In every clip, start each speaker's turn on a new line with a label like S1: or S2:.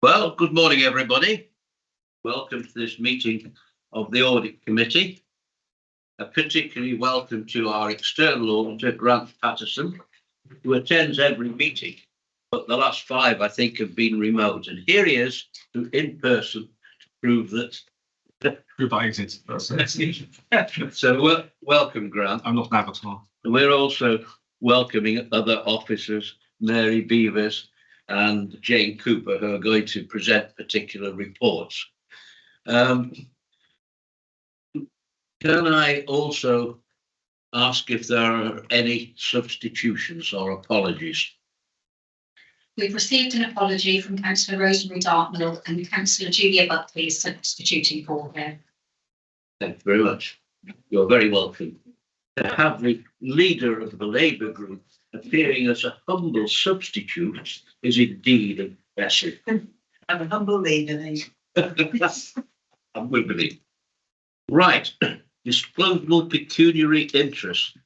S1: Well, good morning, everybody. Welcome to this meeting of the Audit Committee. A particularly welcome to our external auditor, Grant Patterson, who attends every meeting, but the last 5, I think, have been remote. And here he is in person to prove that. So welcome, Grant.
S2: I'm not an avatar.
S1: We're also welcoming other officers, Mary Beavers and Jane Cooper, who are going to present particular reports. Can I also ask if there are any substitutions or apologies?
S3: We've received an apology from Councillor Rosemary Dartnell and Councillor Julia Buckley is substituting for her.
S1: Thank you very much. You're very welcome. To have the leader of the Labour group appearing as a humble substitute is indeed impressive.
S4: I'm a humble leader.
S1: I would believe. Right. Disclosable pecuniary interest.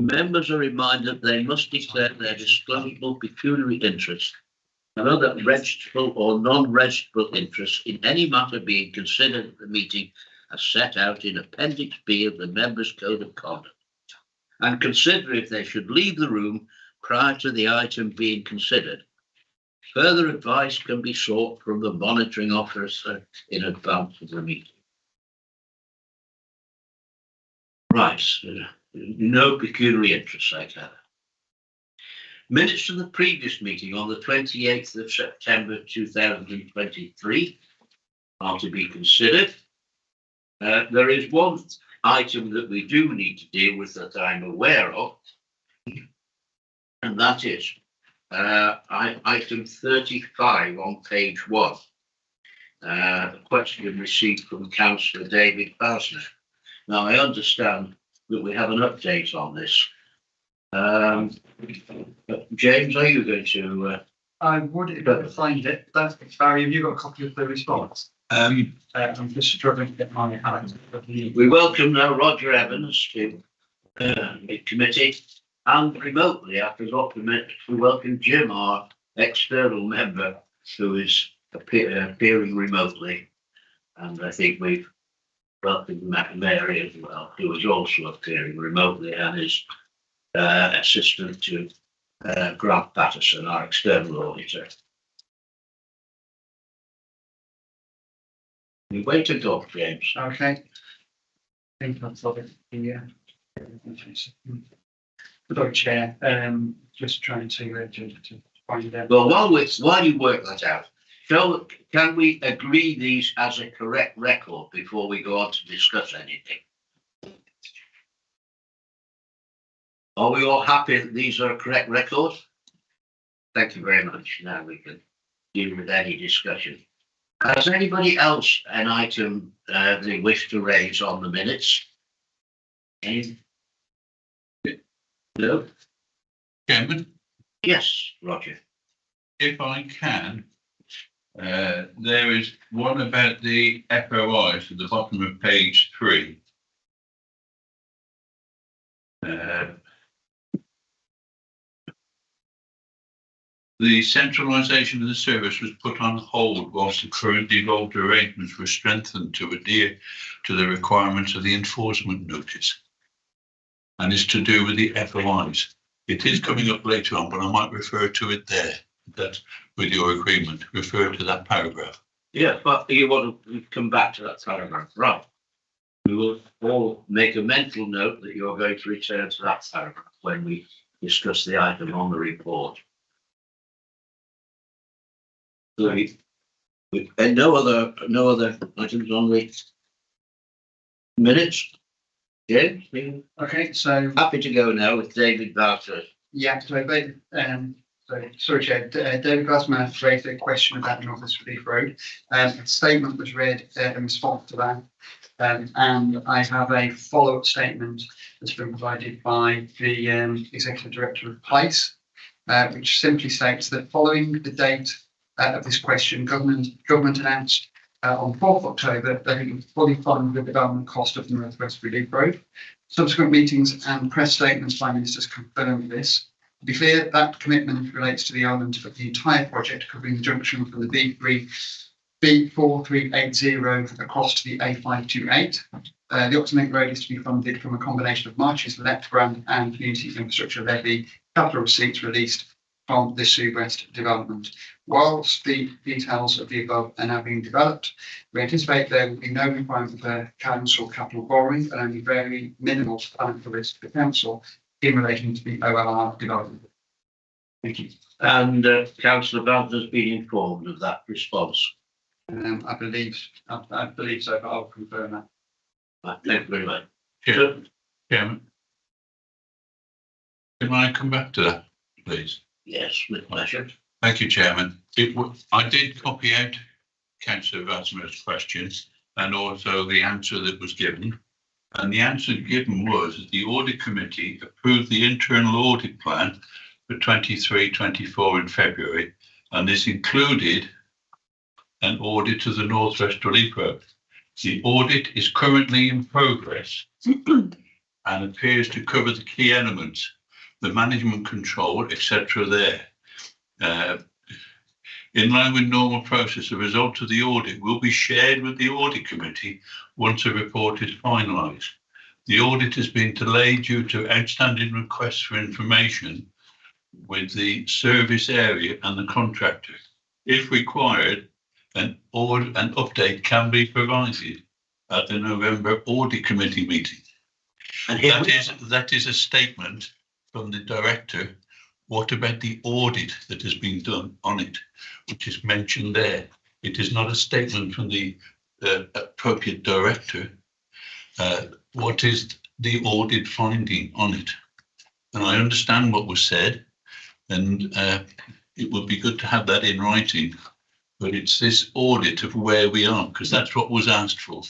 S1: Members are reminded they must declare their disclosable pecuniary interest and other registrable or non-registrable interests in any matter being considered at the meeting as set out in Appendix B of the Members' Code of Conduct, and consider if they should leave the room prior to the item being considered. Further advice can be sought from the monitoring officer in advance of the meeting. Right. No pecuniary interest, I gather. Minutes of the previous meeting on the 28th of September 2023 are to be considered. There is one item that we do need to deal with that I'm aware of, and that is item 35 on page 1. A question received from Councillor David Basner. Now, I understand that we have an update on this. James, are you going to?
S2: I would if I could find it. That's Barry. Have you got a copy of the response? I'm just struggling to get my hands.
S1: We welcome now Roger Evans to the committee, and remotely, I forgot to welcome Jim, our external member, who is appearing remotely, and I think we've welcomed Mary as well, who is also appearing remotely and is assistant to Grant Patterson, our external auditor. We wait to talk, James.
S2: Okay. I think that's of it. Yeah. Good Chair. Just trying to find out.
S1: Well, while you work that out, can we agree these as a correct record before we go on to discuss anything? Are we all happy that these are a correct record? Thank you very much. Now we can deal with any discussion. Has anybody else an item they wish to raise on the minutes? Any? No?
S5: Chairman?
S1: Yes, Roger.
S5: If I can, there is one about the FOIs at the bottom of page 3. The centralisation of the service was put on hold whilst the current devolved arrangements were strengthened to adhere to the requirements of the enforcement notice, and is to do with the FOIs. It is coming up later on, but I might refer to it there. That, with your agreement, refer to that paragraph.
S1: Yeah, but you want to come back to that paragraph, right? We will all make a mental note that you're going to return to that paragraph when we discuss the item on the report. So and no other items on the minutes. James,
S2: Okay, so
S1: happy to go now with David Barter.
S2: yeah, so sorry, Chair. David Glassman raised a question about North West Relief Road. A statement was read in response to that, and I have a follow-up statement that's been provided by the Executive Director of Place, which simply states that following the date of this question, government announced on 4th October that it would fully fund the development cost of the North West Relief Road. Subsequent meetings and press statements by ministers confirmed this. To be clear, that commitment relates to the element of the entire project covering the junction from the B4380 across to the A528. The Optimate Road is to be funded from a combination of March's LEP grant and community infrastructure levy capital receipts released from the Shrewsbury development. Whilst the details of the above are now being developed, we anticipate there will be no requirement for council capital borrowing and only very minimal financial risk for council in relation to the OLR development. Thank you.
S1: And Councillor Bowden has been informed of that response.
S2: I believe so, but I'll confirm that.
S1: Right, thank you very much.
S5: Chairman, can I come back to that, please?
S1: Yes, with pleasure.
S5: Thank you, Chairman. I did copy out Councillor Vasmer's questions and also the answer that was given. And the answer given was that the audit committee approved the internal audit plan for 23-24 in February, and this included an audit of the North West Relief Road. The audit is currently in progress and appears to cover the key elements, the management control, etc. there. In line with normal process, the result of the audit will be shared with the audit committee once a report is finalised. The audit has been delayed due to outstanding requests for information with the service area and the contractor. If required, an update can be provided at the November audit committee meeting. And that is a statement from the director. What about the audit that has been done on it, which is mentioned there? It is not a statement from the appropriate director. What is the audit finding on it? And I understand what was said, and it would be good to have that in writing. But it's this audit of where we are, because that's what was asked for.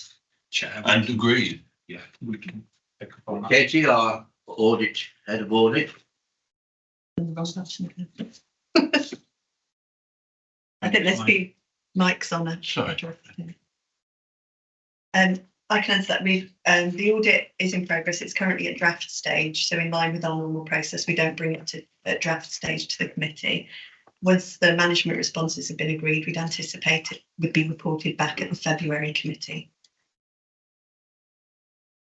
S6: Chair,
S5: And agreed.
S6: yeah, we can pick up on that.
S1: Katie, our audit, head of audit.
S4: I think there's few mics on it.
S5: Sorry.
S4: I can answer that. The audit is in progress. It's currently at draft stage. So in line with our normal process, we don't bring it to at draft stage to the committee. Once the management responses have been agreed, we'd anticipate it would be reported back at the February committee.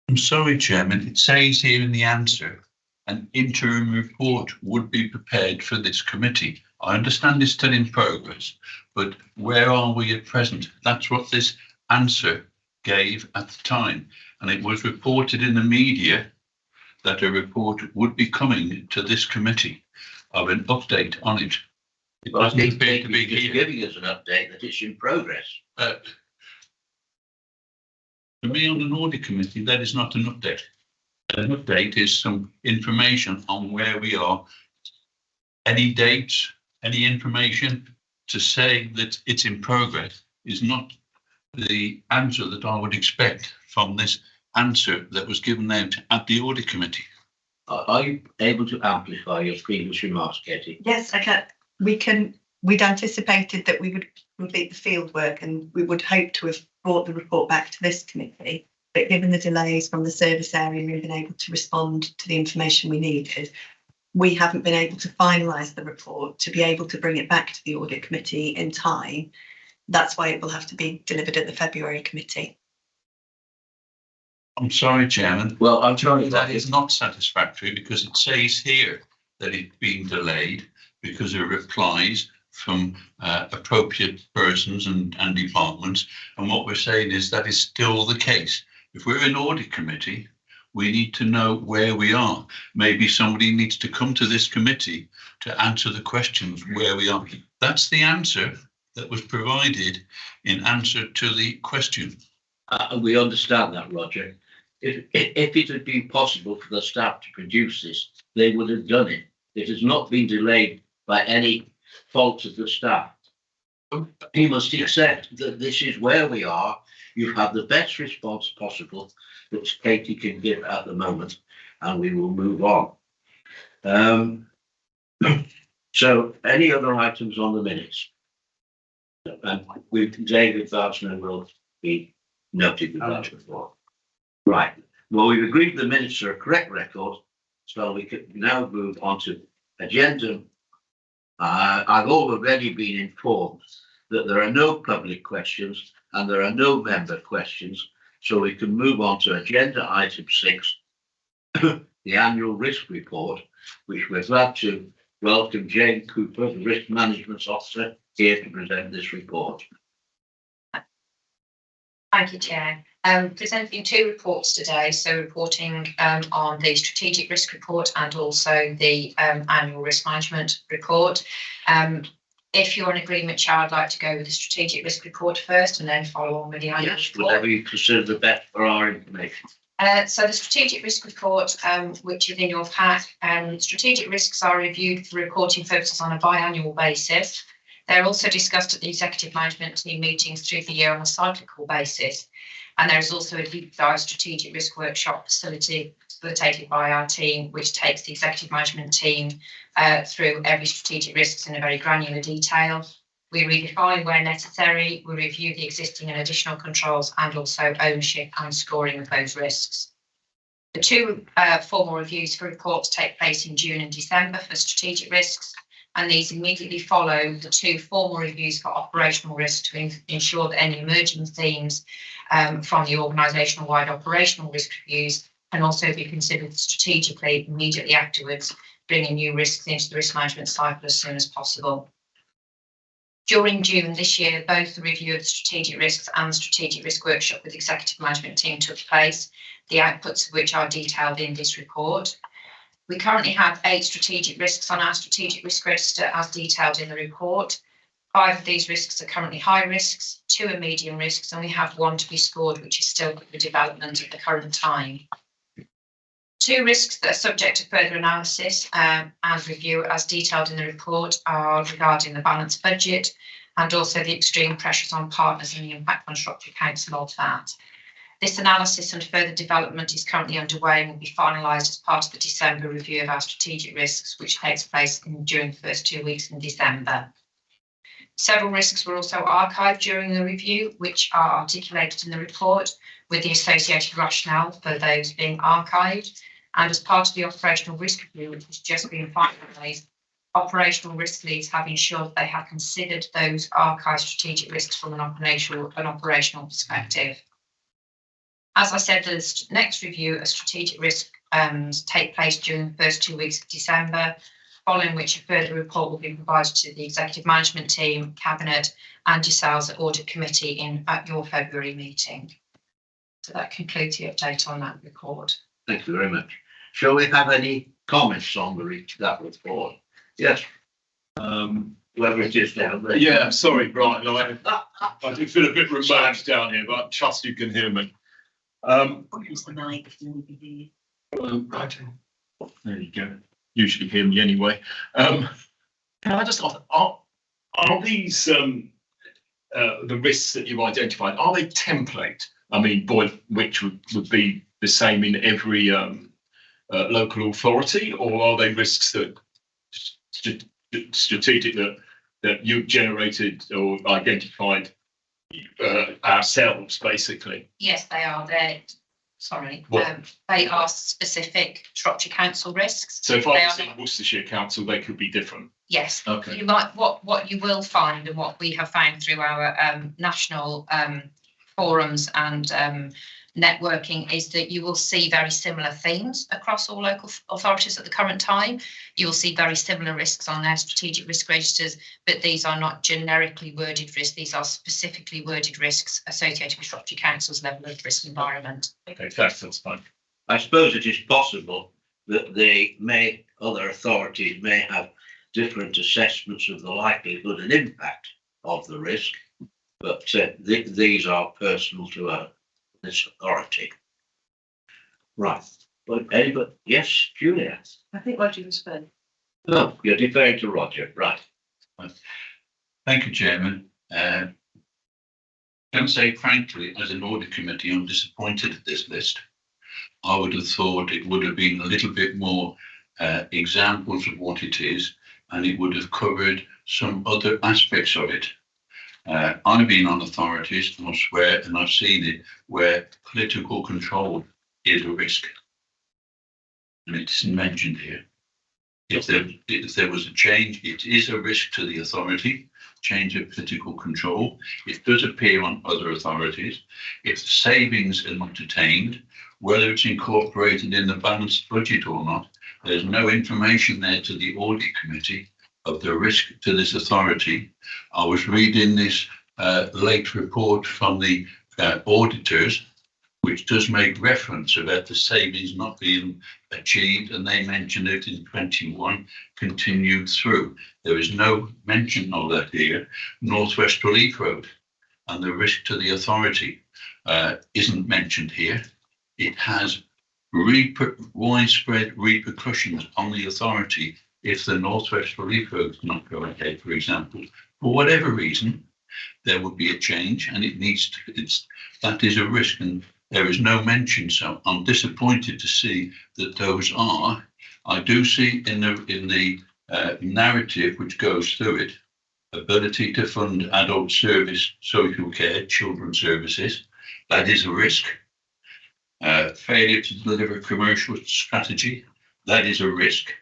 S5: I'm sorry, Chairman, it says here in the answer, an interim report would be prepared for this committee. I understand it's still in progress, but where are we at present? That's what this answer gave at the time. And it was reported in the media that a report would be coming to this committee of an update on it. It doesn't appear to be
S1: just
S5: here.
S1: giving us an update that it's in progress.
S5: For me, on an audit committee, that is not an update. An update is some information on where we are. Any dates, any information to say that it's in progress is not the answer that I would expect from this answer that was given out at the audit committee.
S1: Are you able to amplify your previous remarks, Katie?
S4: Yes, I can. We'd anticipated that we would complete the field work and we would hope to have brought the report back to this committee. But given the delays from the service area, we've been able to respond to the information we needed. We haven't been able to finalise the report to be able to bring it back to the audit committee in time. That's why it will have to be delivered at the February committee.
S5: I'm sorry, Chairman.
S1: Well, I'm sorry
S5: That is not satisfactory because it says here that it's been delayed because of replies from appropriate persons and departments. And what we're saying is that is still the case. If we're an audit committee, we need to know where we are. Maybe somebody needs to come to this committee to answer the questions where we are. That's the answer that was provided in answer to the question.
S1: We understand that, Roger. If it had been possible for the staff to produce this, they would have done it. It has not been delayed by any fault of the staff. You must accept that this is where we are. You've had the best response possible that Katie can give at the moment, and we will move on. So, any other items on the minutes? And David Varsner will be noted with that before. Right. Well, we've agreed the minutes are a correct record, so we can now move on to Agenda. I've already been informed that there are no public questions and there are no member questions, so we can move on to agenda item 6, the annual risk report, which we're glad to welcome Jane Cooper, the Risk Management Officer, here to present this report.
S7: Thank you, Chair. Presenting 2 reports today, so reporting on the strategic risk report and also the annual risk management report. If you're in agreement, Chair, I'd like to go with the strategic risk report first and then follow on with the annual report.
S1: Whatever you consider the best for our information.
S7: So the strategic risk report, which is in your pack, strategic risks are reviewed for reporting purposes on a biannual basis. They're also discussed at the executive management team meetings through the year on a cyclical basis. And there is also a deep dive strategic risk workshop facilitated by our team, which takes the executive management team through every strategic risks in a very granular detail. We redefine where necessary, we review the existing and additional controls and also ownership and scoring of those risks. The 2 formal reviews for reports take place in June and December for strategic risks, and these immediately follow the 2 formal reviews for operational risks to ensure that any emerging themes from the organisational wide operational risk reviews can also be considered strategically immediately afterwards, bringing new risks into the risk management cycle as soon as possible. During June this year, both the review of the strategic risks and the strategic risk workshop with the executive management team took place, the outputs of which are detailed in this report. We currently have 8 strategic risks on our strategic risk register as detailed in the report. 5 of these risks are currently high risks, 2 are medium risks, and we have 1 to be scored, which is still under development at the current time. 2 risks that are subject to further analysis and review as detailed in the report are regarding the balanced budget and also the extreme pressures on partners and the impact on Shropshire Council of that. This analysis and further development is currently underway and will be finalised as part of the December review of our strategic risks, which takes place during the first 2 weeks in December. Several risks were also archived during the review, which are articulated in the report with the associated rationale for those being archived. And as part of the operational risk review, which has just been finalised, operational risk leads have ensured they have considered those archived strategic risks from an operational perspective. As I said, the next review of strategic risk take place during the first 2 weeks of December, following which a further report will be provided to the executive management team, cabinet, and yourselves at audit committee at your February meeting. So that concludes the update on that report.
S1: Thank you very much. Shall we have any comments on that report? Yes. Whoever it is down there.
S8: Yeah, sorry, Brian. I do feel a bit remote down here, but I trust you can hear me.
S4: Use the mic if you want to hear.
S8: Right. There you go. Usually hear me anyway. Can I just ask, are these the risks that you've identified, are they template? I mean, which would be the same in every local authority, or are they risks that strategic that you've generated or identified ourselves, basically?
S7: Yes, they are. They are specific Shropshire Council risks.
S8: So if I was in Worcestershire Council, they could be different.
S7: Yes.
S8: Okay.
S7: You might what you will find, and what we have found through our national forums and networking, is that you will see very similar themes across all local authorities at the current time. You will see very similar risks on their strategic risk registers, but these are not generically worded risks. These are specifically worded risks associated with Shropshire Council's level of risk environment.
S8: Okay, that's fine.
S1: I suppose it is possible that other authorities may have different assessments of the likelihood and impact of the risk, but these are personal to this authority. Right. But yes, Julia.
S4: I think Roger was first.
S1: Oh, you're deferring to Roger. Right.
S5: Thank you, Chairman. Can I say frankly, as an audit committee, I'm disappointed at this list. I would have thought it would have been a little bit more examples of what it is, and it would have covered some other aspects of it. I've been on authorities, and I swear, and I've seen it, where political control is a risk. And it isn't mentioned here. if there was a change, it is a risk to the authority, change of political control. It does appear on other authorities. If the savings are not attained, whether it's incorporated in the balanced budget or not, there's no information there to the audit committee of the risk to this authority. I was reading this late report from the auditors, which does make reference about the savings not being achieved, and they mentioned it in 21, continued through. There is no mention of that here. Northwest Relief Road and the risk to the authority isn't mentioned here. It has widespread repercussions on the authority if the Northwest Relief Road is not going ahead, for example. For whatever reason, there would be a change, and it needs to, that is a risk, and there is no mention. So I'm disappointed to see that those are. I do see in the narrative which goes through it, ability to fund adult service, social care, children's services. That is a risk. Failure to deliver a commercial strategy. That is a risk.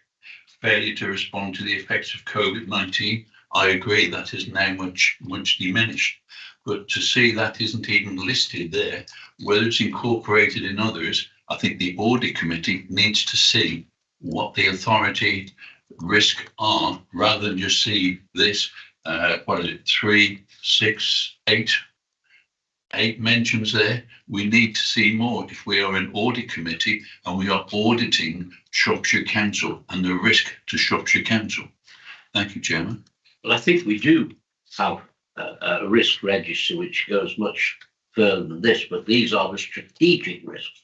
S5: Failure to respond to the effects of COVID-19. I agree that is now much diminished. But to see that isn't even listed there, whether it's incorporated in others, I think the audit committee needs to see what the authority risk are, rather than just see this, 3, 6, 8 mentions there. We need to see more if we are an audit committee and we are auditing Shropshire Council and the risk to Shropshire Council. Thank you, Chairman.
S1: Well, I think we do have a risk register which goes much further than this, but these are the strategic risks.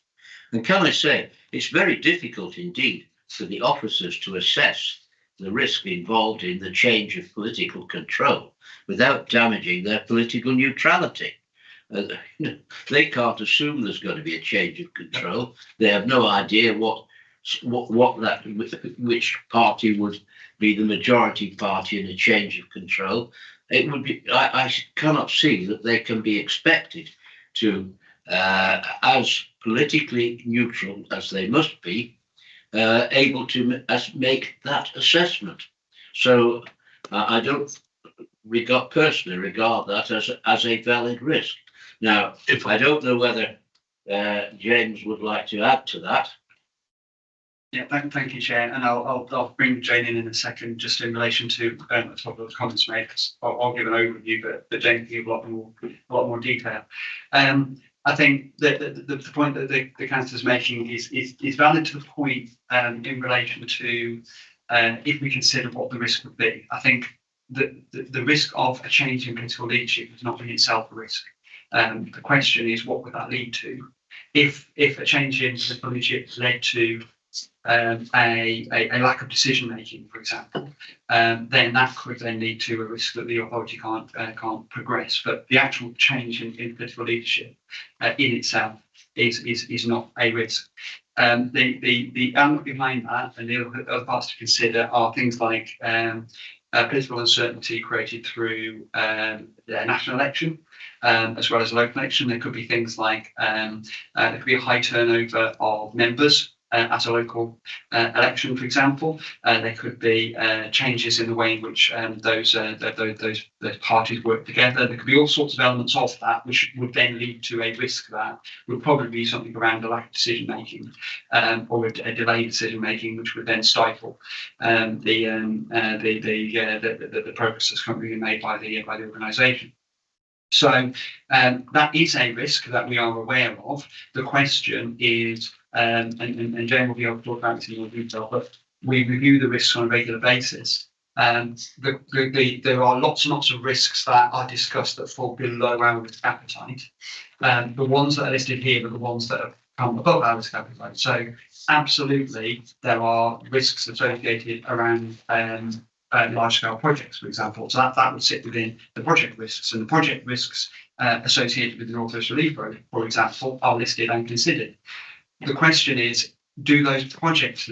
S1: And can I say, it's very difficult indeed for the officers to assess the risk involved in the change of political control without damaging their political neutrality. They can't assume there's going to be a change of control. They have no idea which party would be the majority party in a change of control. It would be. I cannot see that they can be expected to, as politically neutral as they must be, able to make that assessment. So I don't personally regard that as a valid risk. Now, if I don't know whether James would like to add to that.
S2: Yeah, thank you, Chair, and I'll bring Jane in a second, just in relation to a couple of the comments made. I'll give an overview, but Jane can give a lot more detail. I think that the point that the councillor is making is valid to the point in relation to if we consider what the risk would be. I think that the risk of a change in political leadership is not in itself a risk. The question is, what would that lead to? If a change in political leadership led to a lack of decision making, for example, then that could then lead to a risk that the authority can't progress. But the actual change in political leadership in itself is not a risk. The element behind that and the other parts to consider are things like political uncertainty created through a national election, as well as a local election. There could be things like there could be a high turnover of members at a local election, for example. There could be changes in the way in which those parties work together. There could be all sorts of elements of that which would then lead to a risk that would probably be something around a lack of decision making or a delayed decision making, which would then stifle the progress that's currently being made by the organisation. So that is a risk that we are aware of. The question is, and Jane will be able to talk about this in more detail, but we review the risks on a regular basis. There are lots and lots of risks that are discussed that fall below our risk appetite. The ones that are listed here are the ones that have come above our risk appetite. So absolutely, there are risks associated around large-scale projects, for example. So that would sit within the project risks, and the project risks associated with the Northwest Relief Road, for example, are listed and considered. The question is, do those project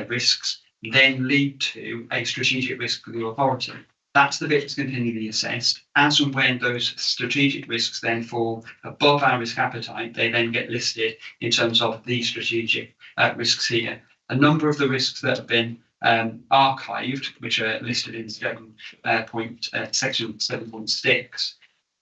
S2: risks then lead to a strategic risk for the authority? That's the bit that's continually assessed. As and when those strategic risks then fall above our risk appetite, they then get listed in terms of the strategic risks here. A number of the risks that have been archived, which are listed in section 7.6,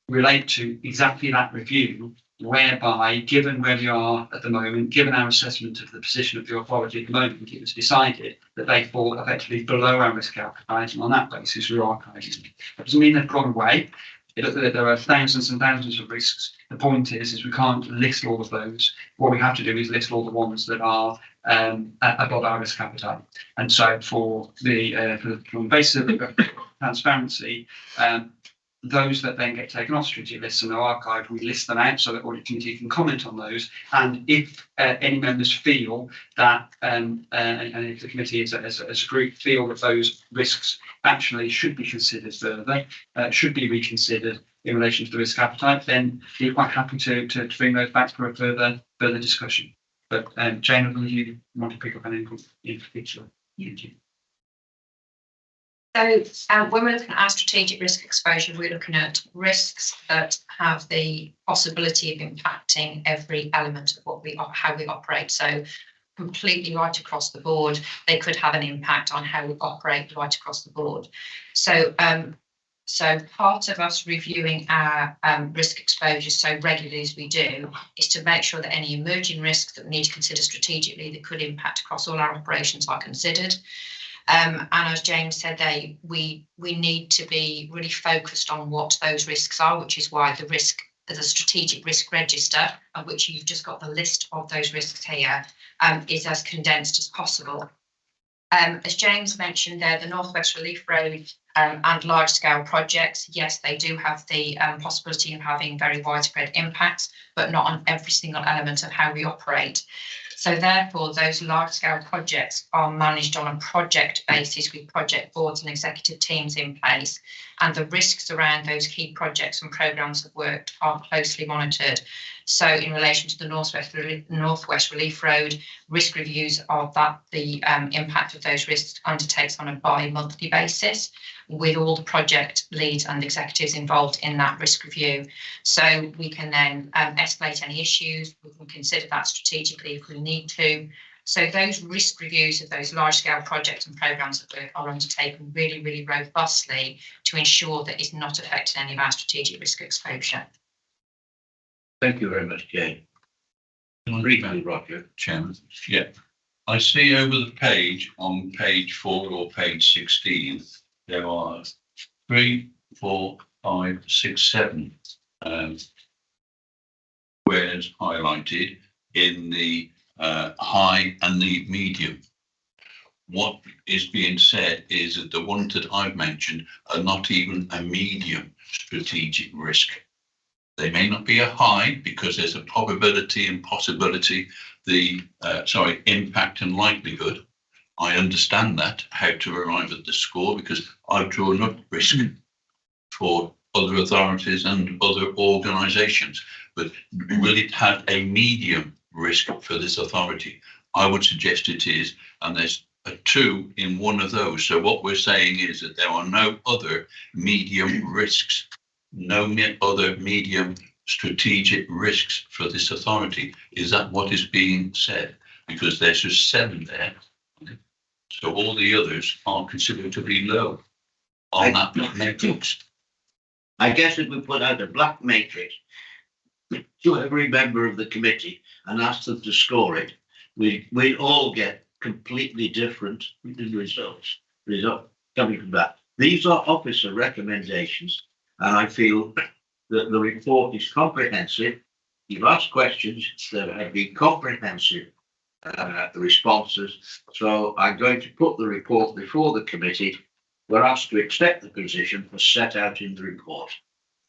S2: relate to exactly that review, whereby, given where we are at the moment, given our assessment of the position of the authority at the moment, it was decided that they fall effectively below our risk appetite, and on that basis we're archiving them. That doesn't mean they've gone away. There are thousands and thousands of risks. The point is we can't list all of those. What we have to do is list all the ones that are above our risk appetite. And so from the basis of transparency, those that then get taken off strategic lists and are archived, we list them out so that audit committee can comment on those. And if any members feel that, and if the committee as a group feel that those risks actually should be considered further, should be reconsidered in relation to the risk appetite, then we're quite happy to bring those back for a further discussion. But Jane, I don't know if you want to pick up anything in particular. Thank you.
S7: So when we're looking at our strategic risk exposure, we're looking at risks that have the possibility of impacting every element of how we operate. So completely right across the board, they could have an impact on how we operate right across the board. So part of us reviewing our risk exposure so regularly as we do is to make sure that any emerging risks that we need to consider strategically that could impact across all our operations are considered. And as James said, we need to be really focused on what those risks are, which is why the strategic risk register, of which you've just got the list of those risks here, is as condensed as possible. As James mentioned there, the North West Relief Road and large-scale projects, yes, they do have the possibility of having very widespread impacts, but not on every single element of how we operate. So therefore, those large-scale projects are managed on a project basis with project boards and executive teams in place, and the risks around those key projects and programmes of work are closely monitored. So in relation to the North West Relief Road, risk reviews of that, the impact of those risks undertakes on a bi-monthly basis, with all the project leads and executives involved in that risk review. So we can then escalate any issues, we can consider that strategically if we need to. So those risk reviews of those large-scale projects and programmes of work are undertaken really, really robustly to ensure that it's not affecting any of our strategic risk exposure.
S1: Thank you very much, Jane. Briefly, Roger.
S5: Chairman. Yeah. I see over the page, on page 4 or page 16, there are 3, 4, 5, 6, 7 squares highlighted in the high and the medium. What is being said is that the ones that I've mentioned are not even a medium strategic risk. They may not be a high because there's a probability and possibility, impact and likelihood. I understand that, how to arrive at the score, because I've drawn up risk for other authorities and other organisations. But will it have a medium risk for this authority? I would suggest it is, and there's a 2 in one of those. So what we're saying is that there are no other medium risks, no other medium strategic risks for this authority. Is that what is being said? Because there's just 7 there. So all the others are considered to be low on that matrix.
S1: I guess if we put out a black matrix to every member of the committee and ask them to score it, we'd all get completely different results coming from that. These are officer recommendations, and I feel that the report is comprehensive. You've asked questions, there have been comprehensive responses. So I'm going to put the report before the committee. We're asked to accept the position as set out in the report.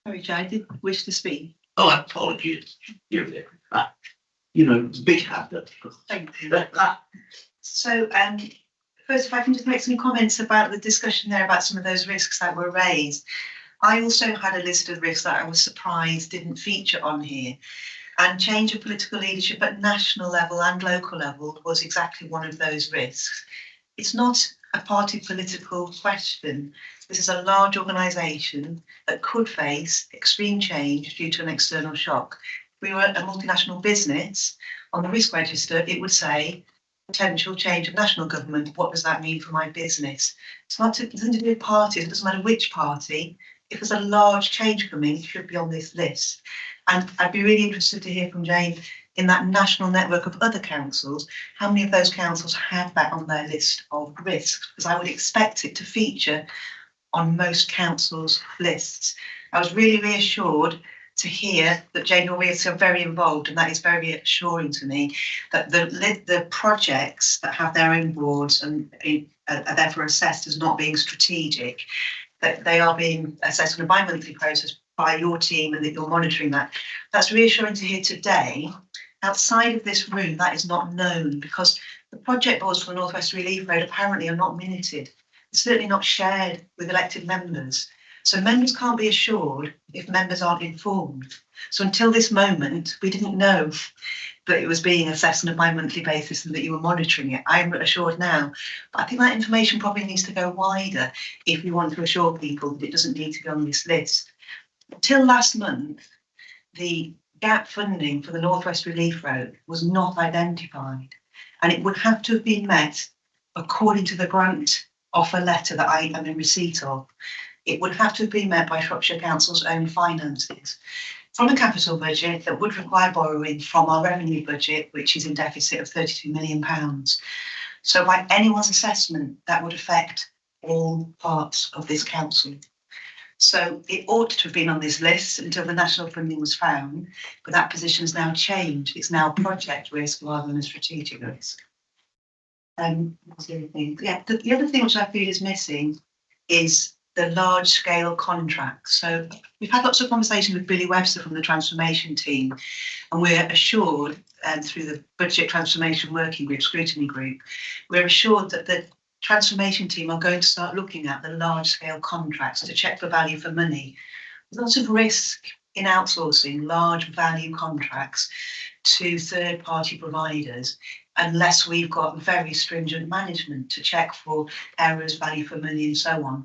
S9: Sorry, Chair, I did wish to speak.
S1: Oh, apologies. Big hand up.
S9: Thank you. So, first, if I can just make some comments about the discussion there about some of those risks that were raised. I also had a list of risks that I was surprised didn't feature on here. And change of political leadership at national level and local level was exactly one of those risks. It's not a party political question. This is a large organisation that could face extreme change due to an external shock. If we were a multinational business, on the risk register, it would say potential change of national government. What does that mean for my business? It's not to, it doesn't do with parties. It doesn't matter which party. If there's a large change coming, it should be on this list. And I'd be really interested to hear from Jane in that national network of other councils, how many of those councils have that on their list of risks? Because I would expect it to feature on most councils' lists. I was really reassured to hear that Jane and Maurice are very involved, and that is very reassuring to me, that the projects that have their own boards and are therefore assessed as not being strategic, that they are being assessed on a bi-monthly process by your team and that you're monitoring that. That's reassuring to hear today. Outside of this room, that is not known because the project boards for the North West Relief Road apparently are not minuted. It's certainly not shared with elected members. So members can't be assured if members aren't informed. So until this moment, we didn't know that it was being assessed on a bi-monthly basis and that you were monitoring it. I'm assured now, but I think that information probably needs to go wider if you want to assure people that it doesn't need to be on this list. Until last month, the gap funding for the North West Relief Road was not identified, and it would have to have been met according to the grant offer letter that I am in receipt of. It would have to have been met by Shropshire Council's own finances from a capital budget that would require borrowing from our revenue budget, which is in deficit of £32 million. So by anyone's assessment, that would affect all parts of this council. So it ought to have been on this list until the national funding was found, but that position has now changed. It's now project risk rather than a strategic risk. What's the other thing? Yeah, the other thing which I feel is missing is the large scale contracts. So we've had lots of conversations with Billy Webster from the transformation team, and we're assured, through the budget transformation working group, scrutiny group, we're assured that the transformation team are going to start looking at the large scale contracts to check for value for money. There's lots of risk in outsourcing large value contracts to third party providers unless we've got very stringent management to check for errors, value for money and so on.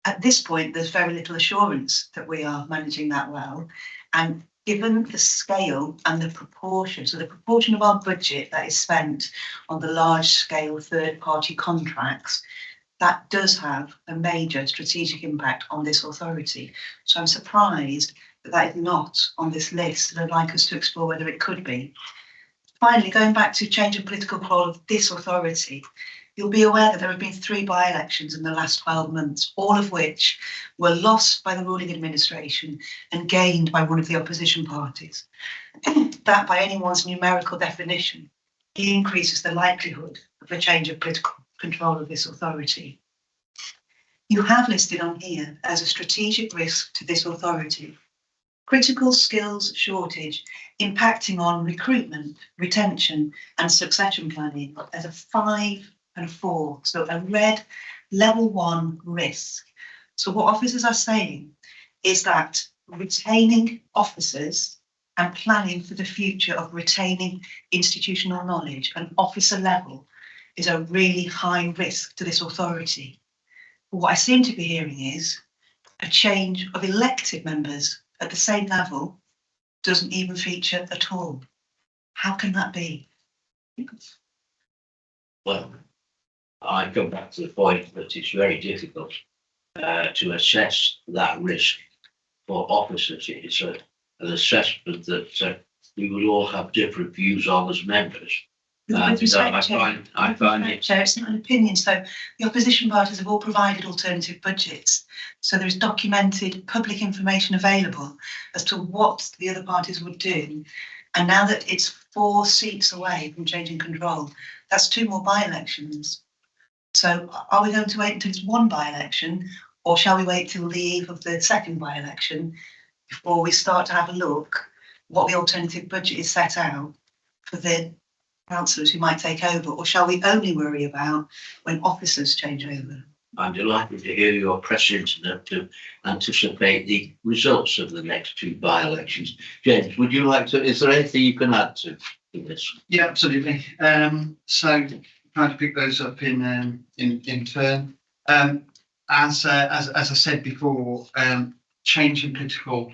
S9: At this point, there's very little assurance that we are managing that well. And given the scale and the proportion, so the proportion of our budget that is spent on the large scale third party contracts, that does have a major strategic impact on this authority. So I'm surprised that that is not on this list, and I'd like us to explore whether it could be. Finally, going back to change of political control of this authority, you'll be aware that there have been 3 by-elections in the last 12 months, all of which were lost by the ruling administration and gained by one of the opposition parties. That, by anyone's numerical definition, increases the likelihood of a change of political control of this authority. You have listed on here as a strategic risk to this authority critical skills shortage impacting on recruitment, retention and succession planning as a 5 and 4, so a red level 1 risk. So what officers are saying is that retaining officers and planning for the future of retaining institutional knowledge and officer level is a really high risk to this authority. But what I seem to be hearing is a change of elected members at the same level doesn't even feature at all. How can that be?
S1: Well, I come back to the point that it's very difficult to assess that risk for officers. It's an assessment that we would all have different views on as members. I find it.
S9: It's not an opinion. So the opposition parties have all provided alternative budgets. So there is documented public information available as to what the other parties would do. And now that it's 4 seats away from changing control, that's 2 more by-elections. So are we going to wait until it's 1 by-election, or shall we wait till the eve of the 2nd by-election before we start to have a look what the alternative budget is set out for the councillors who might take over, or shall we only worry about when officers change over?
S1: I'm delighted to hear you're prescient enough to anticipate the results of the next 2 by-elections. James, would you like to, is there anything you can add to this?
S2: Yeah, absolutely. So trying to pick those up in turn. As I said before, change in political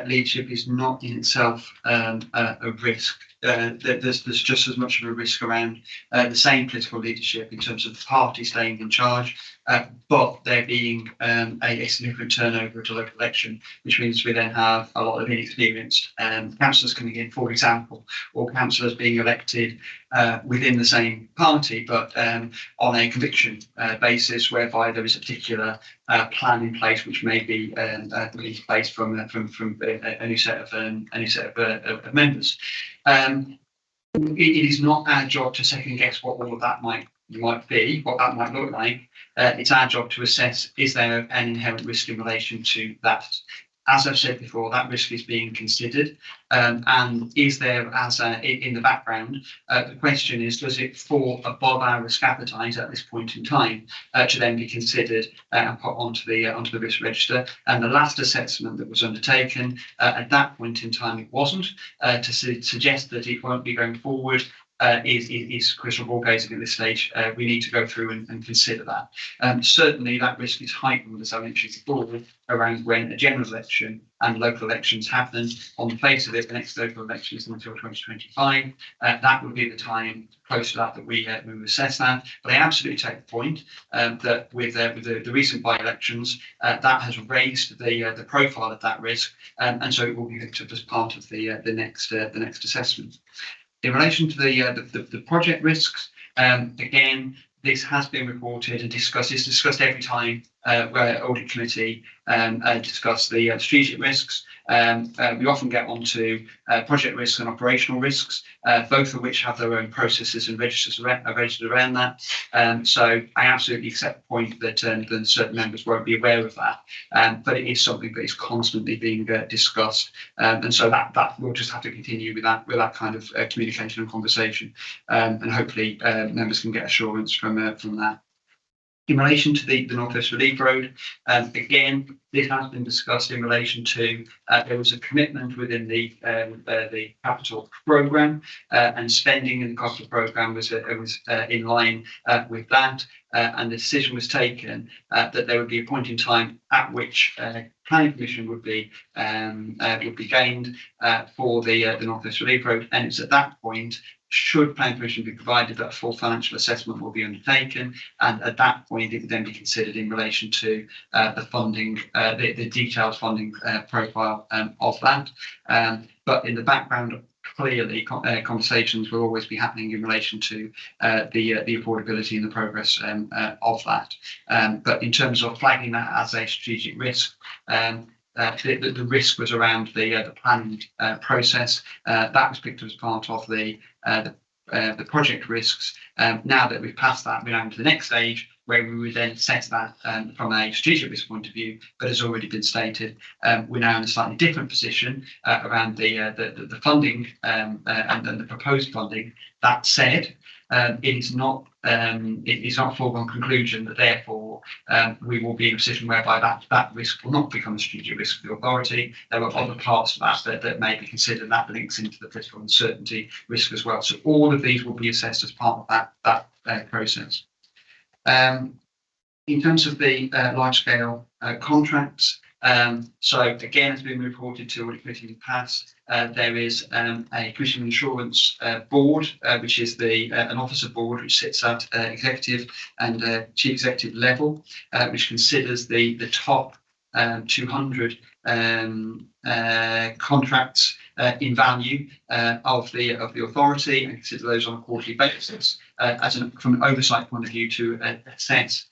S2: leadership is not in itself a risk there's just as much of a risk around the same political leadership in terms of the party staying in charge, but there being a significant turnover at a local election, which means we then have a lot of inexperienced councillors coming in, for example, or councillors being elected within the same party, but on a conviction basis, whereby there is a particular plan in place, which may be based from a new set of members. It is not our job to second guess what all of that might be, what that might look like. It's our job to assess, is there an inherent risk in relation to that? As I've said before, that risk is being considered, and is there, in the background, the question is, does it fall above our risk appetite at this point in time to then be considered and put onto the risk register? And the last assessment that was undertaken at that point in time, it wasn't, to suggest that it won't be going forward. Is crystal ball gazing at this stage. We need to go through and consider that. Certainly that risk is heightened, as I mentioned before, around when a general election and local elections happen. On the face of it, the next local election is until 2025. That would be the time close to that we assess that. But I absolutely take the point that with the recent by-elections, that has raised the profile of that risk, and so it will be looked at as part of the next assessment. In relation to the project risks, again, this has been reported and discussed. It's discussed every time where Audit Committee discuss the strategic risks. We often get onto project risks and operational risks, both of which have their own processes and registered around that. So I absolutely accept the point that certain members won't be aware of that, but it is something that is constantly being discussed, and so that we'll just have to continue with that kind of communication and conversation, and hopefully members can get assurance from that. In relation to the North West Relief Road, again, this has been discussed in relation to there was a commitment within the capital programme, and spending in the capital programme was in line with that, and the decision was taken that there would be a point in time at which planning permission would be gained for the North West Relief Road, and it's at that point, should planning permission be provided, that a full financial assessment will be undertaken, and at that point it would then be considered in relation to the funding, the detailed funding profile of that. But in the background, clearly conversations will always be happening in relation to the affordability and the progress of that. But in terms of flagging that as a strategic risk, the risk was around the planning process. That was picked up as part of the project risks. Now that we've passed that, we're now into the next stage where we would then assess that from a strategic risk point of view. But as already been stated, we're now in a slightly different position around the funding and the proposed funding. That said, it is not a foregone conclusion that therefore we will be in a position whereby that risk will not become a strategic risk for the authority. There are other parts of that may be considered. That links into the political uncertainty risk as well. So all of these will be assessed as part of that process. In terms of the large-scale contracts, so again, it's been reported to Audit Committee in the past. There is a commission insurance board, which is an officer board which sits at executive and chief executive level, which considers the top 200 contracts in value of the authority, and consider those on a quarterly basis from an oversight point of view to assess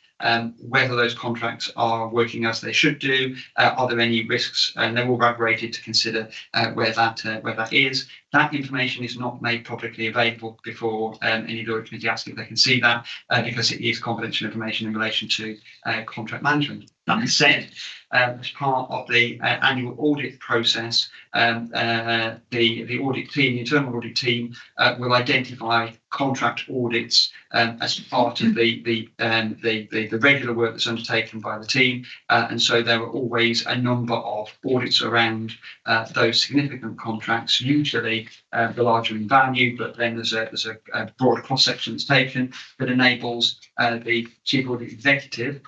S2: whether those contracts are working as they should do. Are there any risks? And they're all rated to consider where that is. That information is not made publicly available before any Audit Committee asks if they can see that, because it is confidential information in relation to contract management. That said, as part of the annual audit process, the audit team, the internal audit team, will identify contract audits as part of the regular work that's undertaken by the team, and so there are always a number of audits around those significant contracts, usually the larger in value, but then there's a broader cross section that's taken that enables the chief audit executive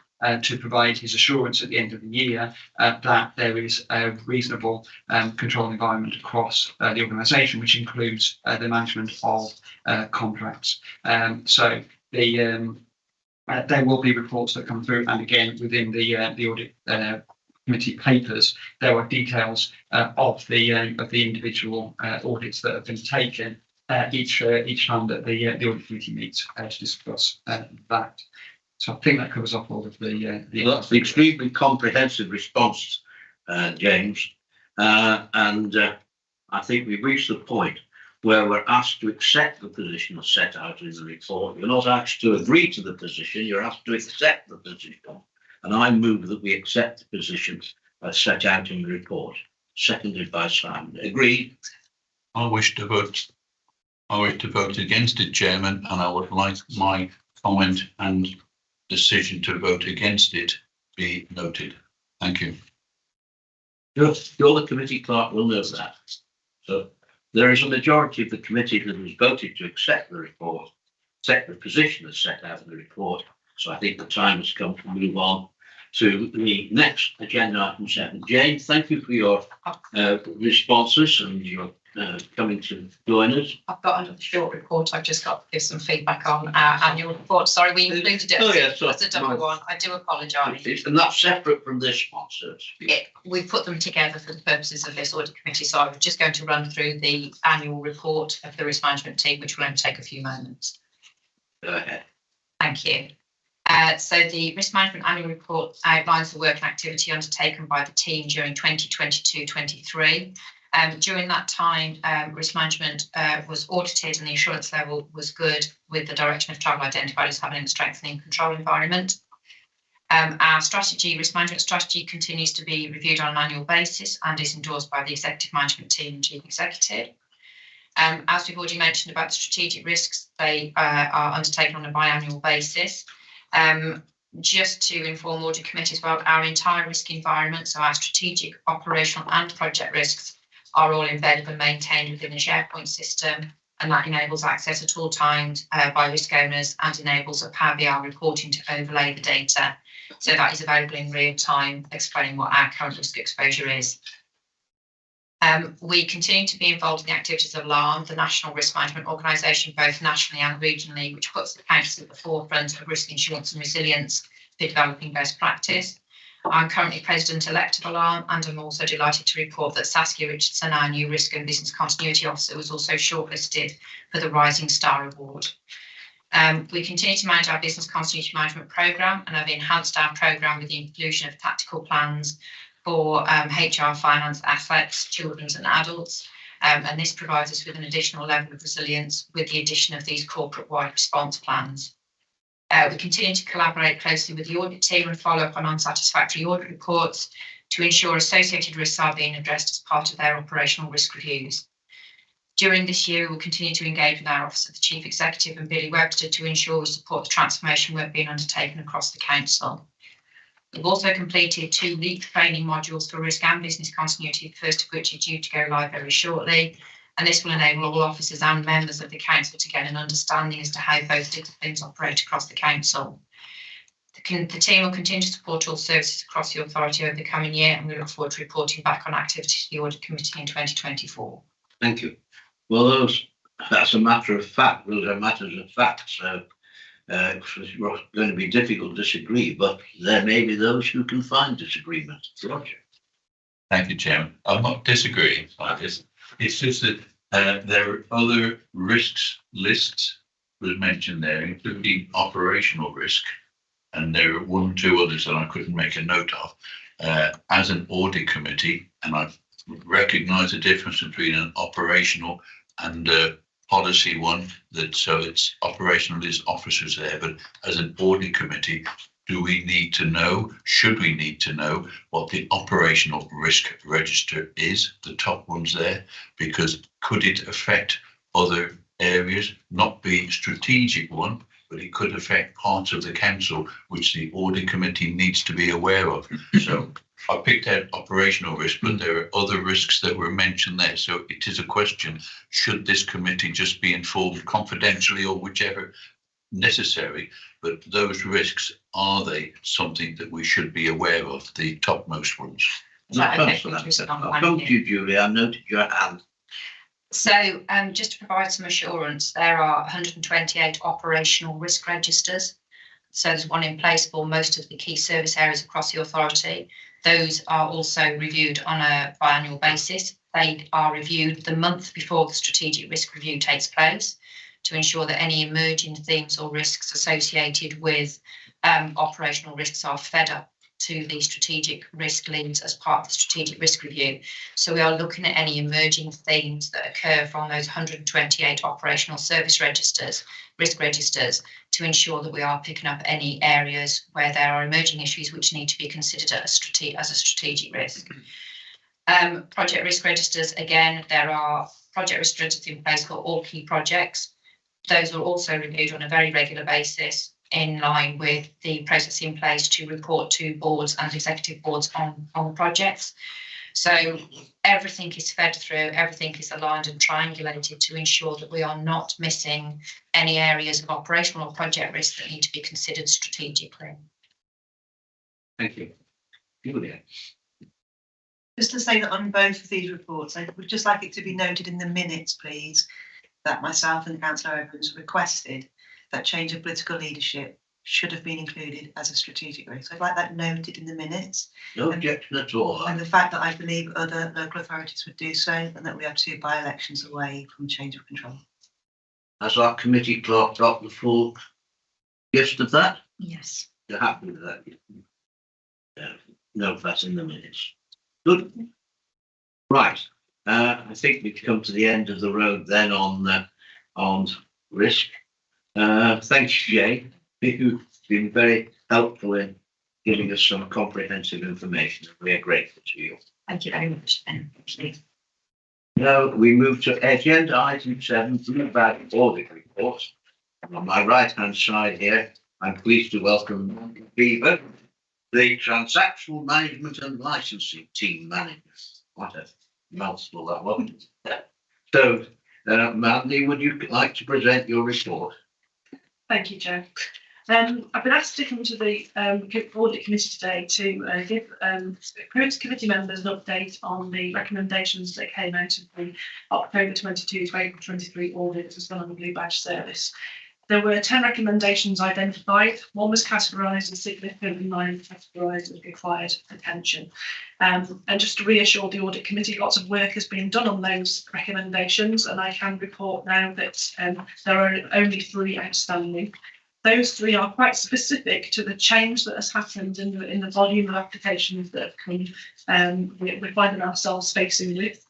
S2: to provide his assurance at the end of the year that there is a reasonable control environment across the organisation, which includes the management of contracts. So there will be reports that come through, and again within the audit committee papers, there are details of the individual audits that have been taken each time that the audit committee meets to discuss that. So I think that covers off all of the.
S1: Well, that's an extremely comprehensive response, James, and I think we've reached the point where we're asked to accept the position as set out in the report. You're not asked to agree to the position, you're asked to accept the position. And I move that we accept the position as set out in the report. Seconded by Simon. Agreed?
S5: I wish to vote against it, Chairman, and I would like my comment and decision to vote against it be noted. Thank you.
S1: You're the committee clerk will know that. So there is a majority of the committee that has voted to accept the report, accept the position as set out in the report. So I think the time has come to move on to the next agenda item 7. Jane, thank you for your responses and your coming to join us.
S7: I've got another short report. I've just got to give some feedback on our annual report. Sorry, we included it as a double one. I do apologise.
S1: And that's separate from this one, so
S7: we've put them together for the purposes of this audit committee. So I was just going to run through the annual report of the risk management team, which will only take a few moments.
S1: Go ahead.
S7: Thank you. So the risk management annual report outlines the work and activity undertaken by the team during 2022-23. During that time, risk management was audited and the assurance level was good, with the direction of travel identified as having a strengthening control environment. Our risk management strategy continues to be reviewed on an annual basis and is endorsed by the executive management team and chief executive. As we've already mentioned about the strategic risks, they are undertaken on a biannual basis. Just to inform audit committee as well, our entire risk environment, so our strategic, operational and project risks, are all embedded and maintained within the SharePoint system, and that enables access at all times by risk owners and enables a Power BI reporting to overlay the data. So that is available in real time, explaining what our current risk exposure is. We continue to be involved in the activities of LARM, the National Risk Management Organisation, both nationally and regionally, which puts the council at the forefront of risk insurance and resilience for developing best practice. I'm currently President-elect of LARM, and I'm also delighted to report that Saskia Richardson, our new Risk and Business Continuity Officer, was also shortlisted for the Rising Star Award. We continue to manage our business continuity management programme and have enhanced our programme with the inclusion of tactical plans for HR, finance, assets, children's and adults. And this provides us with an additional level of resilience with the addition of these corporate-wide response plans. We continue to collaborate closely with the audit team and follow up on unsatisfactory audit reports to ensure associated risks are being addressed as part of their operational risk reviews. During this year, we will continue to engage with our Office of the Chief Executive and Billy Webster to ensure we support the transformation work being undertaken across the council. We've also completed 2 LEAP training modules for risk and business continuity, the first of which is due to go live very shortly. And this will enable all officers and members of the council to get an understanding as to how both disciplines operate across the council. The team will continue to support all services across the authority over the coming year, and we look forward to reporting back on activities to the audit committee in 2024.
S1: Thank you. Well, that's a matter of fact. Those are matters of fact. So it's going to be difficult to disagree, but there may be those who can find disagreement. Roger.
S5: Thank you, Chairman. I'm not disagreeing on this. It's just that there are other risks lists was mentioned there, including operational risk, and there are 1 or 2 others that I couldn't make a note of. As an audit committee, and I recognise the difference between an operational and a policy one, that so it's operational is officers there, but as an audit committee, do we need to know, should we need to know what the operational risk register is, the top ones there, because could it affect other areas, not be strategic one, but it could affect parts of the council, which the audit committee needs to be aware of. So I picked out operational risk, but there are other risks that were mentioned there. So it is a question, should this committee just be informed confidentially or whichever necessary but those risks, are they something that we should be aware of, the topmost ones?
S3: Right, okay,
S1: Councillor,
S3: thank you,
S1: I'll come to you, Julie. I noted your hand.
S7: So just to provide some assurance, there are 128 operational risk registers. So there's one in place for most of the key service areas across the authority. Those are also reviewed on a biannual basis. They are reviewed the month before the strategic risk review takes place to ensure that any emerging themes or risks associated with operational risks are fed up to the strategic risk leads as part of the strategic risk review. So we are looking at any emerging themes that occur from those 128 operational service registers, risk registers, to ensure that we are picking up any areas where there are emerging issues which need to be considered as a strategic risk. Project risk registers, again, there are project risk registers in place for all key projects. Those are also reviewed on a very regular basis, in line with the process in place to report to boards and executive boards on projects. So everything is fed through, everything is aligned and triangulated to ensure that we are not missing any areas of operational or project risk that need to be considered strategically.
S1: Thank you. Julia.
S9: Just to say that on both of these reports, I would just like it to be noted in the minutes, please, that myself and Councillor Evans requested that change of political leadership should have been included as a strategic risk. I'd like that noted in the minutes.
S1: No objection at all.
S9: And the fact that I believe other local authorities would do so, and that we are 2 by-elections away from change of control.
S1: Has our committee clerk got the full gist of that?
S3: Yes.
S1: You're happy with that? Yeah. No, that's in the minutes. Good. Right. I think we've come to the end of the road then on risk. Thanks, Jay. You've been very helpful in giving us some comprehensive information. We are grateful to you.
S3: Thank you very much, Ben. Thank you.
S1: Now we move to agenda item 7, Bluebag audit report. On my right-hand side here, I'm pleased to welcome Beaver, the transactional management and licensing team manager. What a mouthful that was. So, Mandy, would you like to present your report?
S10: Thank you, Joe. I've been asked to come to the audit committee today to give committee members an update on the recommendations that came out of the October 22 to April 23 audit that was done on the Blue Badge service. There were 10 recommendations identified. One was categorised as significant and 9 categorised as required attention. And just to reassure the audit committee, lots of work has been done on those recommendations, and I can report now that there are only 3 outstanding. Those 3 are quite specific to the change that has happened in the volume of applications that have come. We're finding ourselves facing with.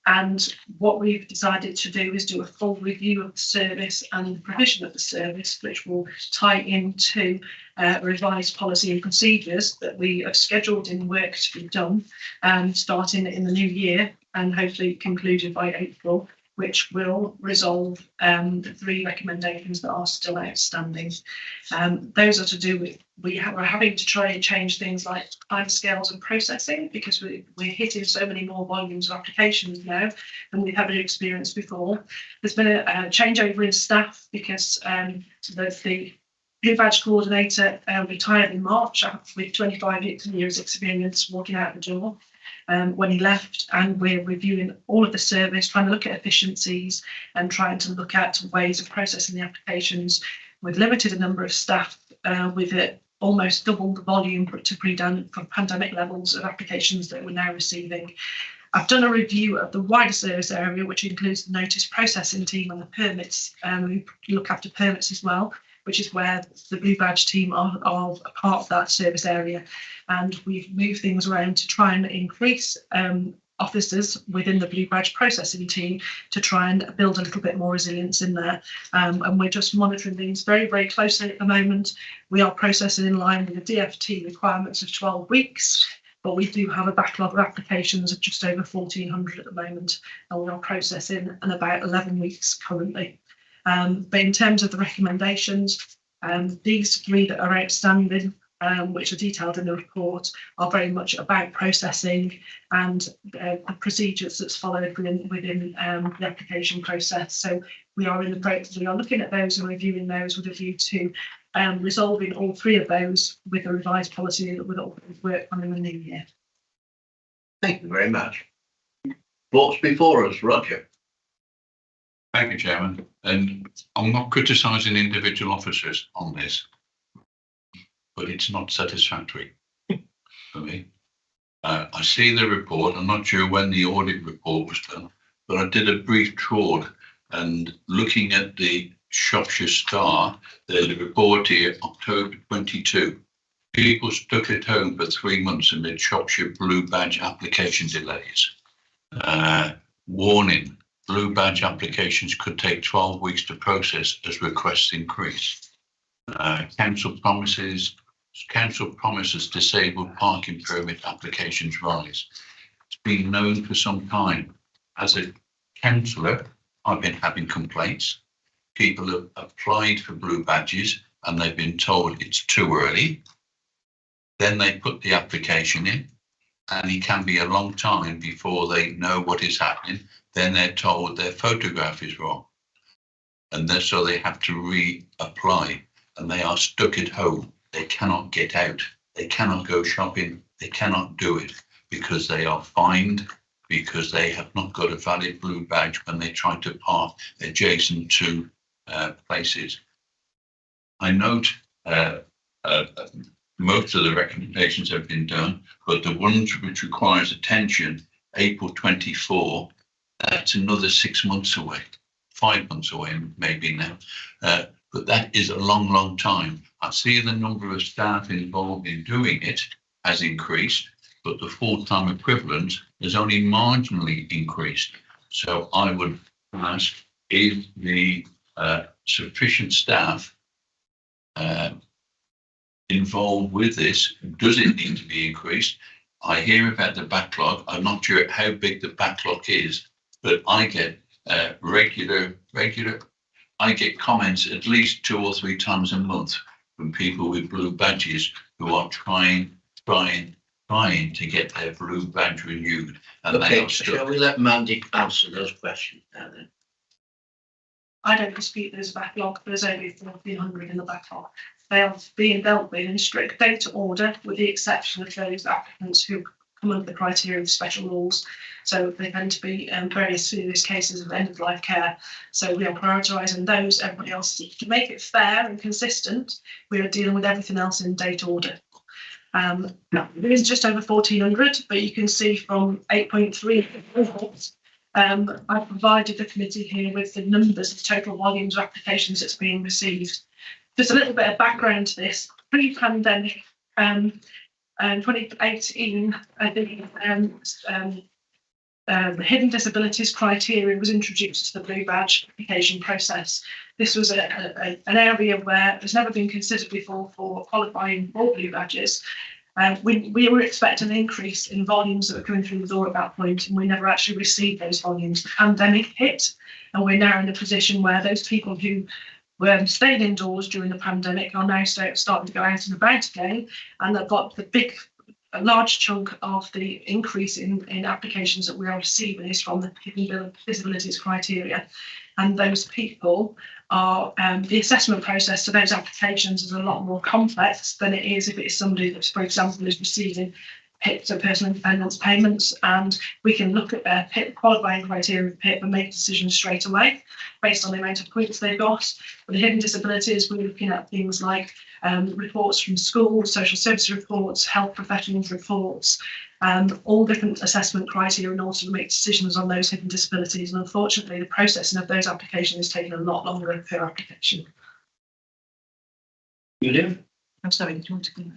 S10: And what we've decided to do is do a full review of the service and the provision of the service, which will tie into revised policy and procedures that we have scheduled in work to be done, starting in the new year and hopefully concluded by April, which will resolve the 3 recommendations that are still outstanding. Those are to do with we're having to try and change things like timescales and processing, because we're hitting so many more volumes of applications now than we've ever experienced before. There's been a changeover in staff because the Blue Badge coordinator retired in March with 25 years experience walking out the door. When he left, and we're reviewing all of the service, trying to look at efficiencies and trying to look at ways of processing the applications. We've limited a number of staff with it almost double the volume to pre-pandemic levels of applications that we're now receiving. I've done a review of the wider service area, which includes the notice processing team and the permits, who look after permits as well, which is where the Blue Badge team are a part of that service area. And we've moved things around to try and increase officers within the Blue Badge processing team to try and build a little bit more resilience in there. And we're just monitoring things very, very closely at the moment. We are processing in line with the DFT requirements of 12 weeks, but we do have a backlog of applications of just over 1,400 at the moment, and we are processing in about 11 weeks currently. But in terms of the recommendations, these 3 that are outstanding which are detailed in the report, are very much about processing and the procedures that's followed within the application process. So we are looking at those and reviewing those with a view to resolving all three of those with a revised policy that will work on in the new year.
S1: Thank you very much. What's before us, Roger?
S5: Thank you, Chairman. And I'm not criticising individual officers on this, but it's not satisfactory for me. I see the report. I'm not sure when the audit report was done, but I did a brief trawl and looking at the Shropshire Star, there's a report here, October 22. People stuck at home for 3 months amid Shropshire Blue Badge application delays. Warning, Blue Badge applications could take 12 weeks to process as requests increase. Council promises disabled parking permit applications rise. It's been known for some time. As a councillor, I've been having complaints. People have applied for blue badges and they've been told it's too early. Then they put the application in and it can be a long time before they know what is happening. Then they're told their photograph is wrong. And so they have to reapply and they are stuck at home. They cannot get out. They cannot go shopping. They cannot do it because they are fined, because they have not got a valid blue badge when they try to park adjacent to places. I note most of the recommendations have been done, but the ones which requires attention, April 24, that's another 6 months away, 5 months away maybe now. But that is a long, long time. I see the number of staff involved in doing it has increased, but the full-time equivalent has only marginally increased. So I would ask, is the sufficient staff involved with this? Does it need to be increased? I hear about the backlog. I'm not sure how big the backlog is, but I get I get comments at least 2 or 3 times a month from people with blue badges who are trying to get their blue badge renewed. And
S1: Okay, shall we let Mandy answer those questions now then?
S10: I don't dispute there's a backlog. There's only 1,400 in the backlog. They are being dealt with in strict data order, with the exception of those applicants who come under the criteria of special rules. So they tend to be very serious cases of end-of-life care. So we are prioritising those. Everybody else, to make it fair and consistent, we are dealing with everything else in date order. There is just over 1,400, but you can see from 8.3 I provided the committee here with the numbers, the total volumes of applications that's being received. Just a little bit of background to this. Pre-pandemic, 2018, the hidden disabilities criteria was introduced to the blue badge application process. This was an area where it's never been considered before for qualifying for blue badges. We were expecting an increase in volumes that were coming through the door at that point, and we never actually received those volumes. The pandemic hit, and we're now in a position where those people who were staying indoors during the pandemic are now starting to go out and about again, and they've got a large chunk of the increase in applications that we are receiving is from the hidden disabilities criteria. And those people are, the assessment process for those applications is a lot more complex than it is if it's somebody that, for example, is receiving PIP, so personal independence payments, and we can look at their PIP qualifying criteria of PIP and make decisions straight away based on the amount of points they've got. With the hidden disabilities, we're looking at things like reports from schools, social service reports, health professionals reports, all different assessment criteria in order to make decisions on those hidden disabilities. And unfortunately, the processing of those applications is taking a lot longer per application.
S1: You do?
S9: I'm sorry, do you want to go?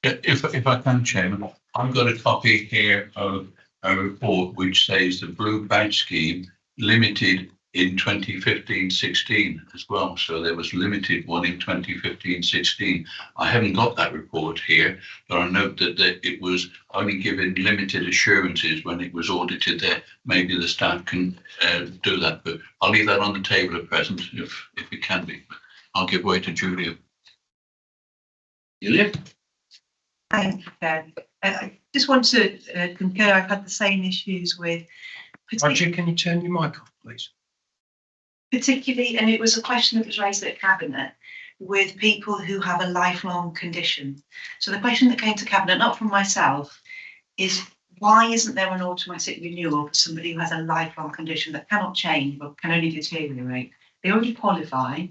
S5: If I can, Chairman, I've got a copy here of a report which says the blue badge scheme limited in 2015-16 as well. So there was limited one in 2015-16. I haven't got that report here, but I note that it was only given limited assurances when it was audited there. Maybe the staff can do that, but I'll leave that on the table at present if it can be. I'll give way to Julia.
S1: Julia?
S9: Thank you, Ben. I just want to concur. I've had the same issues with
S6: Roger, can you turn your mic off, please?
S9: particularly, and it was a question that was raised at Cabinet, with people who have a lifelong condition. So the question that came to Cabinet, not from myself, is why isn't there an automatic renewal for somebody who has a lifelong condition that cannot change but can only deteriorate? They already qualify.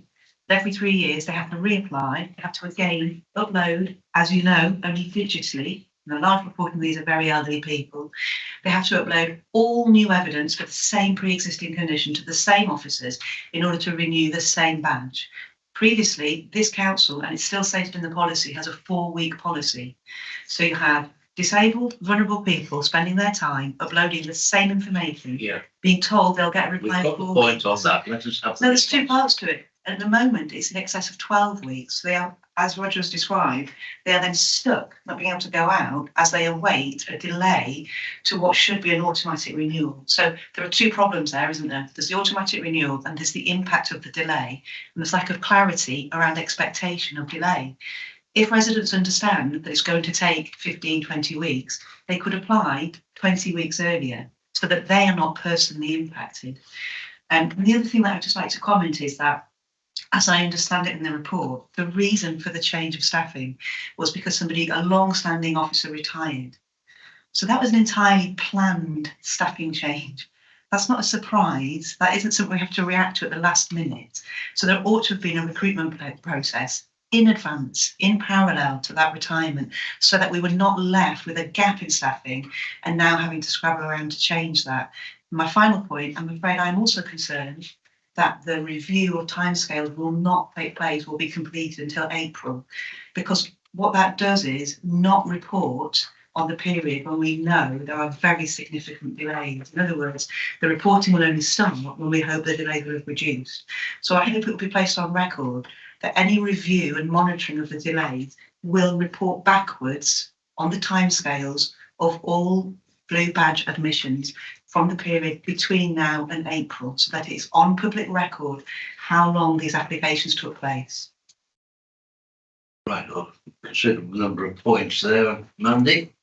S9: Every 3 years, they have to reapply. They have to again upload, as you know, only digitally. And a large proportion of these are very elderly people. They have to upload all new evidence for the same pre-existing condition to the same officers in order to renew the same badge. Previously, this council, and it's still stated in the policy, has a 4-week policy. So you have disabled, vulnerable people spending their time uploading the same information, being told they'll get a reply.
S1: We've got the point on that. Let us have.
S9: No, there's 2 parts to it. At the moment, it's in excess of 12 weeks. They are, as Roger has described, they are then stuck, not being able to go out as they await a delay to what should be an automatic renewal. So there are 2 problems there, isn't there? There's the automatic renewal and there's the impact of the delay. And there's lack of clarity around expectation of delay. If residents understand that it's going to take 15, 20 weeks, they could apply 20 weeks earlier so that they are not personally impacted. And the other thing that I'd just like to comment is that, as I understand it in the report, the reason for the change of staffing was because a long-standing officer retired. So that was an entirely planned staffing change. That's not a surprise. That isn't something we have to react to at the last minute. So there ought to have been a recruitment process in advance, in parallel to that retirement, so that we were not left with a gap in staffing and now having to scrabble around to change that. My final point, I'm afraid I'm also concerned that the review of timescales will not take place, will be completed until April, because what that does is not report on the period when we know there are very significant delays. In other words, the reporting will only start when we hope the delays will have reduced. So I hope it will be placed on record that any review and monitoring of the delays will report backwards on the timescales of all blue badge admissions from the period between now and April, so that it's on public record how long these applications took place.
S1: Right, well, considerable number of points there, Mandy.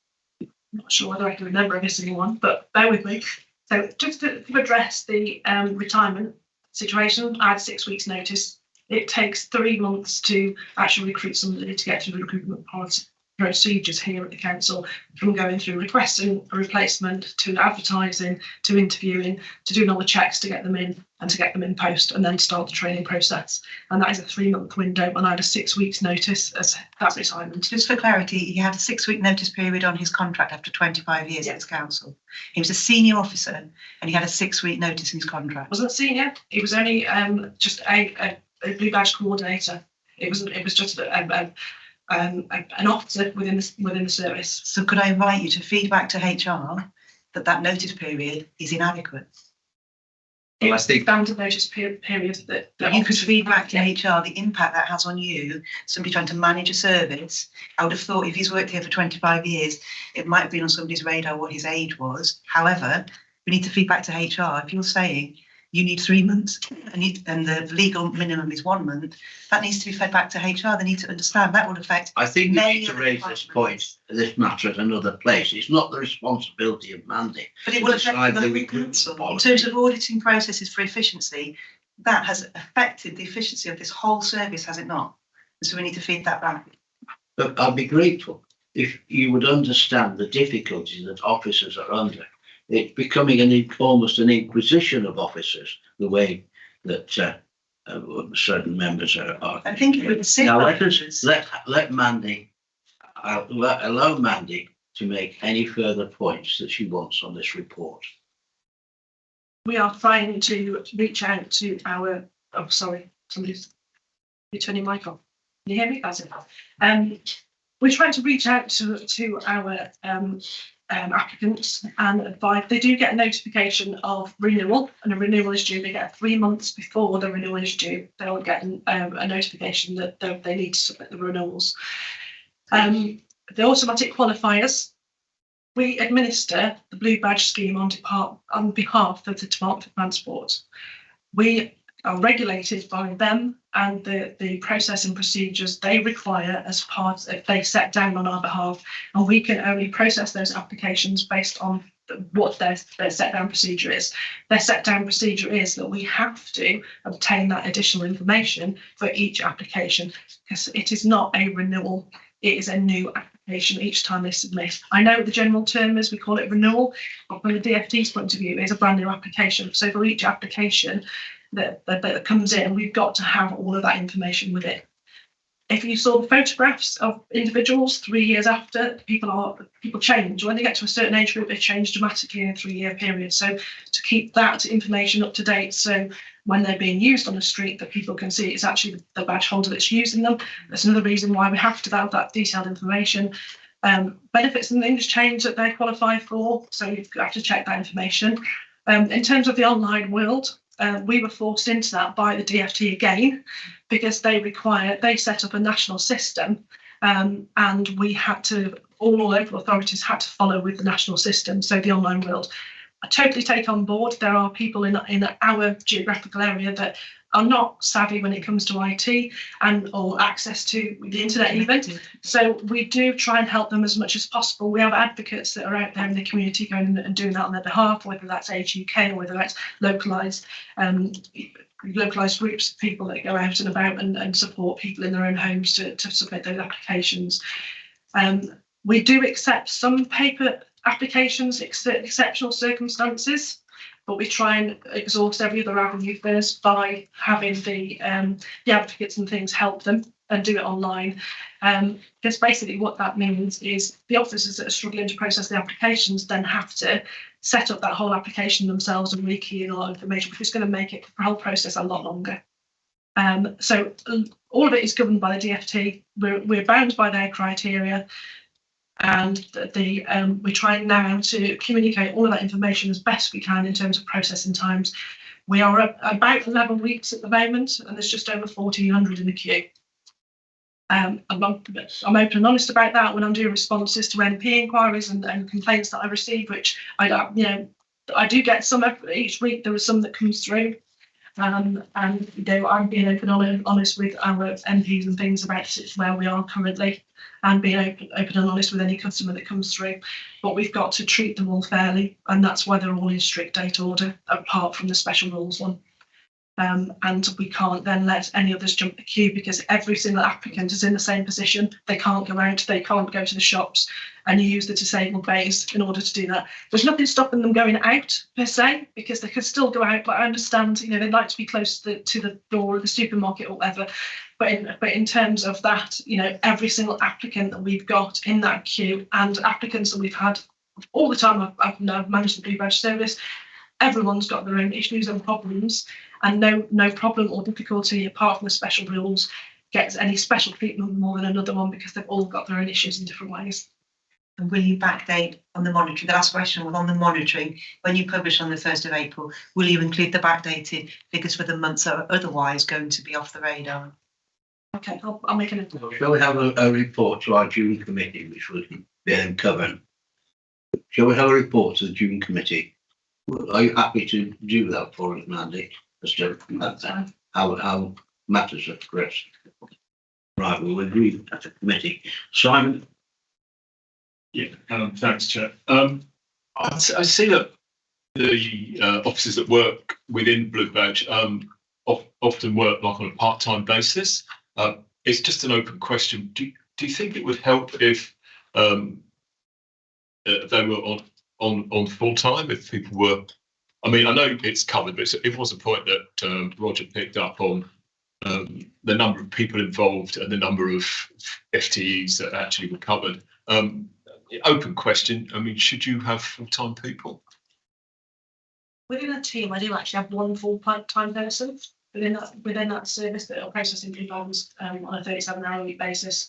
S10: I'm not sure whether I can remember every single one, but bear with me. So just to address the retirement situation, I had 6 weeks notice. It takes 3 months to actually recruit somebody to get through the recruitment procedures here at the council, from going through requesting a replacement to advertising to interviewing to doing all the checks to get them in and to get them in post and then start the training process. And that is a 3-month window, and I had a 6 weeks notice as that retirement.
S9: Just for clarity, he had a 6-week notice period on his contract after 25 years at his council. He was a senior officer and he had a 6-week notice in his contract.
S10: Wasn't senior, he was only just a blue badge coordinator. It was just an officer within the service.
S9: So could I invite you to feed back to HR that notice period is inadequate?
S10: It was the standard notice period that
S9: you could feed back to HR the impact that has on you, somebody trying to manage a service. I would have thought if he's worked here for 25 years, it might have been on somebody's radar what his age was. However, we need to feed back to HR. If you're saying you need 3 months and the legal minimum is 1 month, that needs to be fed back to HR. They need to understand that will affect.
S1: I think we need to raise this matter at another place. It's not the responsibility of Mandy.
S9: But it will affect
S1: the
S9: the
S1: recruitment
S9: council.
S1: policy.
S9: In terms of auditing processes for efficiency, that has affected the efficiency of this whole service, has it not? And so we need to feed that back.
S1: But I'd be grateful if you would understand the difficulties that officers are under. It's becoming almost an inquisition of officers, the way that certain members are.
S9: I think it would sit.
S1: Now let Mandy, allow Mandy to make any further points that she wants on this report.
S10: We are trying to reach out to our. Oh, sorry, somebody's turning mic on. Can you hear me? That's it. We're trying to reach out to our applicants and advise. They do get a notification of renewal, and a renewal is due. They get 3 months before the renewal is due. They'll get a notification that they need to submit the renewals. The automatic qualifiers. We administer the blue badge scheme on behalf of the Department for Transport. We are regulated by them and the process and procedures they require as part of they set down on our behalf, and we can only process those applications based on what their set down procedure is. Their set down procedure is that we have to obtain that additional information for each application, because it is not a renewal, it is a new application each time they submit. I know the general term is we call it renewal, but from the DFT's point of view, it's a brand new application. So for each application that comes in, we've got to have all of that information with it. If you saw the photographs of individuals 3 years after, people change. When they get to a certain age group, they change dramatically in a 3-year period. So to keep that information up to date, so when they're being used on the street, that people can see it's actually the badge holder that's using them. That's another reason why we have to have that detailed information. Benefits and things change that they qualify for, so you have to check that information. In terms of the online world, we were forced into that by the DFT again, because they set up a national system, and we had to, all local authorities had to follow with the national system. So the online world, I totally take on board. There are people in our geographical area that are not savvy when it comes to IT or access to the internet even. So we do try and help them as much as possible. We have advocates that are out there in the community going and doing that on their behalf, whether that's Age UK or whether that's localised groups of people that go out and about and support people in their own homes to submit those applications. We do accept some paper applications, exceptional circumstances, but we try and exhaust every other avenue first by having the advocates and things help them and do it online. Because basically what that means is the officers that are struggling to process the applications then have to set up that whole application themselves and rekey in a lot of information, which is going to make it the whole process a lot longer. So all of it is governed by the DFT. We're bound by their criteria. And we try now to communicate all of that information as best we can in terms of processing times. We are at about 11 weeks at the moment, and there's just over 1,400 in the queue. I'm open and honest about that when I'm doing responses to MP inquiries and complaints that I receive, which I do get some each week. There is some that comes through. And I'm being open and honest with our MPs and things about where we are currently, and being open and honest with any customer that comes through. But we've got to treat them all fairly, and that's why they're all in strict date order, apart from the special rules one. And we can't then let any others jump the queue, because every single applicant is in the same position. They can't go out, they can't go to the shops and use the disabled bays in order to do that. There's nothing stopping them going out per se, because they can still go out, but I understand, they'd like to be close to the door of the supermarket or whatever. But in terms of that, every single applicant that we've got in that queue, and applicants that we've had all the time I've managed the Blue Badge service, everyone's got their own issues and problems, and no problem or difficulty apart from the special rules gets any special treatment more than another one, because they've all got their own issues in different ways.
S9: And will you backdate on the monitoring? The last question was on the monitoring. When you publish on the 1st of April, will you include the backdated figures for the months that are otherwise going to be off the radar?
S10: Okay, I'll make an
S1: Well, shall we have a report to our June committee, which will be covered? Shall we have a report to the June committee? Are you happy to do that for us, Mandy? As to how matters are progressed. Right, we'll agree at the committee. Simon?
S8: Yeah, thanks, Chair. I see that the officers that work within Blue Badge often work like on a part-time basis. It's just an open question. Do you think it would help if they were on full-time, if people were? I mean, I know it's covered, but it was a point that Roger picked up on the number of people involved and the number of FTEs that actually were covered. Open question. I mean, should you have full-time people?
S10: Within a team, I do actually have one full-time person within that service that are processing blue badges on a 37-hour-a-week basis.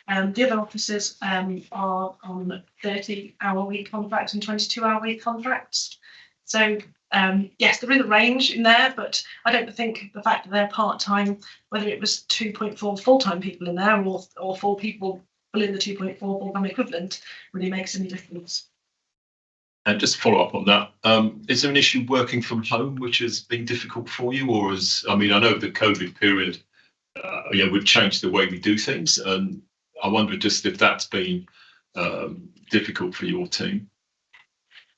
S10: The other officers are on 30-hour-a-week contracts and 22-hour-a-week contracts. So yes, there is a range in there, but I don't think the fact that they're part-time, whether it was 2.4 full-time people in there or 4 people below the 2.4 full-time equivalent, really makes any difference.
S8: And just to follow up on that, is there an issue working from home which has been difficult for you, or I know the COVID period, would change the way we do things, and I wonder just if that's been difficult for your team.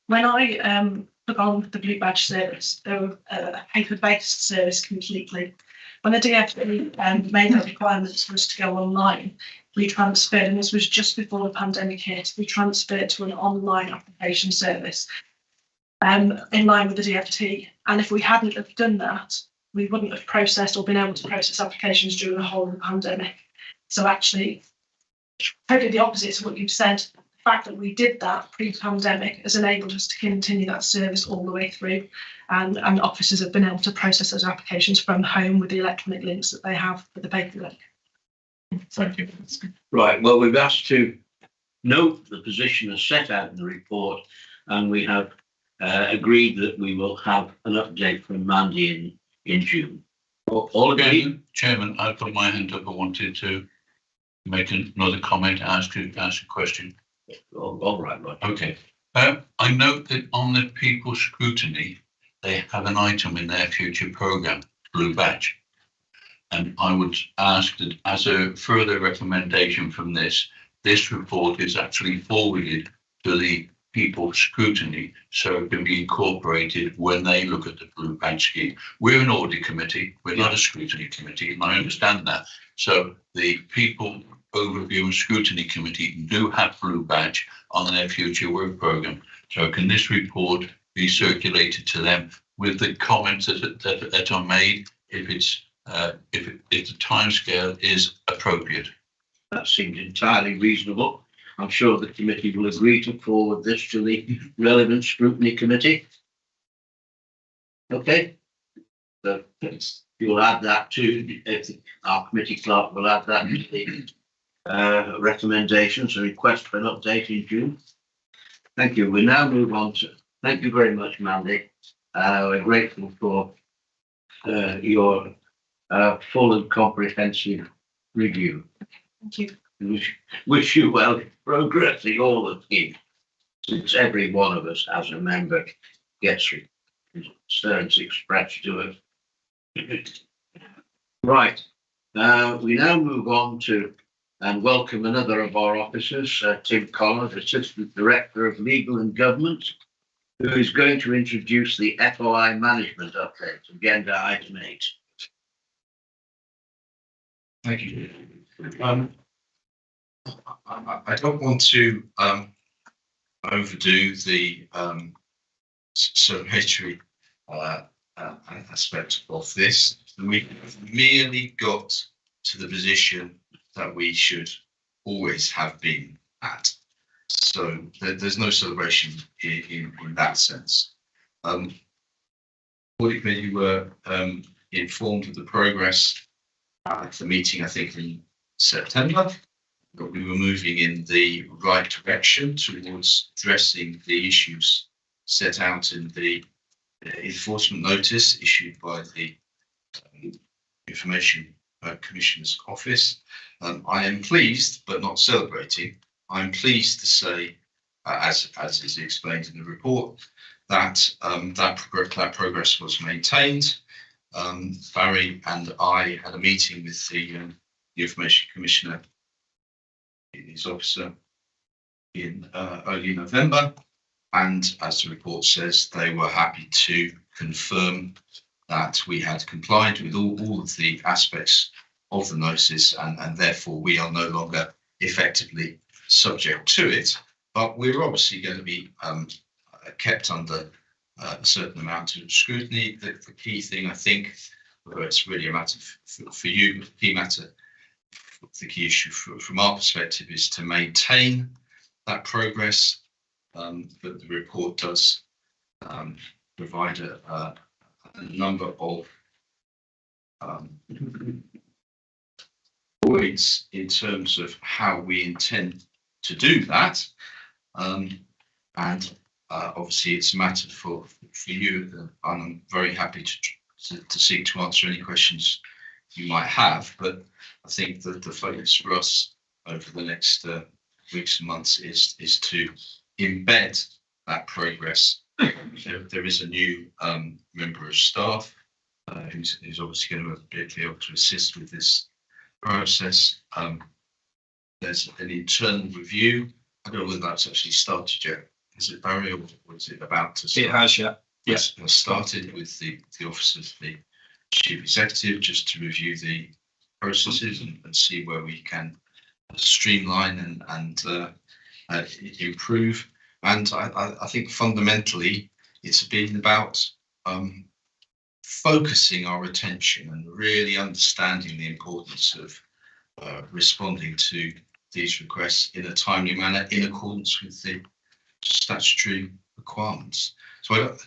S10: When I took on the Blue Badge service, they were a paper-based service completely. When the DfE made the requirements for us to go online, we transferred, and this was just before the pandemic hit, we transferred to an online application service in line with the DfT. And if we hadn't have done that, we wouldn't have processed or been able to process applications during the whole of the pandemic. So actually, totally the opposite to what you've said. The fact that we did that pre-pandemic has enabled us to continue that service all the way through, and officers have been able to process those applications from home with the electronic links that they have for the paper link.
S8: Thank you.
S1: Right, well, we've asked to note the position as set out in the report, and we have agreed that we will have an update from Mandy in June. All agreed?
S5: Chairman, I've got my hand up. I wanted to make another comment, ask a question.
S1: All right, right.
S5: Okay. I note that on the people scrutiny, they have an item in their future programme, Blue Badge. And I would ask that as a further recommendation from this report is actually forwarded to the people scrutiny, so it can be incorporated when they look at the Blue Badge scheme. We're an audit committee, we're not a scrutiny committee, and I understand that. So the people overview and scrutiny committee do have Blue Badge on their future work programme. So can this report be circulated to them with the comments that are made if the timescale is appropriate?
S1: That seems entirely reasonable. I'm sure the committee will agree to forward this to the relevant scrutiny committee. Okay. So you'll add that to, our committee clerk will add that to the recommendations and request for an update in June. Thank you. We now move on to, thank you very much, Mandy. We're grateful for your full and comprehensive review.
S10: Thank you.
S1: Wish you well progressing all the team, since every one of us as a member gets concerns expressed to us. Right, we now move on to and welcome another of our officers, Tim Collins, Assistant Director of Legal and Government, who is going to introduce the FOI management update, agenda item 8.
S11: Thank you. I don't want to overdo the celebratory aspect of this. We merely got to the position that we should always have been at. So there's no celebration in that sense. Audit Committee were informed of the progress at the meeting, I think in September, that we were moving in the right direction towards addressing the issues set out in the enforcement notice issued by the Information Commissioner's Office. I am pleased, but not celebrating. I'm pleased to say, as is explained in the report, that that progress was maintained. Barry and I had a meeting with the Information Commissioner, his officer, in early November, and as the report says, they were happy to confirm that we had complied with all of the aspects of the notice, and therefore we are no longer effectively subject to it. But we're obviously going to be kept under a certain amount of scrutiny. The key thing, I think, although it's really a matter for you, the key issue from our perspective is to maintain that progress. But the report does provide a number of points in terms of how we intend to do that. And obviously it's a matter for you, and I'm very happy to seek to answer any questions you might have, but I think that the focus for us over the next weeks and months is to embed that progress. There is a new member of staff who's obviously going to be able to assist with this process. There's an internal review. I don't know whether that's actually started yet. Is it, Barry, or is it about to start?
S6: It has, yeah.
S11: Yes, yeah. Started with the office of the chief executive, just to review the processes and see where we can streamline and improve. And I think fundamentally it's been about focusing our attention and really understanding the importance of responding to these requests in a timely manner in accordance with the statutory requirements. So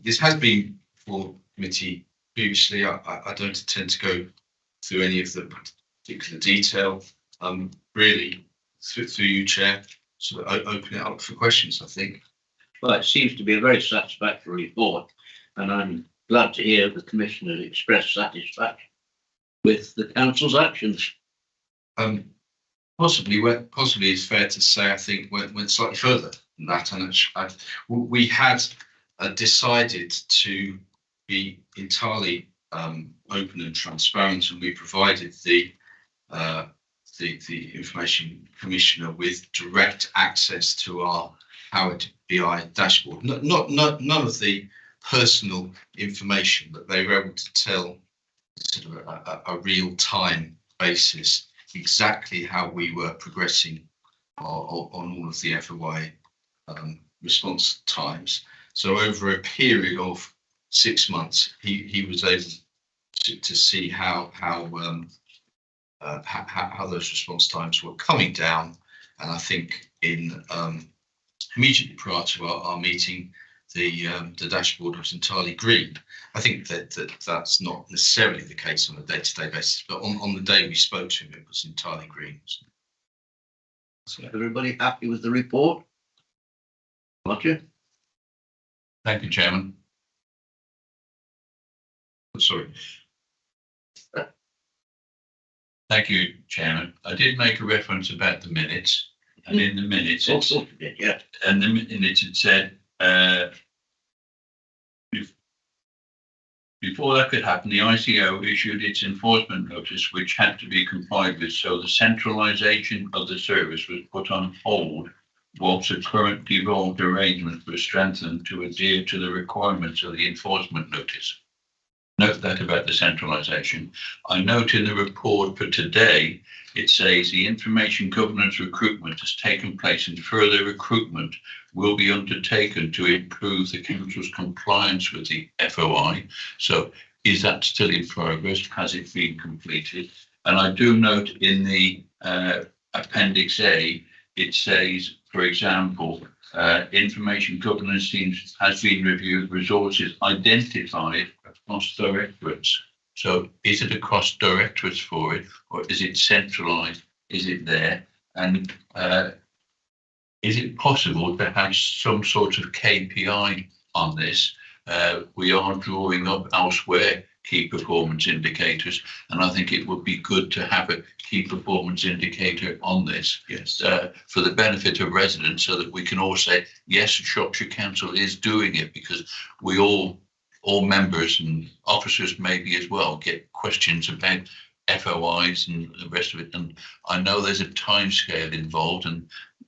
S11: this has been for committee previously. I don't intend to go through any of the particular detail. Really, through you, Chair, so open it up for questions, I think.
S1: Well, it seems to be a very satisfactory report, and I'm glad to hear the Commissioner express satisfaction with the Council's actions.
S11: Possibly it's fair to say, I think, went slightly further than that. And we had decided to be entirely open and transparent, and we provided the Information Commissioner with direct access to our Howard BI dashboard. None of the personal information, but they were able to tell sort of a real-time basis exactly how we were progressing on all of the FOI response times. So over a period of 6 months, he was able to see how those response times were coming down. And I think in immediately prior to our meeting, the dashboard was entirely green. I think that's not necessarily the case on a day-to-day basis, but on the day we spoke to him, it was entirely green.
S1: So everybody happy with the report? Roger?
S5: Thank you, Chairman.
S11: Sorry.
S5: Thank you, Chairman. I did make a reference about the minutes, and in the minutes, and the minutes it said, before that could happen, the ICO issued its enforcement notice, which had to be complied with. So the centralisation of the service was put on hold whilst the current devolved arrangements were strengthened to adhere to the requirements of the enforcement notice. Note that about the centralisation. I note in the report for today, it says the information governance recruitment has taken place and further recruitment will be undertaken to improve the council's compliance with the FOI. So is that still in progress? Has it been completed? And I do note in the Appendix A, it says, for example, information governance teams has been reviewed, resources identified across directorates. So is it across directorates for it, or is it centralised? Is it there? And is it possible to have some sort of KPI on this? We are drawing up elsewhere key performance indicators, and I think it would be good to have a key performance indicator on this.
S11: Yes.
S5: For the benefit of residents, so that we can all say, yes, Shropshire Council is doing it, because we all members and officers maybe as well get questions about FOIs and the rest of it. And I know there's a time scale involved and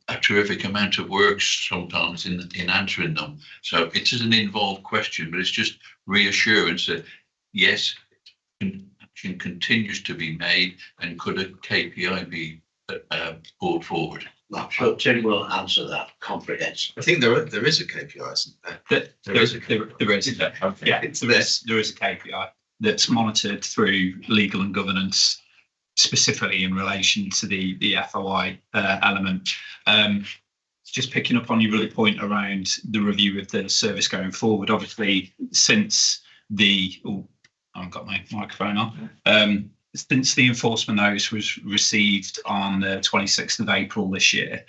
S5: a terrific amount of work sometimes in answering them. So it is an involved question, but it's just reassurance that yes, action continues to be made, and could a KPI be brought forward?
S1: I'm sure Terry will answer that comprehensively.
S11: I think there is a KPI, isn't there?
S6: There is. Yeah, there is a KPI that's monitored through legal and governance, specifically in relation to the FOI element. Just picking up on your really point around the review of the service going forward. Obviously, since I haven't got my microphone on. since the enforcement notice was received on the 26th of April this year,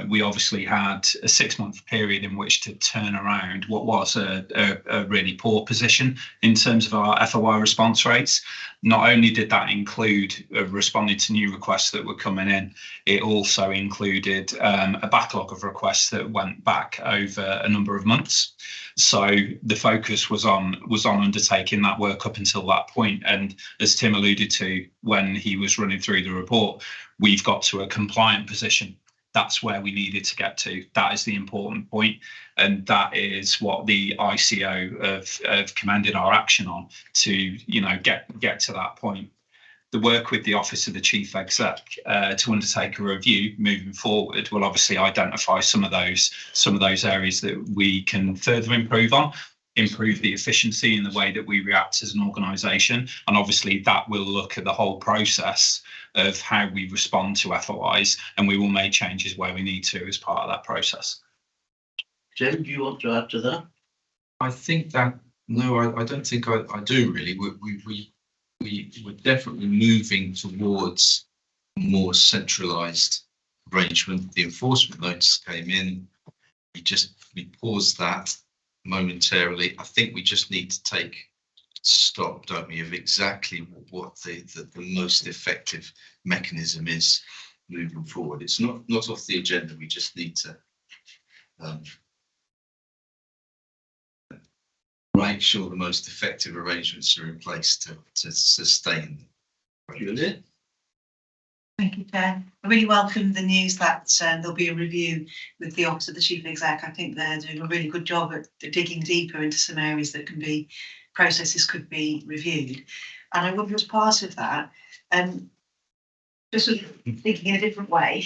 S6: we obviously had a 6-month period in which to turn around what was a really poor position in terms of our FOI response rates. Not only did that include responding to new requests that were coming in, it also included a backlog of requests that went back over a number of months. So the focus was on undertaking that work up until that point. And as Tim alluded to when he was running through the report, we've got to a compliant position. That's where we needed to get to. That is the important point, and that is what the ICO have commended our action on, to get to that point. The work with the Office of the Chief Exec to undertake a review moving forward will obviously identify some of those areas that we can further improve on, improve the efficiency in the way that we react as an organisation, and obviously that will look at the whole process of how we respond to FOIs, and we will make changes where we need to as part of that process.
S1: Jim, do you want to add to that?
S11: I think that, no, I don't think I do really. We're definitely moving towards a more centralised arrangement. The enforcement notice came in. We paused that momentarily. I think we just need to take stock, don't we, of exactly what the most effective mechanism is moving forward. It's not off the agenda. We just need to make sure the most effective arrangements are in place to sustain.
S1: Juliet?
S9: Thank you, Chair. I really welcome the news that there'll be a review with the Office of the Chief Exec. I think they're doing a really good job at digging deeper into some areas that processes could be reviewed. And I wonder, as part of that, just sort of thinking in a different way,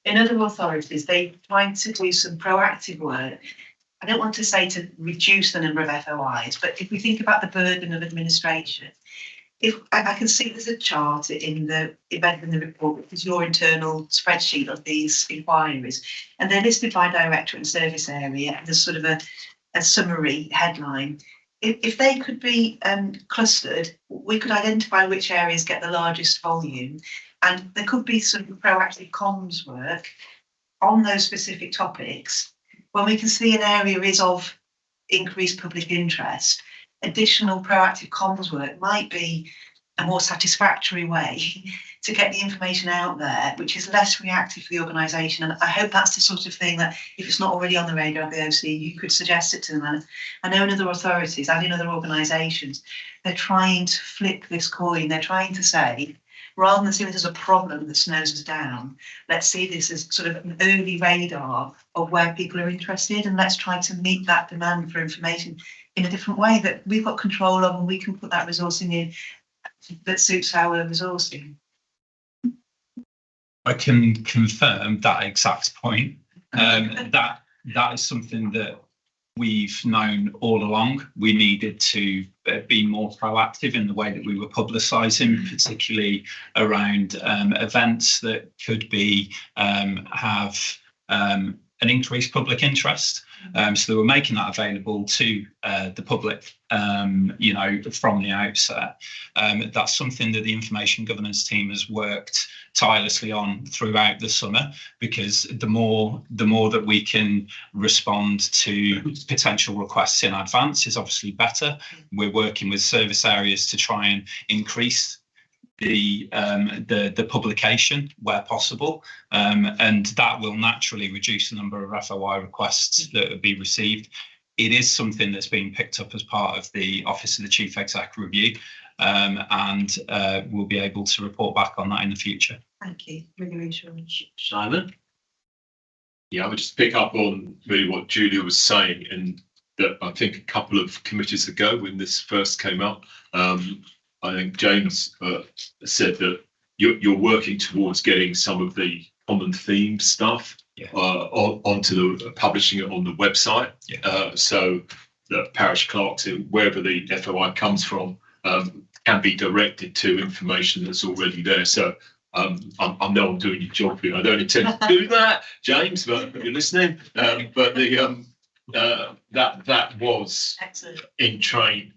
S9: in other authorities, they're trying to do some proactive work. I don't want to say to reduce the number of FOIs, but if we think about the burden of administration, if I can see there's a chart in the embedded in the report, which is your internal spreadsheet of these inquiries, and they're listed by directorate and service area, and there's sort of a summary headline. If they could be clustered, we could identify which areas get the largest volume, and there could be some proactive comms work on those specific topics. When we can see an area is of increased public interest, additional proactive comms work might be a more satisfactory way to get the information out there, which is less reactive for the organisation. And I hope that's the sort of thing that, if it's not already on the radar of the OC, you could suggest it to them. And I know in other authorities and in other organisations, they're trying to flip this coin. They're trying to say, rather than seeing it as a problem that slows us down, let's see this as sort of an early radar of where people are interested, and let's try to meet that demand for information in a different way that we've got control of, and we can put that resourcing in that suits our resourcing.
S6: I can confirm that exact point. That is something that we've known all along. We needed to be more proactive in the way that we were publicising, particularly around events that could be have an increased public interest. So they were making that available to the public, from the outset. That's something that the information governance team has worked tirelessly on throughout the summer, because the more that we can respond to potential requests in advance is obviously better. We're working with service areas to try and increase the publication where possible, and that will naturally reduce the number of FOI requests that will be received. It is something that's being picked up as part of the Office of the Chief Exec review, and we'll be able to report back on that in the future.
S9: Thank you. Really reassuring.
S1: Simon?
S8: Yeah, I would just pick up on really what Julia was saying, and that I think a couple of committees ago, when this first came out, I think James said that you're working towards getting some of the common theme stuff onto the publishing it on the website, so that parish clerks, wherever the FOI comes from, can be directed to information that's already there. So I know I'm doing your job here. I don't intend to do that, James, but you're listening. But the that was excellent in train,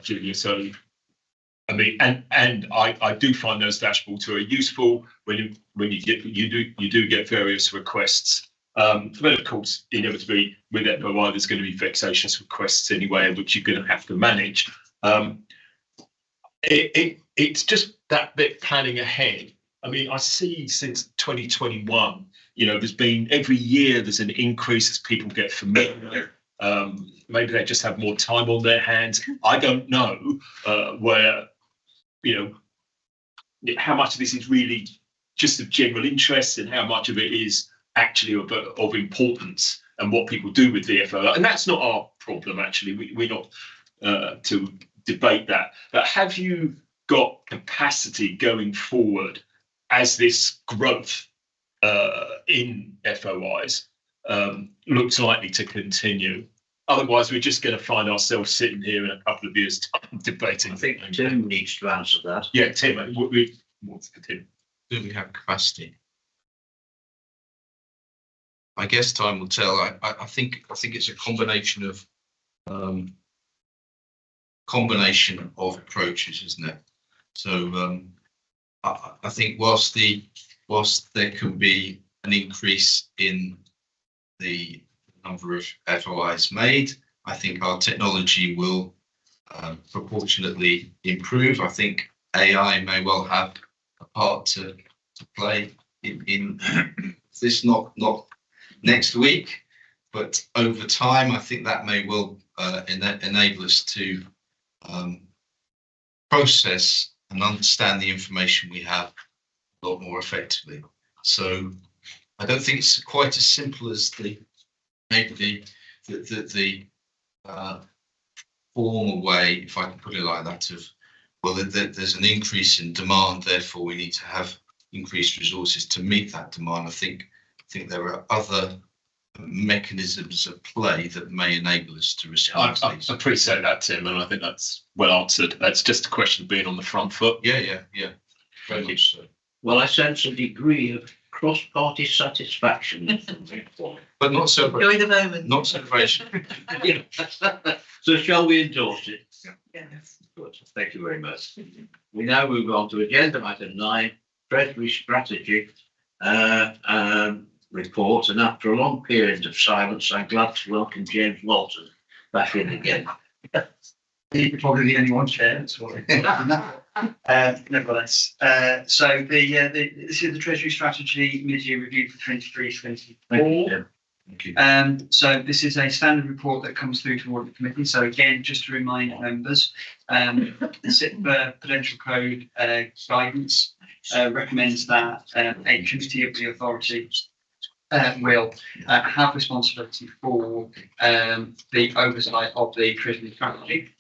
S8: Julia. So I mean, and I do find those dashboards very useful when you do get various requests. But of course, inevitably with FOI, there's going to be vexatious requests anyway, which you're going to have to manage. It's just that bit planning ahead. I mean, I see since 2021, there's been every year there's an increase as people get familiar. Maybe they just have more time on their hands. I don't know where, how much of this is really just of general interest and how much of it is actually of importance and what people do with the FOI. And that's not our problem, actually. We're not to debate that. But have you got capacity going forward as this growth in FOIs looks likely to continue? Otherwise, we're just going to find ourselves sitting here in a couple of years' time debating.
S1: I think Tim needs to answer that.
S8: Yeah, Tim, what's for Tim?
S11: Do we have capacity? I guess time will tell. I think it's a combination of approaches, isn't it? So I think whilst there can be an increase in the number of FOIs made, I think our technology will proportionately improve. I think AI may well have a part to play in this, not next week, but over time, I think that may well enable us to process and understand the information we have a lot more effectively. So I don't think it's quite as simple as the formal way, if I can put it like that, of, well, there's an increase in demand, therefore we need to have increased resources to meet that demand. I think there are other mechanisms at play that may enable us to respond.
S8: I appreciate that, Tim, and I think that's well answered. That's just a question of being on the front foot.
S11: Yeah. Very much so.
S1: Well, I sense a degree of cross-party satisfaction.
S11: But not so.
S9: Enjoy the moment.
S11: Not celebration.
S1: So shall we endorse it?
S9: Yes.
S1: Good. Thank you very much. We now move on to agenda item 9, Treasury strategy report. And after a long period of silence, I'm glad to welcome James Walton back in again.
S2: You're probably the only one, Chair. That's what nevertheless. So this is the Treasury Strategy Mid-Year Review for 23-24.
S11: Thank you.
S2: So this is a standard report that comes through to Audit Committee. So again, just to remind members, the SIPA Prudential Code guidance recommends that a committee of the authority will have responsibility for the oversight of the Treasury strategy.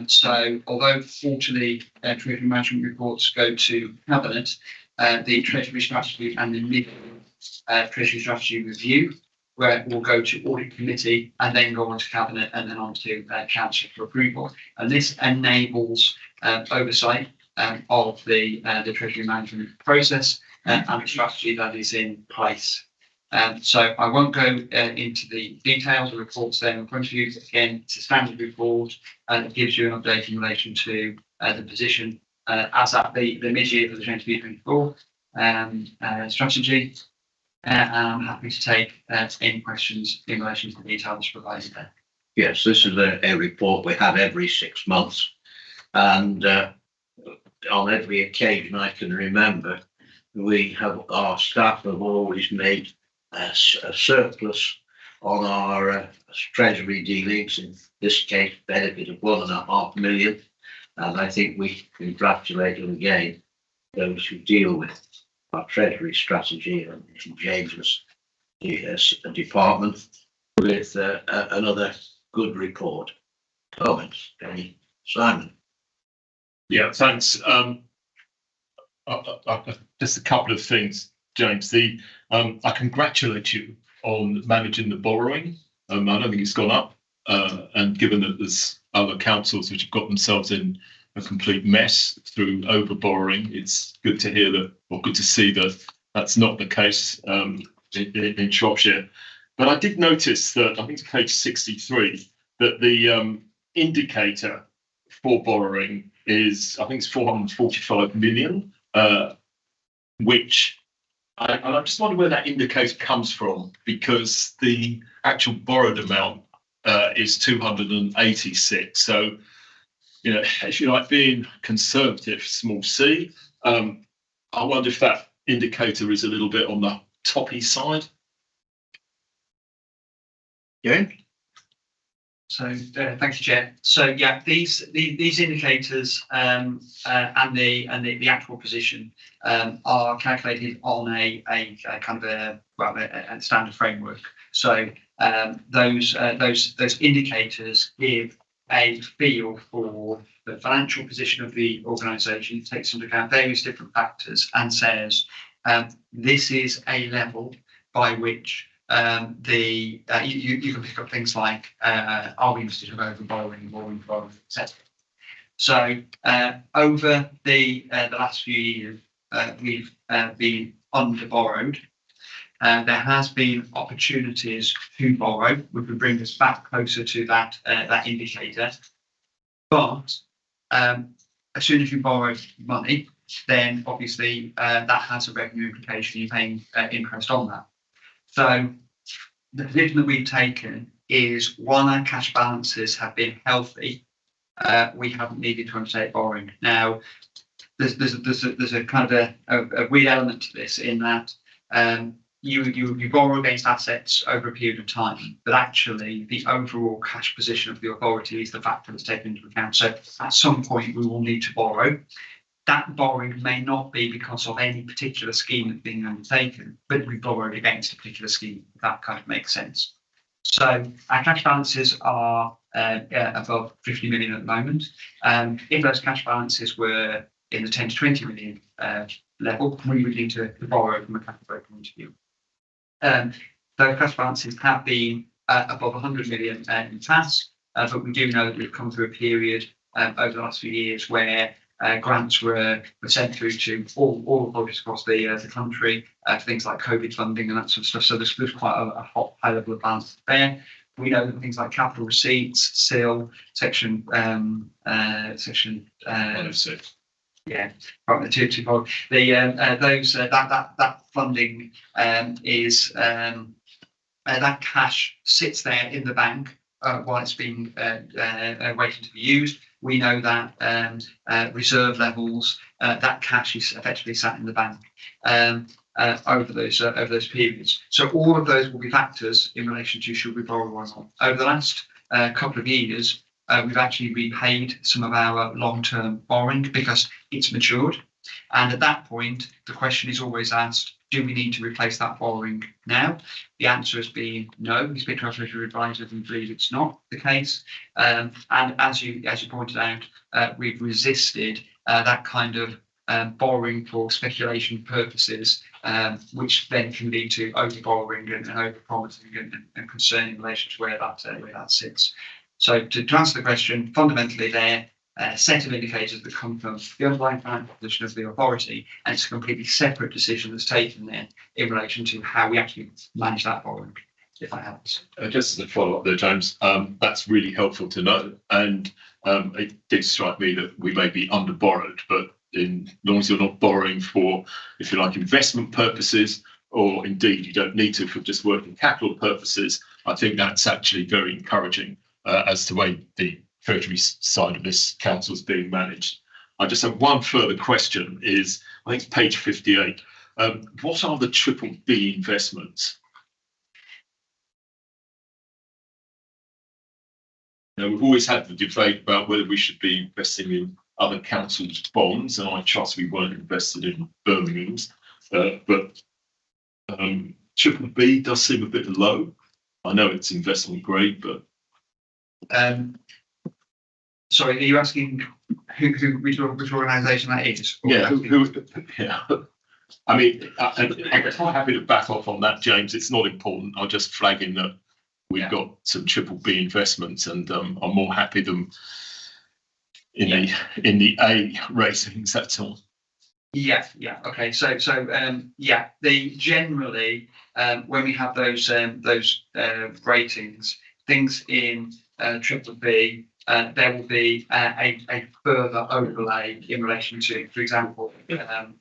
S2: So although quarterly Treasury management reports go to Cabinet, the Treasury strategy and the mid Treasury strategy review will go to Audit Committee and then go on to Cabinet and then on to Council for approval. And this enables oversight of the Treasury management process and the strategy that is in place. So I won't go into the details. The report's there in front of you. Again, it's a standard report and it gives you an update in relation to the position as at the mid-year for the 2024 strategy. And I'm happy to take any questions in relation to the details provided there.
S1: Yes, this is a report we have every 6 months. And on every occasion I can remember, our staff have always made a surplus on our Treasury dealings, in this case benefit of 1.5 million, and I think we congratulate them again, those who deal with our Treasury strategy and James's department, with another good report. Comments, Penny? Simon?
S8: Yeah, thanks. Just a couple of things, James. I congratulate you on managing the borrowing. I don't think it's gone up. And given that there's other councils which have got themselves in a complete mess through over borrowing, it's good to hear that, or good to see that that's not the case in Shropshire. But I did notice that, I think it's page 63, that the indicator for borrowing is, I think it's 445 million, which I just wonder where that indicator comes from, because the actual borrowed amount is 286. So, you know, if you like being conservative, small c, I wonder if that indicator is a little bit on the toppy side.
S6: Yeah.
S2: So thank you, Chair. So yeah, these indicators and the actual position are calculated on a kind of a standard framework. So those indicators give a feel for the financial position of the organisation. It takes into account various different factors and says this is a level by which you can pick up things like are we interested in over borrowing, etc. So over the last few years, we've been under borrowed. There has been opportunities to borrow, which would bring us back closer to that indicator. But as soon as you borrow money, then obviously that has a revenue implication. You're paying interest on that. So the position that we've taken is, while our cash balances have been healthy, we haven't needed to undertake borrowing. Now, there's a kind of a weird element to this, in that you borrow against assets over a period of time, but actually the overall cash position of the authority is the factor that's taken into account. So at some point we will need to borrow. That borrowing may not be because of any particular scheme that's being undertaken, but we borrowed against a particular scheme, if that kind of makes sense. So our cash balances are above 50 million at the moment. If those cash balances were in the 10 to 20 million level, we would need to borrow from a capital flow point of view. Those cash balances have been above 100 million in the past, but we do know that we've come through a period over the last few years where grants were sent through to all authorities across the country for things like COVID funding and that sort of stuff. So there's quite a high level of balance there. We know that things like capital receipts, SIL, section 106. Yeah, right. That funding is that cash sits there in the bank while it's being waiting to be used. We know that reserve levels, that cash is effectively sat in the bank over those periods. So all of those will be factors in relation to should we borrow or not. Over the last couple of years, we've actually repaid some of our long-term borrowing because it's matured. And at that point, the question is always asked, do we need to replace that borrowing now? The answer has been no. We speak to our treasury advisors and believe it's not the case. And as you pointed out, we've resisted that kind of borrowing for speculation purposes, which then can lead to over-borrowing and over-promising and concern in relation to where that sits. So to answer the question, fundamentally they're a set of indicators that come from the underlying financial position of the authority, and it's a completely separate decision that's taken there in relation to how we actually manage that borrowing, if that helps.
S8: Just as a follow-up there, James, that's really helpful to know. And it did strike me that we may be under borrowed, but as long as you're not borrowing for, if you like, investment purposes, or indeed you don't need to for just working capital purposes, I think that's actually very encouraging as to the way the Treasury side of this council is being managed. I just have one further question, is I think it's page 58. What are the BBB investments? Now, we've always had the debate about whether we should be investing in other councils' bonds, and I trust we weren't invested in Birmingham's, but BBB does seem a bit low. I know it's investment grade, but
S2: sorry, are you asking which organisation that is?
S8: Yeah, yeah. I mean, I'm quite happy to back off on that, James. It's not important. I'm just flagging that we've got some BBB investments, and I'm more happy than in the A ratings. That's all.
S2: Yeah. Okay. So they generally when we have those ratings, things in BBB there will be a further overlay in relation to, for example,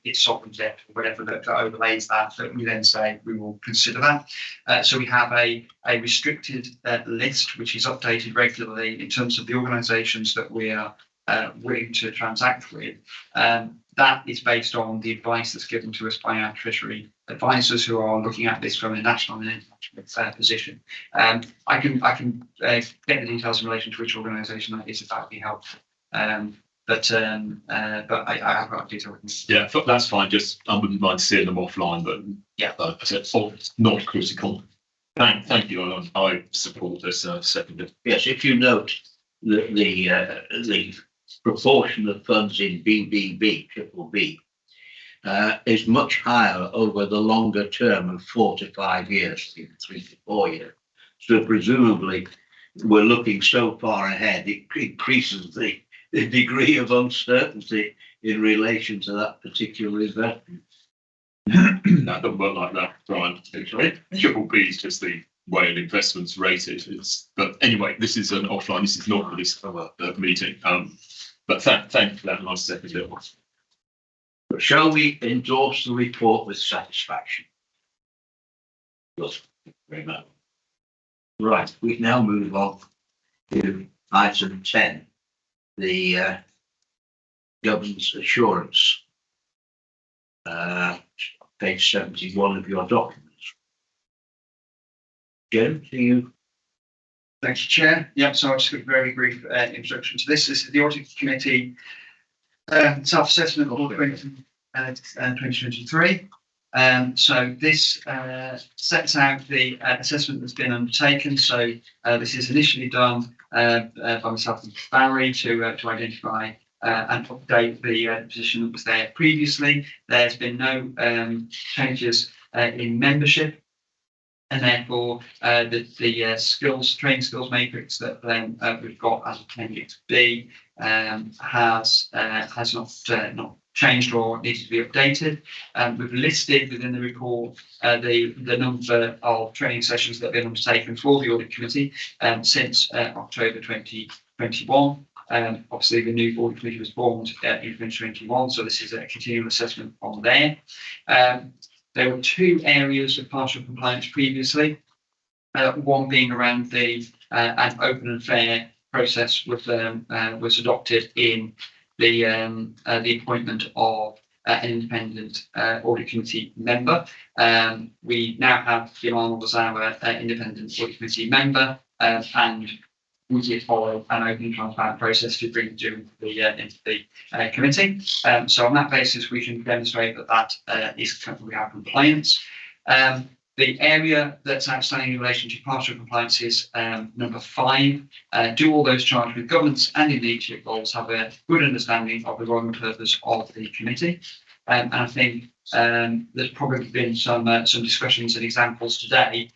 S2: its sovereign debt or whatever that overlays that we then say we will consider that. So we have a restricted list which is updated regularly in terms of the organisations that we are willing to transact with. That is based on the advice that's given to us by our Treasury advisors who are looking at this from a national and international position. I can get the details in relation to which organisation that is if that would be helpful. But I have got details.
S8: Yeah, that's fine. Just I wouldn't mind seeing them offline, but
S2: yeah,
S8: I said not critical. Thank you. I support this second.
S1: Yes, if you note the proportion of funds in BBB, triple B, is much higher over the longer term of 4 to 5 years, 3 to 4 years. So presumably we're looking so far ahead, it increases the degree of uncertainty in relation to that particular investment.
S8: That doesn't work like that, Brian. Triple B is just the way an investment's rated. But anyway, this is an offline. This is not for this meeting. But thank you for that. And I second it.
S1: But shall we endorse the report with satisfaction? Good. Very much. Right. We now move on to item 10, the governance assurance. Page 71 of your documents. Jim, do you?
S2: Thank you, Chair. Yep, so I'll just give a very brief introduction to this. This is the Audit Committee self-assessment of 2023. So this sets out the assessment that's been undertaken. So this is initially done by myself and Barry to identify and update the position that was there previously. There's been no changes in membership. And therefore, the training skills matrix that we've got as Appendix B has not changed or needed to be updated. We've listed within the report the number of training sessions that have been undertaken for the Audit Committee since October 2021. Obviously, the new Audit Committee was formed in 2021, so this is a continual assessment on there. There were 2 areas of partial compliance previously, one being around the an open and fair process was adopted in the appointment of an independent audit committee member. We now have Jim Arnold as our independent audit committee member, and we did follow an open and transparent process to bring into the committee. So on that basis, we can demonstrate that we have compliance. The area that's outstanding in relation to partial compliance is number 5. Do all those charged with governance and in leadership roles have a good understanding of the role and purpose of the committee? And I think there's probably been some discussions and examples today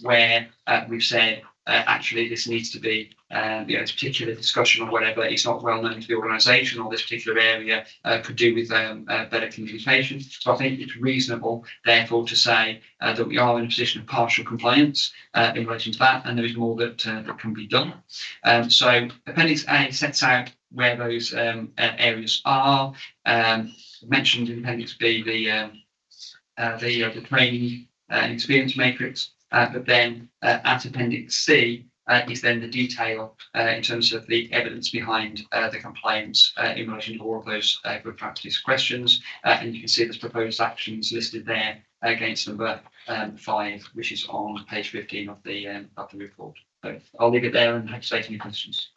S2: where we've said actually this needs to be this particular discussion or whatever is not well known to the organisation, or this particular area could do with better communication. So I think it's reasonable, therefore, to say that we are in a position of partial compliance in relation to that, and there is more that can be done. So Appendix A sets out where those areas are. Mentioned in Appendix B the training and experience matrix, but then at Appendix C is then the detail in terms of the evidence behind the complaints in relation to all of those good practice questions, and you can see there's proposed actions listed there against number 5, which is on page 15 of the report. So I'll leave it there and have to take any questions.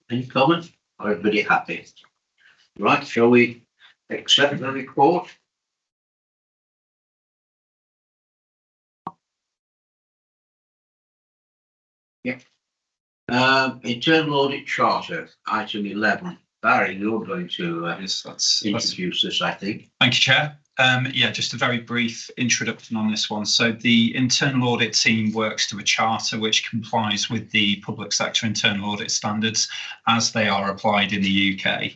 S1: Any comments? Are everybody happy? Right, shall we accept the report? Yeah. Internal audit charter, item 11. Barry, you're going to introduce this, I think.
S6: Thank you, Chair. Yeah, just a very brief introduction on this one. So the internal audit team works to a charter which complies with the public sector internal audit standards as they are applied in the UK.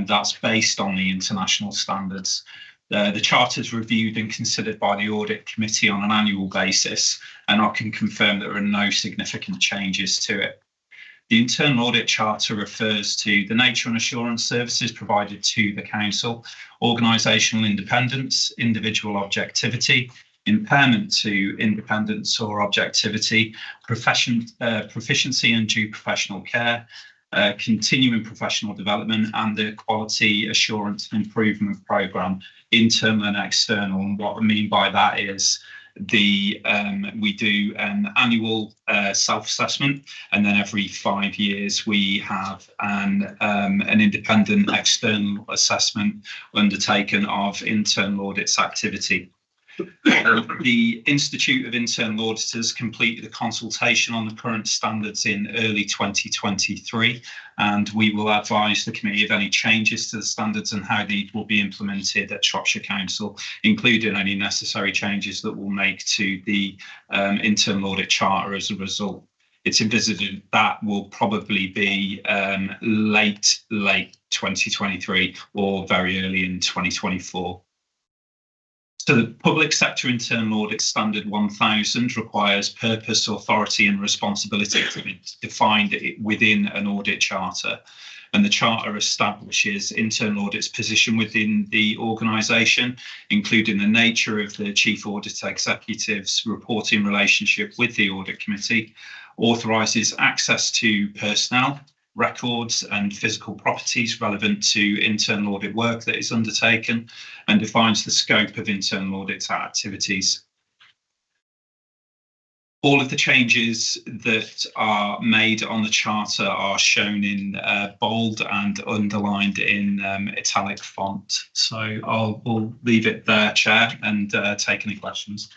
S6: That's based on the international standards. The charter is reviewed and considered by the audit committee on an annual basis, and I can confirm there are no significant changes to it. The Internal Audit Charter refers to the nature and assurance services provided to the council, organisational independence, individual objectivity, impairment to independence or objectivity, proficiency and due professional care, continuing professional development, and the quality assurance and improvement programme, internal and external. And what I mean by that is we do an annual self-assessment, and then every 5 years we have an independent external assessment undertaken of internal audits activity. The Institute of Internal Auditors completed a consultation on the current standards in early 2023, and we will advise the committee of any changes to the standards and how these will be implemented at Shropshire Council, including any necessary changes that we'll make to the Internal Audit Charter as a result. It's envisaged that will probably be late 2023 or very early in 2024. So the Public Sector Internal Audit Standard 1000 requires purpose, authority and responsibility to be defined within an audit charter. And the charter establishes internal audit's position within the organisation, including the nature of the Chief Audit Executive's reporting relationship with the Audit Committee, authorises access to personnel, records and physical properties relevant to internal audit work that is undertaken, and defines the scope of internal audit activities. All of the changes that are made on the charter are shown in bold and underlined in italic font. So we'll leave it there, Chair, and take any questions.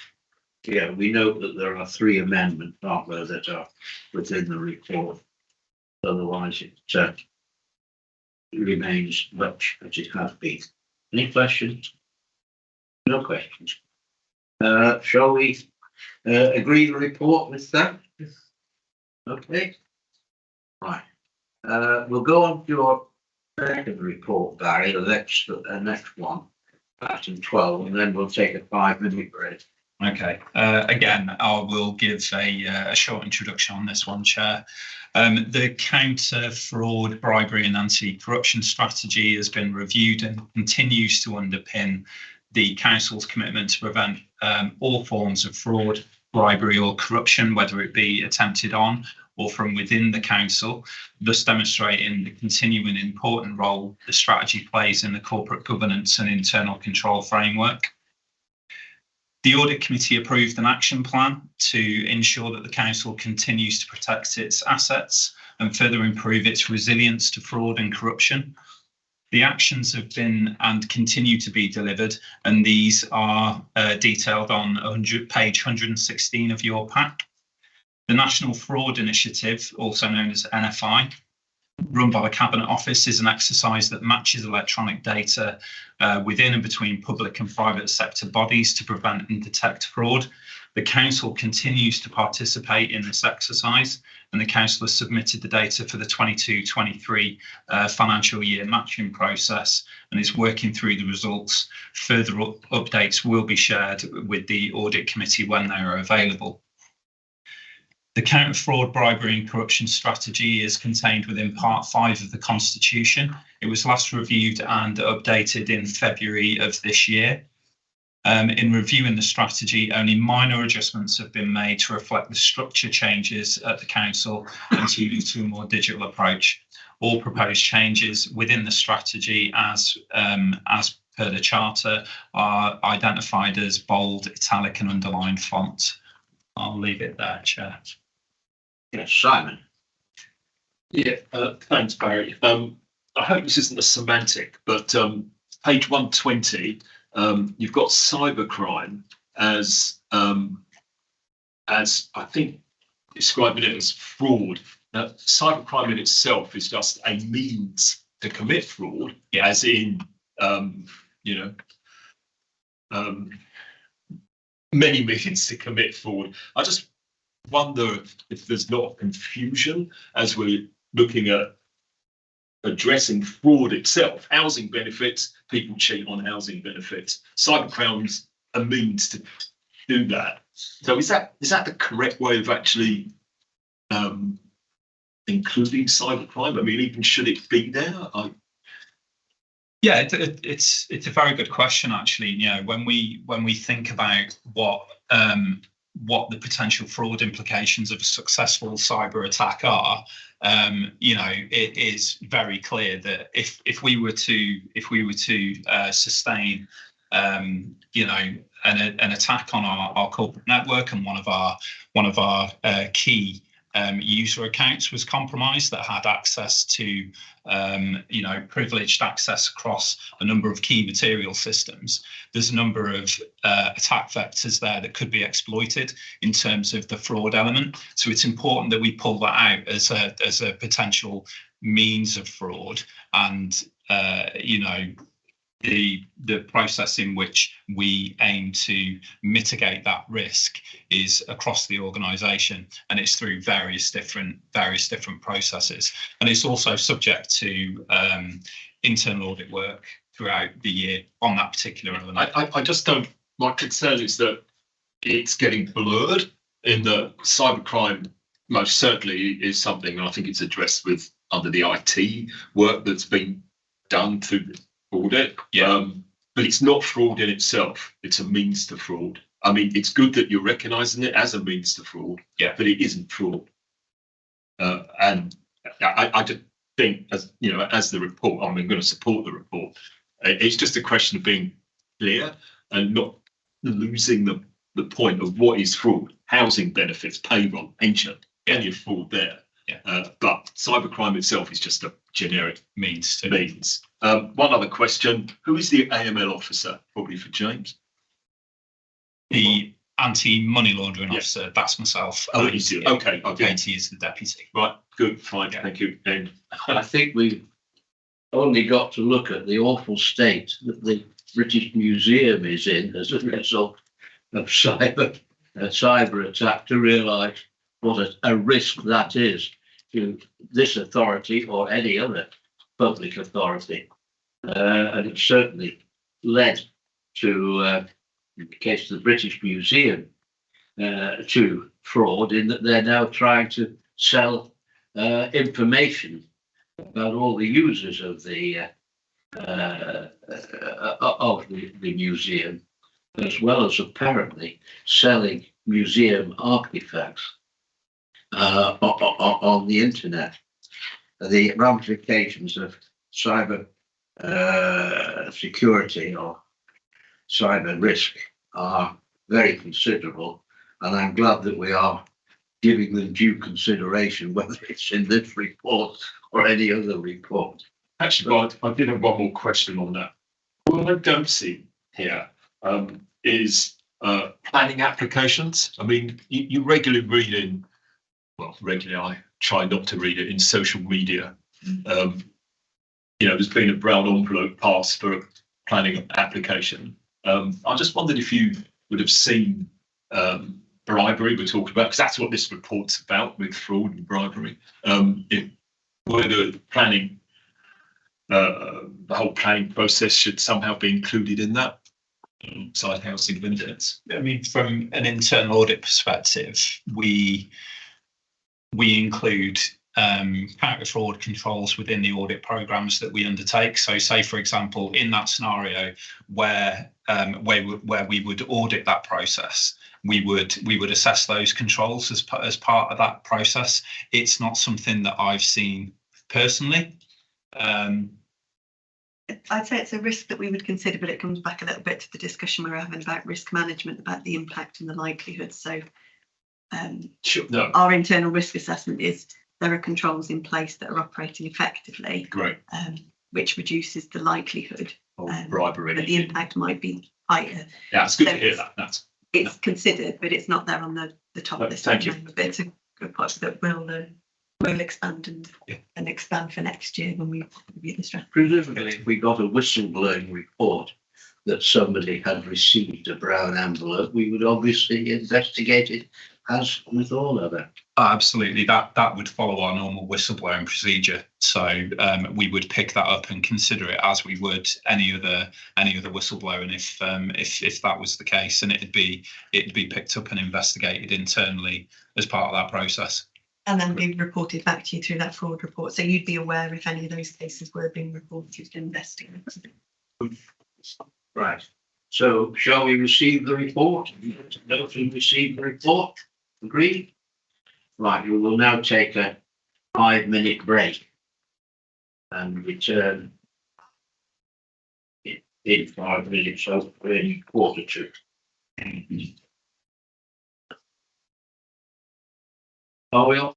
S1: Yeah, we note that there are 3 amendments, aren't there, that are within the report. Otherwise, it remains much as it has been. Any questions? No questions. Shall we agree the report with that? Okay. Right. We'll go on to your second report, Barry, the next one, item 12, and then we'll take a 5-minute break.
S6: Okay. Again, I will give a short introduction on this one, Chair. The counter fraud, bribery and anti-corruption strategy has been reviewed and continues to underpin the council's commitment to prevent all forms of fraud, bribery or corruption, whether it be attempted on or from within the council, thus demonstrating the continuing important role the strategy plays in the corporate governance and internal control framework. The Audit Committee approved an action plan to ensure that the council continues to protect its assets and further improve its resilience to fraud and corruption. The actions have been and continue to be delivered, and these are detailed on page 116 of your pack. The National Fraud Initiative, also known as NFI, run by the Cabinet Office, is an exercise that matches electronic data within and between public and private sector bodies to prevent and detect fraud. The council continues to participate in this exercise, and the council has submitted the data for the 22-23 financial year matching process and is working through the results. Further updates will be shared with the Audit Committee when they are available. The counter fraud, bribery and corruption strategy is contained within Part 5 of the Constitution. It was last reviewed and updated in February of this year. In reviewing the strategy, only minor adjustments have been made to reflect the structure changes at the council and to a more digital approach. All proposed changes within the strategy as per the charter are identified as bold, italic and underlined font. I'll leave it there, Chair.
S1: Yes, Simon.
S8: Yeah, thanks, Barry. I hope this isn't a semantic, but page 120, you've got cybercrime as I think describing it as fraud. Now, cybercrime in itself is just a means to commit fraud, as in, many means to commit fraud. I just wonder if there's not confusion as we're looking at addressing fraud itself. Housing benefits, people cheat on housing benefits. Cybercrime's a means to do that. So is that the correct way of actually including cybercrime? I mean, even should it be there?
S6: Yeah, it's a very good question, actually. You know, when we think about what the potential fraud implications of a successful cyber attack are, you know, it is very clear that if we were to sustain, you know, an attack on our corporate network, and one of our key user accounts was compromised, that had access to, you know, privileged access across a number of key material systems. There's a number of attack vectors there that could be exploited in terms of the fraud element. So it's important that we pull that out as a potential means of fraud, and you know, the process in which we aim to mitigate that risk is across the organisation, and it's through various different processes, and it's also subject to internal audit work throughout the year on that particular element.
S8: I just don't. My concern is that it's getting blurred in the cybercrime. Most certainly is something, and I think it's addressed with under the IT work that's been done through audit, but it's not fraud in itself. It's a means to fraud. I mean, it's good that you're recognising it as a means to fraud, but it isn't fraud. And I just think, as you know, as the report, I'm going to support the report. It's just a question of being clear and not losing the point of what is fraud. Housing benefits, payroll, pension, plenty of fraud there. But cybercrime itself is just a generic means. One other question: who is the AML officer? Probably for James.
S6: The anti-money laundering officer. That's myself.
S8: Oh, it is you. Okay.
S6: Katie is the deputy.
S8: Right. Good. Fine. Thank you. And
S1: I think we've only got to look at the awful state that the British Museum is in as a result of cyber attack to realise what a risk that is to this authority or any other public authority. And it certainly led to, in the case of the British Museum, to fraud, in that they're now trying to sell information about all the users of the museum, as well as apparently selling museum artifacts on the internet. The ramifications of cyber security or cyber risk are very considerable, and I'm glad that we are giving them due consideration, whether it's in this report or any other report.
S8: Actually, I did have one more question on that. What I don't see here is planning applications. I mean, you regularly read in, well, regularly, I try not to read it in social media. You know, there's been a brown envelope passed for a planning application. I just wondered if you would have seen bribery we're talking about, because that's what this report's about, with fraud and bribery. Whether planning, the whole planning process should somehow be included in that. Side housing benefits.
S6: I mean, from an internal audit perspective, we include counter fraud controls within the audit programs that we undertake. So, say for example, in that scenario where we would audit that process, we would assess those controls as part of that process. It's not something that I've seen personally.
S4: I'd say it's a risk that we would consider, but it comes back a little bit to the discussion we were having about risk management, about the impact and the likelihood. So our internal risk assessment is there are controls in place that are operating effectively, which reduces the likelihood
S8: bribery,
S4: but the impact might be higher.
S8: Yeah, it's good to hear that.
S4: It's considered, but it's not there on the top list.
S8: Thank you.
S4: But it's a good part that will expand and expand for next year when we review the strategy.
S1: Presumably, if we got a whistleblowing report that somebody had received a brown envelope, we would obviously investigate it, as with all other.
S6: Absolutely, that would follow our normal whistleblowing procedure. So we would pick that up and consider it as we would any other whistleblower, and if that was the case, and it'd be picked up and investigated internally as part of that process.
S4: And then be reported back to you through that fraud report. So you'd be aware if any of those cases were being reported and investigated.
S1: Right. So shall we receive the report? Note and receive the report. Agreed? Right, we will now take a 5-minute break and return in 5 minutes, so really 1:45. Are we on?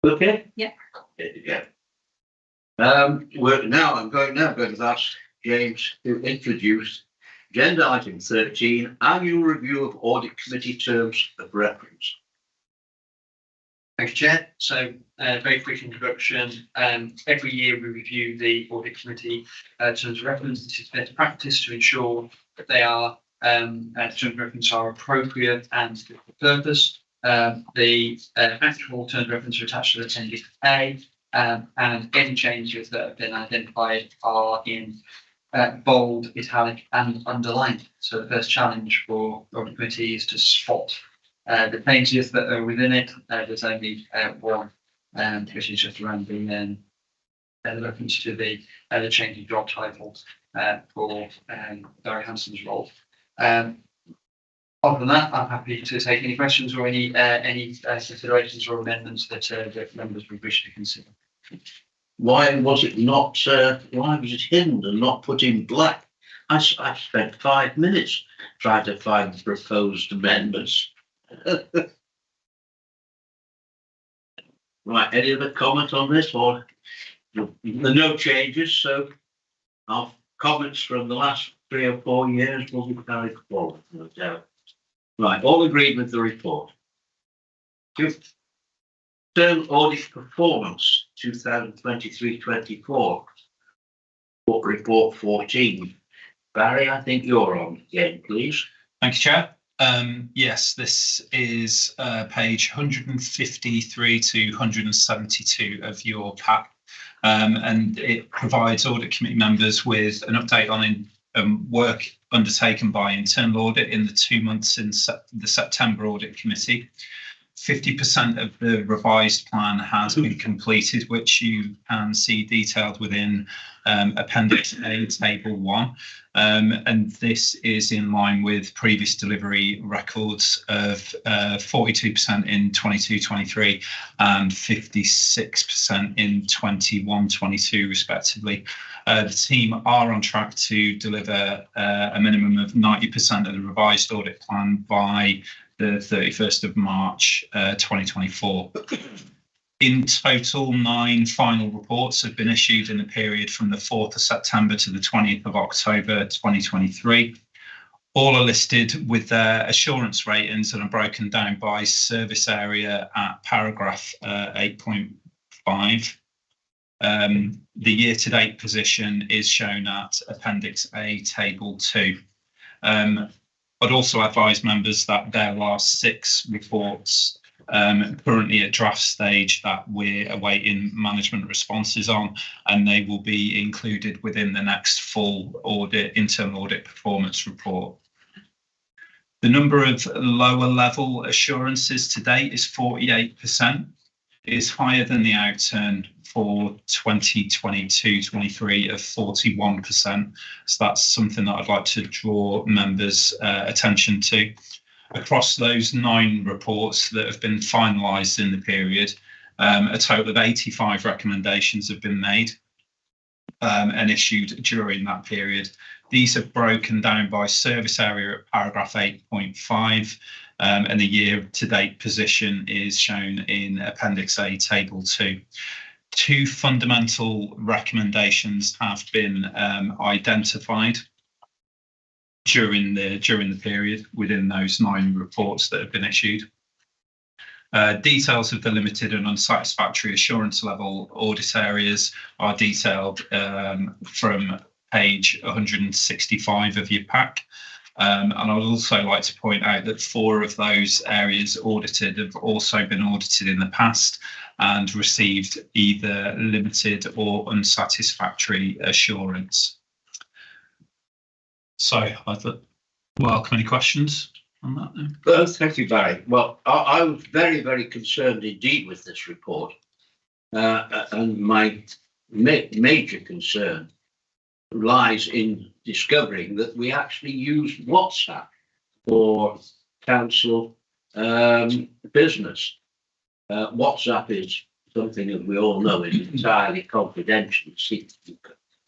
S1: Okay?
S3: Yeah.
S1: Yeah. I'm going to ask James to introduce agenda item 13, annual review of audit committee terms of reference.
S2: Thanks, Chair. So, very quick introduction. Every year we review the audit committee terms of reference. This is best practice to ensure that they are terms of reference are appropriate and fit for purpose. The actual terms of reference are attached to Appendix A, and any changes that have been identified are in bold, italic, and underlined. So the first challenge for the audit committee is to spot the changes that are within it. There's only one, which is just around the reference to the changing job titles for Barry Hanson's role. Other than that, I'm happy to take any questions or any considerations or amendments that members would wish to consider.
S1: Why was it not? Why was it hidden and not put in black? I spent 5 minutes trying to find the proposed amendments. Right, any other comment on this, or there are no changes, so our comments from the last 3 or 4 years will be carried forward, no doubt. Right, all agreed with the report. Term audit performance 2023-24. Report 14. Barry, I think you're on again, please.
S6: Thank you, Chair. Yes, this is page 153 to 172 of your pack, and it provides audit committee members with an update on work undertaken by internal audit in the 2 months in the September audit committee. 50% of the revised plan has been completed, which you can see detailed within Appendix A, Table 1. And this is in line with previous delivery records of 42% in 22-23 and 56% in 21-22 respectively. The team are on track to deliver a minimum of 90% of the revised audit plan by the 31st of March 2024. In total, 9 final reports have been issued in the period from the 4th of September to the 20th of October 2023. All are listed with their assurance ratings and are broken down by service area at paragraph 8.5. The year-to-date position is shown at Appendix A, Table 2. I'd also advise members that there are 6 reports currently at draft stage that we're awaiting management responses on, and they will be included within the next full internal audit performance report. The number of lower level assurances to date is 48%. It is higher than the outturn for 2022-23 of 41%. So that's something that I'd like to draw members' attention to. Across those 9 reports that have been finalised in the period, a total of 85 recommendations have been made and issued during that period. These are broken down by service area at paragraph 8.5, and the year-to-date position is shown in Appendix A, Table 2. 2 fundamental recommendations have been identified during the period within those 9 reports that have been issued. Details of the limited and unsatisfactory assurance level audit areas are detailed from page 165 of your pack. And I would also like to point out that 4 of those areas audited have also been audited in the past and received either limited or unsatisfactory assurance. So I'd welcome any questions on that then.
S1: Well, thank you, Barry. Well, I was very, very concerned indeed with this report. And my major concern lies in discovering that we actually use WhatsApp for council business. WhatsApp is something that we all know is entirely confidential.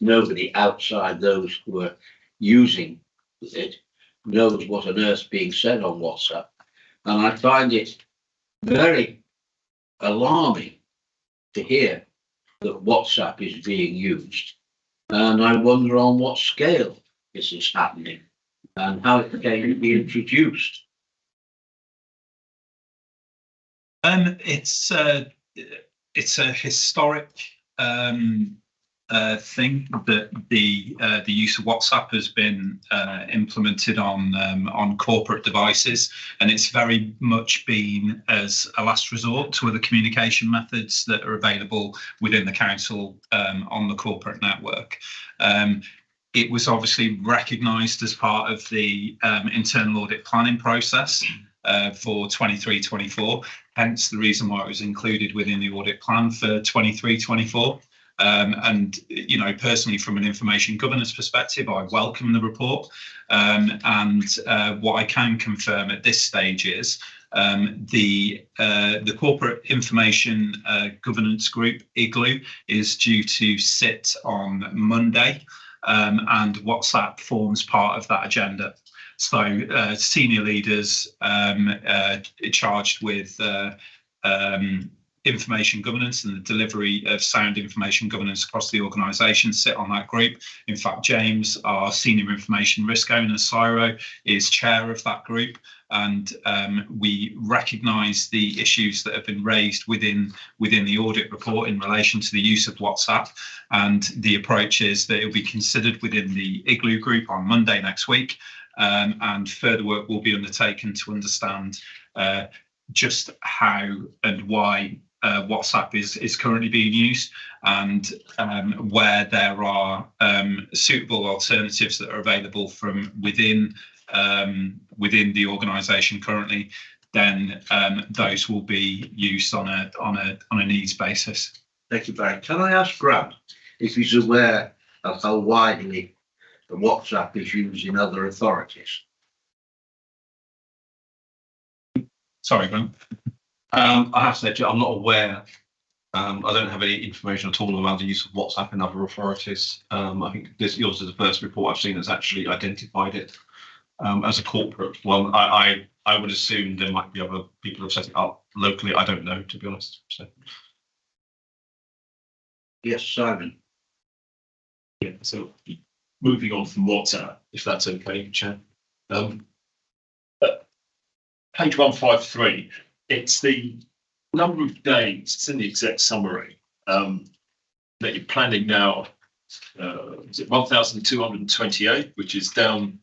S1: Nobody outside those who are using it knows what on earth's being said on WhatsApp. And I find it very alarming to hear that WhatsApp is being used. And I wonder on what scale this is happening and how it came to be introduced.
S6: It's a historic thing that the use of WhatsApp has been implemented on corporate devices, and it's very much been as a last resort to other communication methods that are available within the council on the corporate network. It was obviously recognised as part of the internal audit planning process for 23-24, hence the reason why it was included within the audit plan for 23-24. And, you know, personally, from an information governance perspective, I welcome the report. And what I can confirm at this stage is the Corporate Information Governance Group, IGLU, is due to sit on Monday, and WhatsApp forms part of that agenda. So senior leaders charged with information governance and the delivery of sound information governance across the organisation sit on that group. In fact, James, our senior information risk owner, CIRO, is chair of that group, and we recognise the issues that have been raised within the audit report in relation to the use of WhatsApp, and the approach is that it will be considered within the IGLU group on Monday next week, and further work will be undertaken to understand just how and why WhatsApp is currently being used, and where there are suitable alternatives that are available from within the organisation currently, then those will be used on a needs basis.
S1: Thank you, Barry. Can I ask Grant if he's aware of how widely the WhatsApp is used in other authorities?
S6: Sorry, Grant.
S12: I have to say, I'm not aware. I don't have any information at all around the use of WhatsApp in other authorities. I think yours is the first report I've seen that's actually identified it as a corporate one. I would assume there might be other people who have set it up locally. I don't know, to be honest. So.
S1: Yes, Simon.
S8: Yeah, so moving on from WhatsApp, if that's okay, Chair. Page 153. It's the number of days, it's in the exec summary, that you're planning now. Is it 1,228, which is down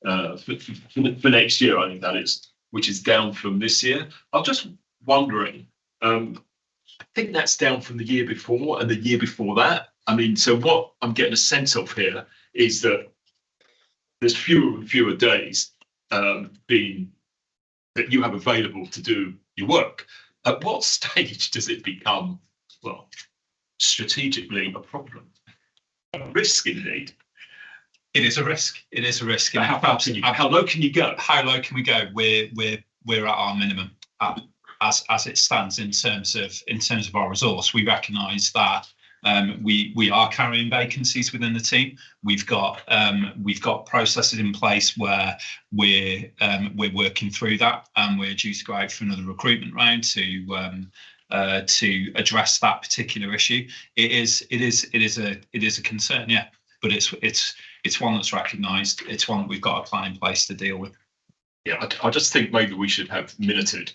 S8: for next year, I think that is, which is down from this year. I'm just wondering, I think that's down from the year before and the year before that. I mean, so what I'm getting a sense of here is that there's fewer and fewer days that you have available to do your work. At what stage does it become, well, strategically a problem? A risk, indeed.
S6: It is a risk. It is a risk.
S8: How low can you go?
S6: How low can we go? We're at our minimum as it stands in terms of our resource. We recognise that we are carrying vacancies within the team. We've got processes in place where we're working through that, and we're due to go out for another recruitment round to address that particular issue. It is a concern, yeah, but it's one that's recognised. It's one that we've got a plan in place to deal with.
S8: Yeah, I just think maybe we should have minuted,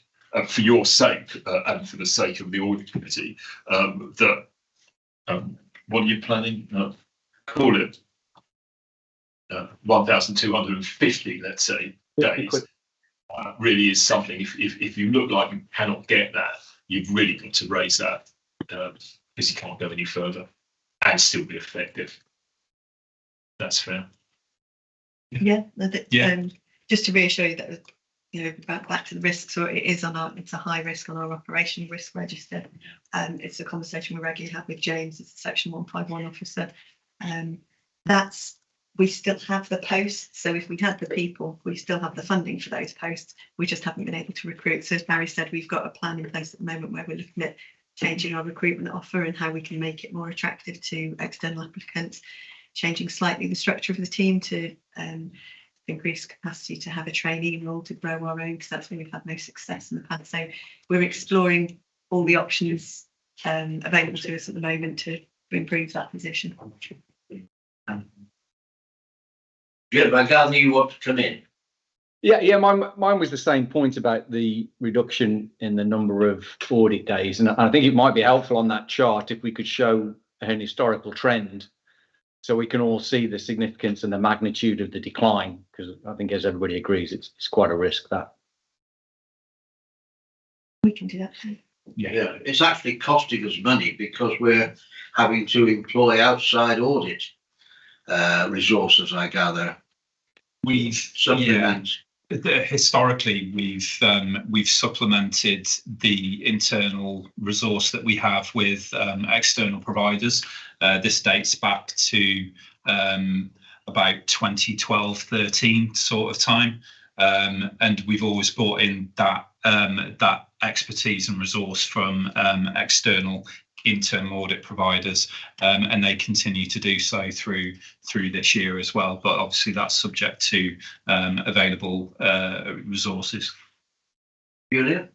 S8: for your sake and for the sake of the audit committee, that. What are you planning? Call it 1,250, let's say, days. Really is something. If you look like you cannot get that, you've really got to raise that, because you can't go any further and still be effective. That's fair.
S4: Yeah. Just to reassure you that, you know, back to the risks, so it's a high risk on our operational risk register. It's a conversation we regularly have with James, as a section 151 officer. We still have the posts, so if we had the people, we still have the funding for those posts. We just haven't been able to recruit. So as Barry said, we've got a plan in place at the moment where we're looking at changing our recruitment offer and how we can make it more attractive to external applicants, changing slightly the structure of the team to increase capacity to have a trainee role to grow our own, because that's where we've had no success in the past. So we're exploring all the options available to us at the moment to improve that position.
S1: Jim, I gather you want to come in.
S13: Yeah, mine was the same point about the reduction in the number of audit days, and I think it might be helpful on that chart if we could show an historical trend, so we can all see the significance and the magnitude of the decline. Because I think, as everybody agrees, it's quite a risk that.
S4: We can do that.
S1: Yeah, it's actually costing us money because we're having to employ outside audit resources, I gather.
S6: Historically, we've supplemented the internal resource that we have with external providers. This dates back to about 2012-13 sort of time, and we've always brought in that expertise and resource from external internal audit providers, and they continue to do so through this year as well, but obviously that's subject to available resources.
S1: Julia?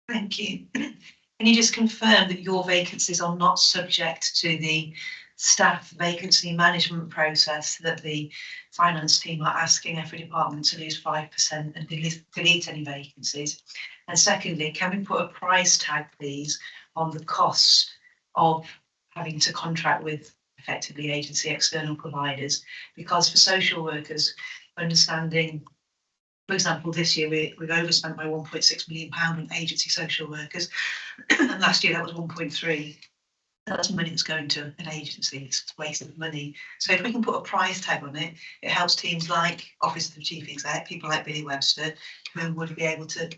S9: Thank you. Can you just confirm that your vacancies are not subject to the staff vacancy management process that the finance team are asking every department to lose 5% and delete any vacancies? And secondly, can we put a price tag, please, on the costs of having to contract with effectively agency external providers? Because for social workers, understanding, for example, this year we've overspent by £1.6 million on agency social workers, and last year that was 1.3. That's money that's going to an agency. It's a waste of money. So if we can put a price tag on it, it helps teams like Office of the Chief Exec, people like Billy Webster, who would be able to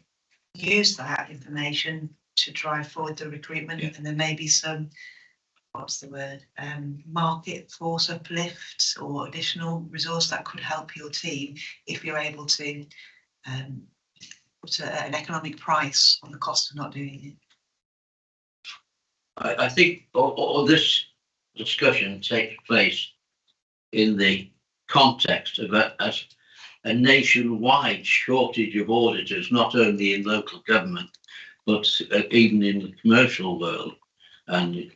S9: use that information to drive forward the recruitment. Yeah. And there may be some, market force uplifts or additional resource that could help your team if you're able to put an economic price on the cost of not doing it.
S1: I think all this discussion takes place in the context of a nationwide shortage of auditors, not only in local government, but even in the commercial world. And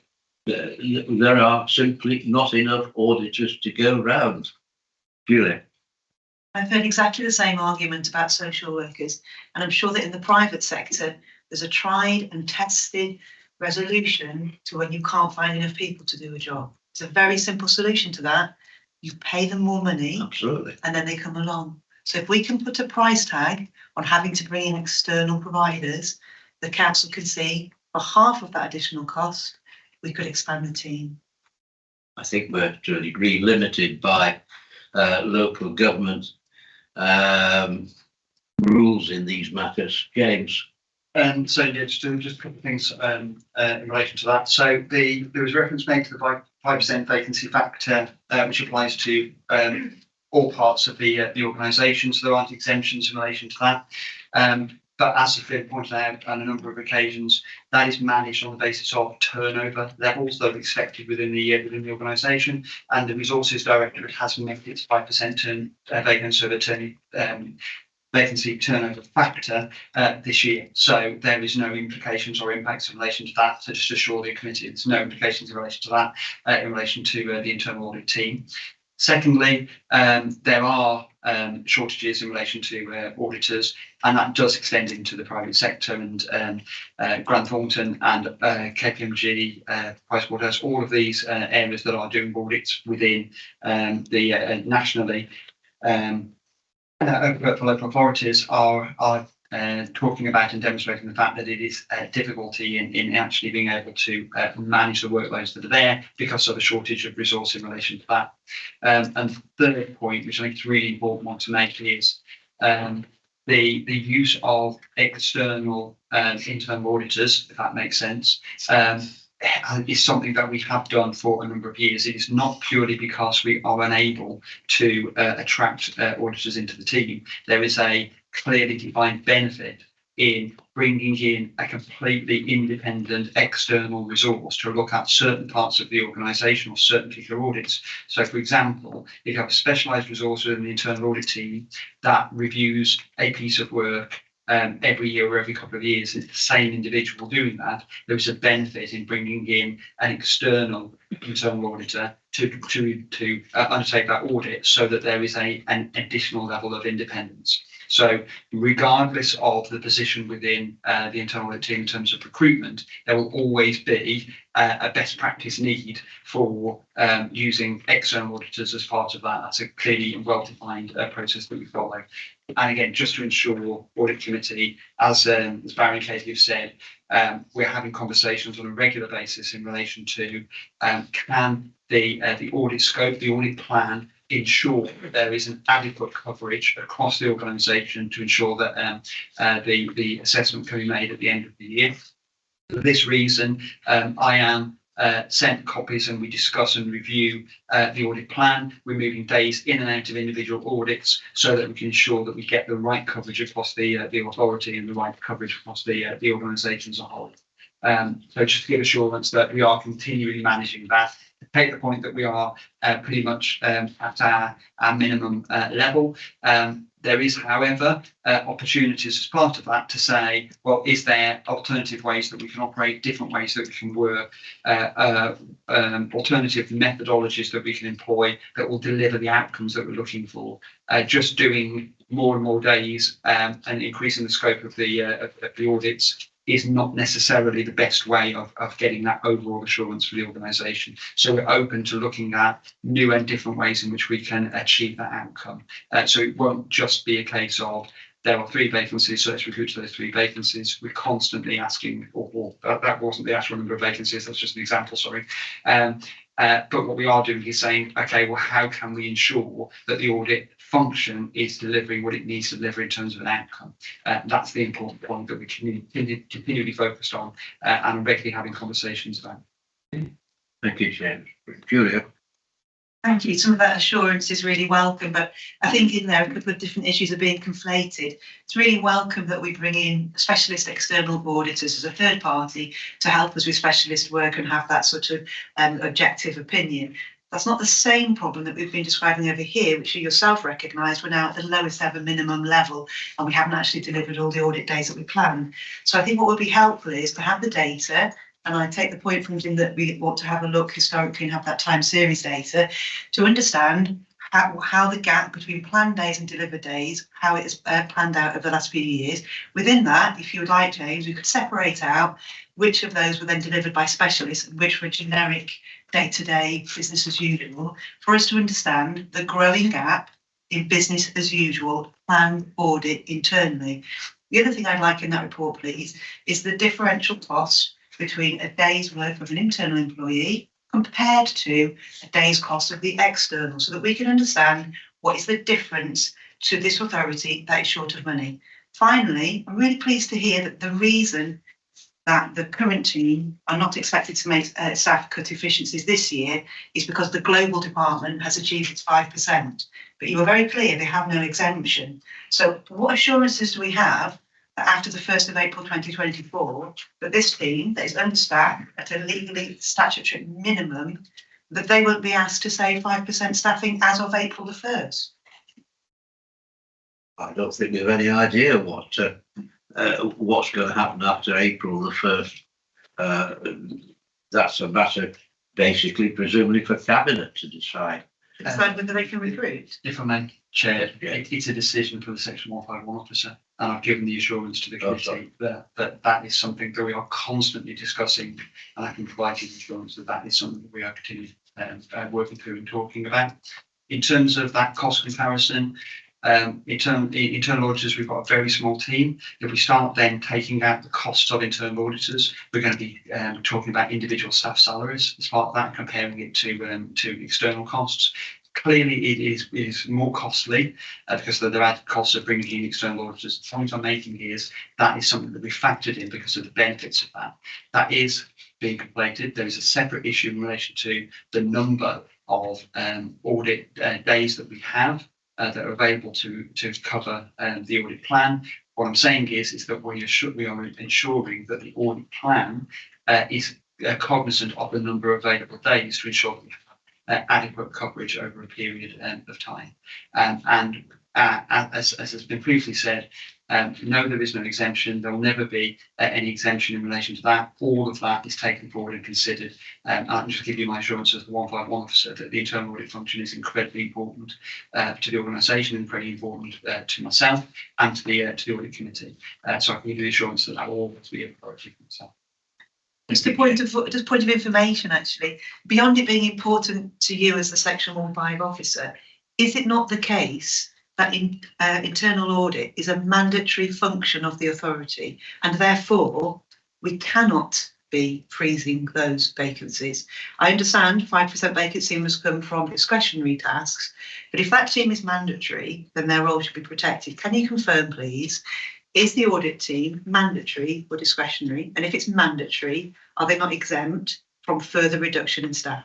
S1: there are simply not enough auditors to go round. Julia?
S9: I've heard exactly the same argument about social workers, and I'm sure that in the private sector, there's a tried and tested resolution to when you can't find enough people to do a job. It's a very simple solution to that. You pay them more money.
S1: Absolutely.
S9: And then they come along. So if we can put a price tag on having to bring in external providers, the council can see for half of that additional cost, we could expand the team.
S1: I think we're to a degree limited by local government rules in these matters. James?
S2: So yeah, just a couple of things in relation to that. So there was reference made to the 5% vacancy factor, which applies to all parts of the organisation. So there aren't exemptions in relation to that. But as has been pointed out on a number of occasions, that is managed on the basis of turnover levels that are expected within the organisation, and the Resources Directorate has met its 5% vacancy turnover factor this year. So there is no implications or impacts in relation to that. So just assure the committee there's no implications in relation to that, in relation to the internal audit team. Secondly, there are shortages in relation to auditors, and that does extend into the private sector, and Grant Thornton and KPMG, Pricewaterhouse, all of these areas that are doing audits within the nationally for local authorities are talking about and demonstrating the fact that it is a difficulty in actually being able to manage the workloads that are there because of a shortage of resource in relation to that. And third point, which I think is really important one to make, is the use of external internal auditors, if that makes sense, is something that we have done for a number of years. It is not purely because we are unable to attract auditors into the team. There is a clearly defined benefit in bringing in a completely independent external resource to look at certain parts of the organisation or certain particular audits. So, for example, if you have a specialised resource within the internal audit team that reviews a piece of work every year or every couple of years, it's the same individual doing that, there is a benefit in bringing in an external internal auditor to undertake that audit, so that there is an additional level of independence. So regardless of the position within the internal audit team in terms of recruitment, there will always be a best practice need for using external auditors as part of that. That's a clearly and well-defined process that we follow. And again, just to ensure audit committee, as Barry and Katie have said, we're having conversations on a regular basis in relation to can the audit scope, the audit plan, ensure that there is an adequate coverage across the organisation to ensure that the assessment can be made at the end of the year. For this reason, I am sent copies and we discuss and review the audit plan, removing days in and out of individual audits so that we can ensure that we get the right coverage across the authority and the right coverage across the organisation as a whole. So just to give assurance that we are continually managing that. Take the point that we are pretty much at our minimum level. There is, however, opportunities as part of that to say, well, is there alternative ways that we can operate, different ways that we can work, alternative methodologies that we can employ that will deliver the outcomes that we're looking for. Just doing more and more days and increasing the scope of the audits is not necessarily the best way of getting that overall assurance for the organisation. So we're open to looking at new and different ways in which we can achieve that outcome. So it won't just be a case of there are 3 vacancies, so let's recruit to those 3 vacancies. We're constantly asking, or that wasn't the actual number of vacancies, that's just an example, sorry. But what we are doing is saying, okay, well, how can we ensure that the audit function is delivering what it needs to deliver in terms of an outcome? That's the important point that we continually focused on and regularly having conversations about.
S1: Thank you, James. Julia.
S9: Thank you. Some of that assurance is really welcome, but I think in there a couple of different issues are being conflated. It's really welcome that we bring in specialist external auditors as a third party to help us with specialist work and have that sort of objective opinion. That's not the same problem that we've been describing over here, which you yourself recognised we're now at the lowest ever minimum level and we haven't actually delivered all the audit days that we planned. So I think what would be helpful is to have the data, and I take the point from Jim that we want to have a look historically and have that time series data to understand how the gap between planned days and delivered days, how it is planned out over the last few years. Within that, if you would like, James, we could separate out which of those were then delivered by specialists and which were generic day-to-day business as usual, for us to understand the growing gap in business as usual planned audit internally. The other thing I'd like in that report, please, is the differential cost between a day's work of an internal employee compared to a day's cost of the external, so that we can understand what is the difference to this authority that is short of money. Finally, I'm really pleased to hear that the reason that the current team are not expected to make staff cut efficiencies this year is because the global department has achieved its 5%. But you were very clear they have no exemption. So what assurances do we have that after the 1st of April 2024, that this team that is understaffed at a legally statutory minimum, that they won't be asked to save 5% staffing as of April the 1st?
S1: I don't think we have any idea what's going to happen after April the 1st. That's a matter basically, presumably, for Cabinet to decide.
S9: Decide whether they can recruit.
S2: If I may, Chair, it's a decision for the Section 151 officer, and I've given the assurance to the committee that is something that we are constantly discussing, and I can provide you the assurance that is something that we are continuing working through and talking about. In terms of that cost comparison, internal auditors, we've got a very small team. If we start then taking out the costs of internal auditors, we're going to be talking about individual staff salaries as part of that, comparing it to external costs. Clearly, it is more costly because of the added costs of bringing in external auditors. The point I'm making here is that is something that we factored in because of the benefits of that. That is being conflated. There is a separate issue in relation to the number of audit days that we have that are available to cover the audit plan. What I'm saying is that we are ensuring that the audit plan is cognizant of the number of available days to ensure that we have adequate coverage over a period of time. And as has been previously said, No, there is no exemption. There will never be any exemption in relation to that. All of that is taken forward and considered. I'll just give you my assurance as the 151 officer that the internal audit function is incredibly important to the organisation and very important to myself and to the audit committee. So I can give you the assurance that that will always be a priority for myself.
S9: Just a point of information, actually, beyond it being important to you as the Section 155 officer, is it not the case that internal audit is a mandatory function of the authority, and therefore we cannot be freezing those vacancies? I understand 5% vacancy must come from discretionary tasks, but if that team is mandatory, then their role should be protected. Can you confirm, please? Is the audit team mandatory or discretionary? And if it's mandatory, are they not exempt from further reduction in staff?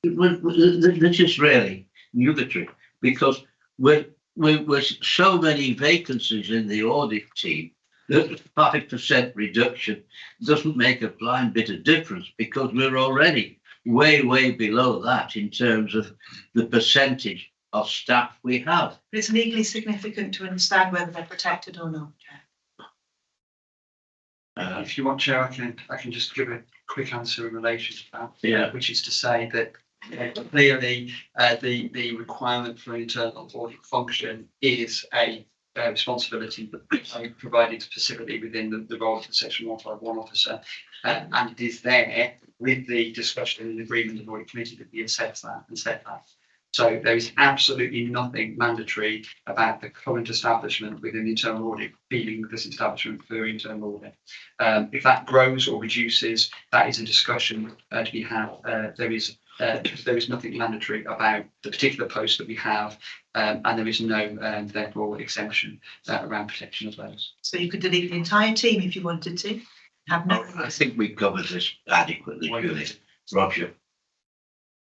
S1: This is really nugatory, because with so many vacancies in the audit team, that 5% reduction doesn't make a blind bit of difference, because we're already way below that in terms of the percentage of staff we have.
S9: But it's legally significant to understand whether they're protected or not.
S2: If you want, Chair, I can just give a quick answer in relation to that.
S1: Yeah.
S2: Which is to say that clearly the requirement for an internal audit function is a responsibility provided specifically within the role of the Section 151 officer, and it is there with the discussion and agreement of the audit committee that we assess that and set that. So there is absolutely nothing mandatory about the current establishment within the internal audit dealing with this establishment for internal audit. If that grows or reduces, that is a discussion to be had. There is nothing mandatory about the particular post that we have, and there is no therefore exemption around protection of those.
S9: So you could delete the entire team if you wanted to. Have no.
S1: I think we covered this adequately, Julie. Roger.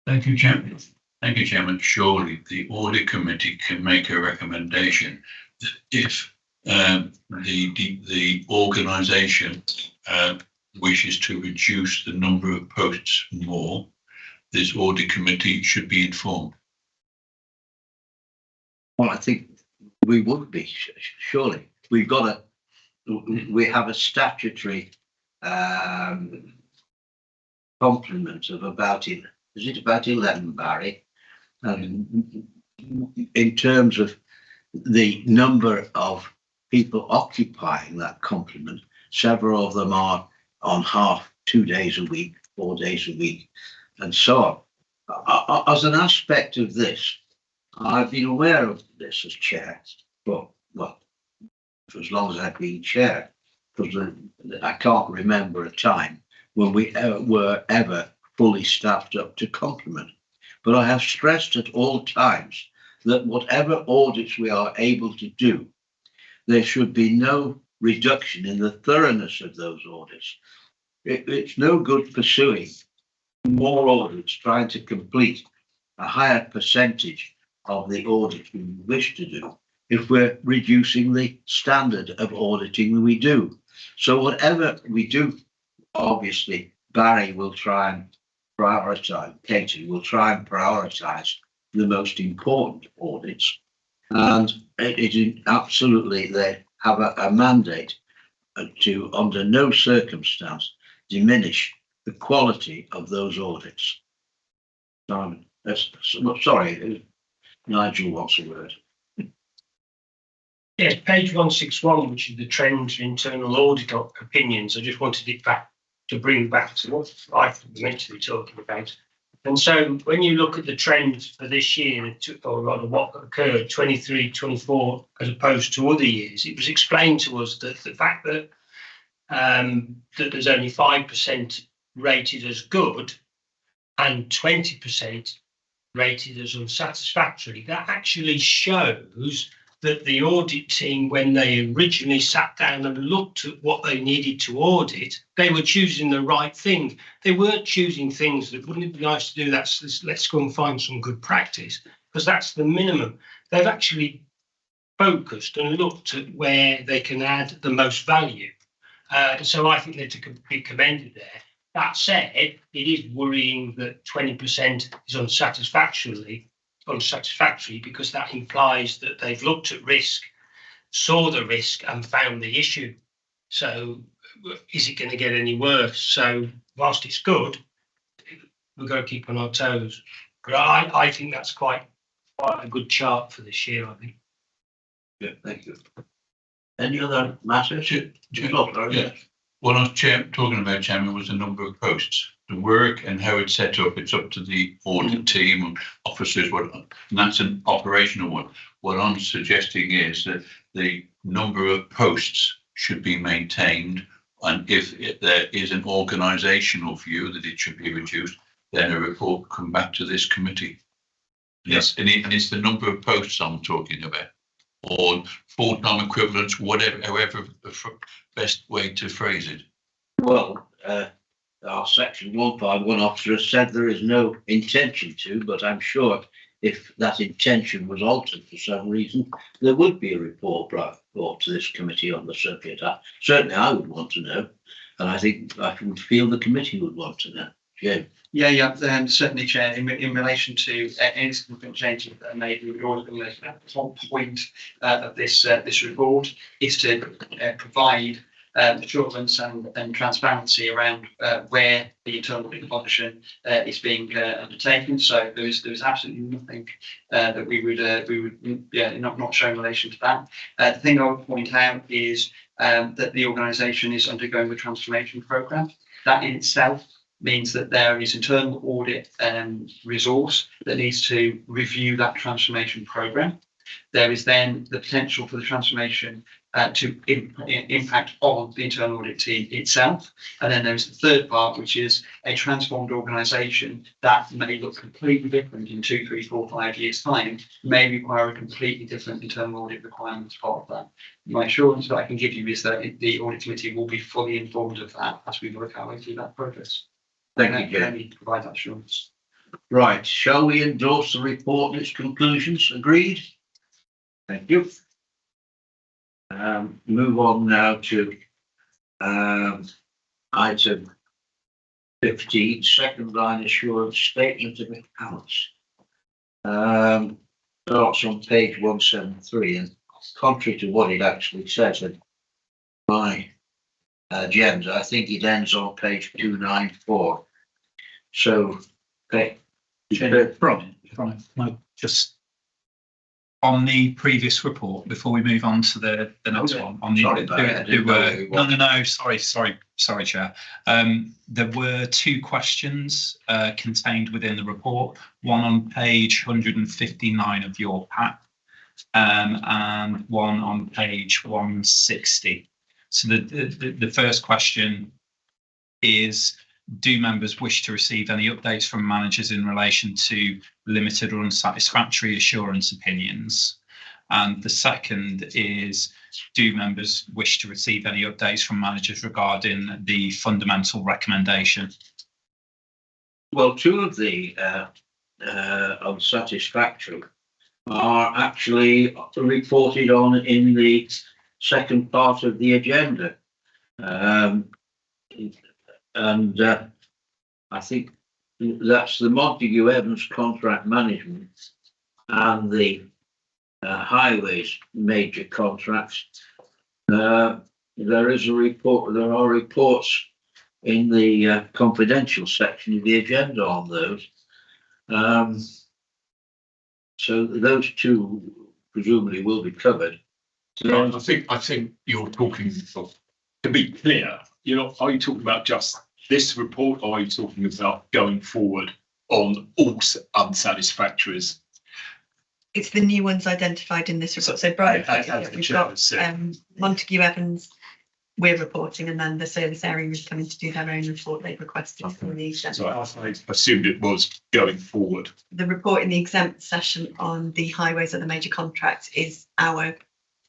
S5: Thank you, Chairman. Thank you, Chairman. Surely the audit committee can make a recommendation that if the organisation wishes to reduce the number of posts more, this audit committee should be informed.
S1: Well, I think we would be, surely. We have a statutory complement of about 11, Barry? In terms of the number of people occupying that complement, several of them are on half 2 days a week, 4 days a week, and so on. As an aspect of this, I've been aware of this as chair, but well, for as long as I've been chair, because I can't remember a time when we were ever fully staffed up to complement. But I have stressed at all times that whatever audits we are able to do, there should be no reduction in the thoroughness of those audits. It's no good pursuing more audits, trying to complete a higher percentage of the audits we wish to do if we're reducing the standard of auditing that we do. So whatever we do, obviously, Barry will try and prioritise, Katie will try and prioritise the most important audits, and it is absolutely, they have a mandate to, under no circumstance, diminish the quality of those audits. Sorry, Nigel, what's the word?
S14: Yes, page 161, which is the trends in internal audit opinions. I just wanted it back to bring back to what I think we're meant to be talking about. And so when you look at the trends for this year, or rather what occurred 23, 24, as opposed to other years, it was explained to us that the fact that that there's only 5% rated as good and 20% rated as unsatisfactory, that actually shows that the audit team, when they originally sat down and looked at what they needed to audit, they were choosing the right thing. They weren't choosing things that wouldn't it be nice to do that. So let's go and find some good practice, because that's the minimum. They've actually focused and looked at where they can add the most value. So I think they're to be commended there. That said, it is worrying that 20% is unsatisfactory, because that implies that they've looked at risk saw the risk and found the issue. So is it going to get any worse? So whilst it's good, we've got to keep on our toes. But I think that's quite a good chart for this year, I think.
S1: Yeah, thank you. Any other matters?
S5: Yeah. What I was talking about, Chairman, was the number of posts. The work and how it's set up, it's up to the audit team and officers, and that's an operational one. What I'm suggesting is that the number of posts should be maintained, and if there is an organisational view that it should be reduced, then a report will come back to this committee. Yes, and it's the number of posts I'm talking about, or full-time equivalents, whatever, however the best way to phrase it.
S1: Well, our section 151 officer has said there is no intention to, but I'm sure if that intention was altered for some reason, there would be a report brought to this committee on the subject. Certainly I would want to know, and I think I would feel the committee would want to know. Jim.
S2: Yeah, certainly, Chair. In relation to any significant changes that are made, we would always be looking at the top point of this report is to provide assurance and transparency around where the internal audit function is being undertaken. So there is absolutely nothing that we would not show in relation to that. The thing I would point out is that the organisation is undergoing the transformation programme. That in itself means that there is internal audit resource that needs to review that transformation programme. There is then the potential for the transformation to impact on the internal audit team itself. And then there's the third part, which is a transformed organisation that may look completely different in 2, 3, 4, 5 years' time, may require a completely different internal audit requirement as part of that. My assurance that I can give you is that the audit committee will be fully informed of that as we work our way through that process.
S1: Thank you, Jim.
S2: Provide that assurance.
S1: Right, shall we endorse the report and its conclusions? Agreed? Thank you. Move on now to item 15, second line assurance statement of accounts. Starts on page 173, and contrary to what it actually says in my agenda, I think it ends on page 294. So, okay.
S6: Just on the previous report, before we move on to the next one, on the sorry, Chair. There were two questions contained within the report, one on page 159 of your pack, and one on page 160. So the first question is, do members wish to receive any updates from managers in relation to limited or unsatisfactory assurance opinions? And the second is, do members wish to receive any updates from managers regarding the fundamental recommendation?
S1: Well, two of the unsatisfactory are actually reported on in the second part of the agenda. And I think that's the Montague Evans contract management and the highways major contracts. There is a report. There are reports in the confidential section of the agenda on those. So those two presumably will be covered.
S8: So I think you're talking, to be clear, are you talking about just this report, or are you talking about going forward on all unsatisfactories?
S4: It's the new ones identified in this report. So Brian, we've got Montague Evans, we're reporting, and then the service area is coming to do their own report they've requested from the exempt.
S8: So I assumed it was going forward.
S4: The report in the exempt session on the highways of the major contracts is our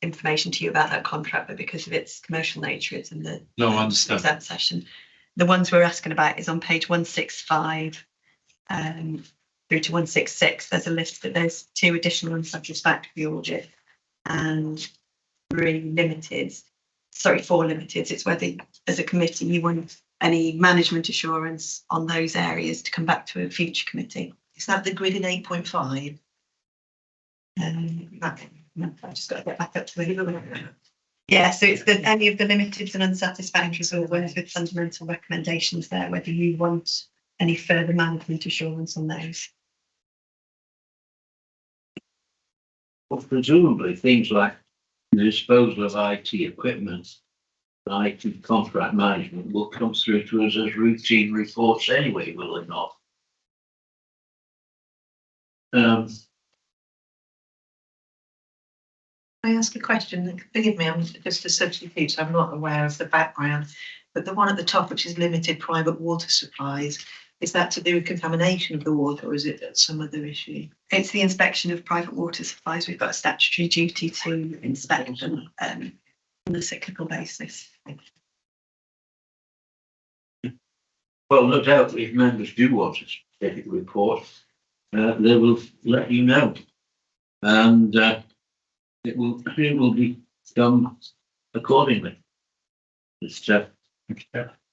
S4: information to you about that contract, but because of its commercial nature, it's in the
S8: I understand.
S4: Exempt session. The ones we're asking about is on page 165 through to 166. There's a list, but there's 2 additional unsatisfactory audit and 4 limiteds. It's whether, as a committee, you want any management assurance on those areas to come back to a future committee.
S9: Is that the grid in 8.5?
S4: I've just got to get back up to it. Yeah, so it's the any of the limited and unsatisfactory or ones with fundamental recommendations there, whether you want any further management assurance on those.
S1: Well, presumably things like the disposal of IT equipment, IT contract management will come through to us as routine reports anyway, will it not?
S9: Can I ask a question? Forgive me, I'm just a substitute, so I'm not aware of the background. But the one at the top, which is limited private water supplies, is that to do with contamination of the water, or is it some other issue?
S4: It's the inspection of private water supplies. We've got a statutory duty to inspect them on a cyclical basis.
S1: Well, no doubt if members do want a specific report, they will let you know, and it will be done accordingly. It's,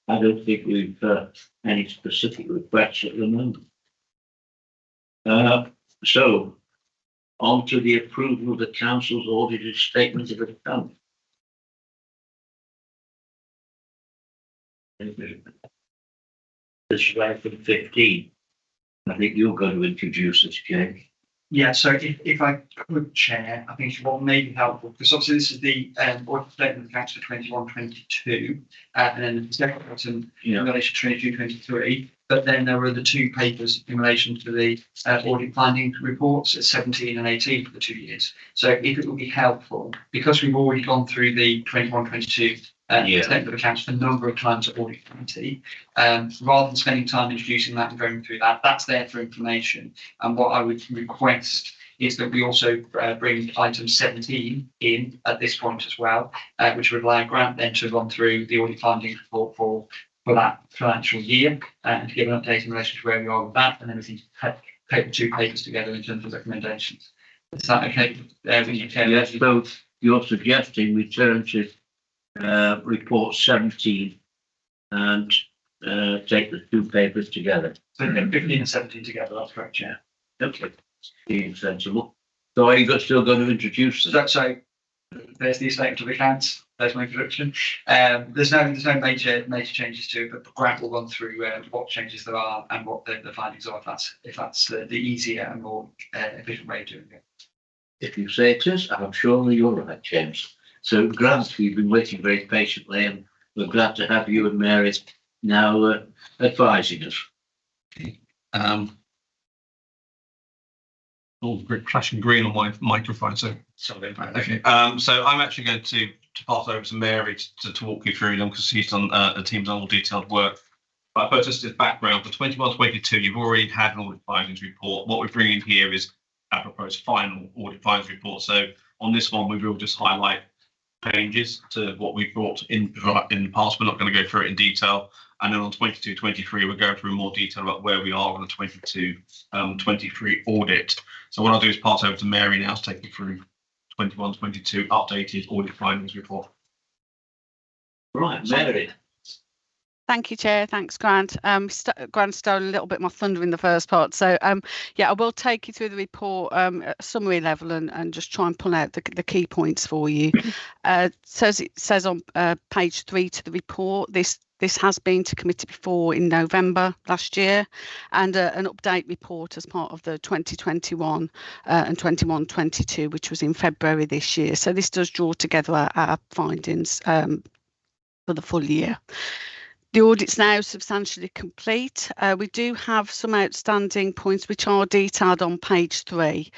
S1: I don't think we've any specific requests at the moment. So, on to the approval of the council's audited statement of account. This is item 15. I think you're going to introduce this, James.
S2: Yeah, so if I could, Chair, I think what may be helpful, because obviously this is the audit statement of accounts for 21-22, and then the second item in relation to 22-23, but then there were the two papers in relation to the audit finding reports at 17 and 18 for the 2 years. So if it would be helpful, because we've already gone through the 21-22 statement of accounts for a number of times at audit committee, rather than spending time introducing that and going through that, that's there for information. And what I would request is that we also bring item 17 in at this point as well, which would allow Grant then to run through the audit findings report for that financial year and to give an update in relation to where we are with that, and then we can take the two papers together in terms of recommendations. Is that okay?
S1: Yes, so you're suggesting we turn to report 17 and take the two papers together.
S2: So 15 and 17 together, that's correct, Chair.
S1: Okay, being sensible. So are you still going to introduce them?
S2: So there's the statement of accounts. There's my introduction. There's no major changes to it, but Grant will run through what changes there are and what the findings are. If that's the easier and more efficient way of doing it.
S1: If you say it is, I'm sure you're right, James. So Grant, we've been waiting very patiently, and we're glad to have you and Mary now advising us.
S12: All flashing green on my microphone. So
S2: sorry.
S12: Okay. So I'm actually going to pass over to Mary to walk you through them, because she's done the team's all detailed work. But I suppose just as background for 21-22, you've already had an audit findings report. What we're bringing here is our proposed final audit findings report. So on this one, we will just highlight changes to what we brought in the past. We're not going to go through it in detail. And then on 22-23, we're going through more detail about where we are on the 22-23 audit. So what I'll do is pass over to Mary now to take you through 21-22 updated audit findings report.
S1: Right, Mary.
S15: Thank you, Chair. Thanks, Grant. Grant stole a little bit of my thunder in the first part. So, yeah, I will take you through the report at a summary level and just try and pull out the key points for you. So as it says on page 3 to the report, this has been to committee before in November last year, and an update report as part of the 2021 and 21-22, which was in February this year. So this does draw together our findings for the full year. The audit's now substantially complete. We do have some outstanding points which are detailed on page 3.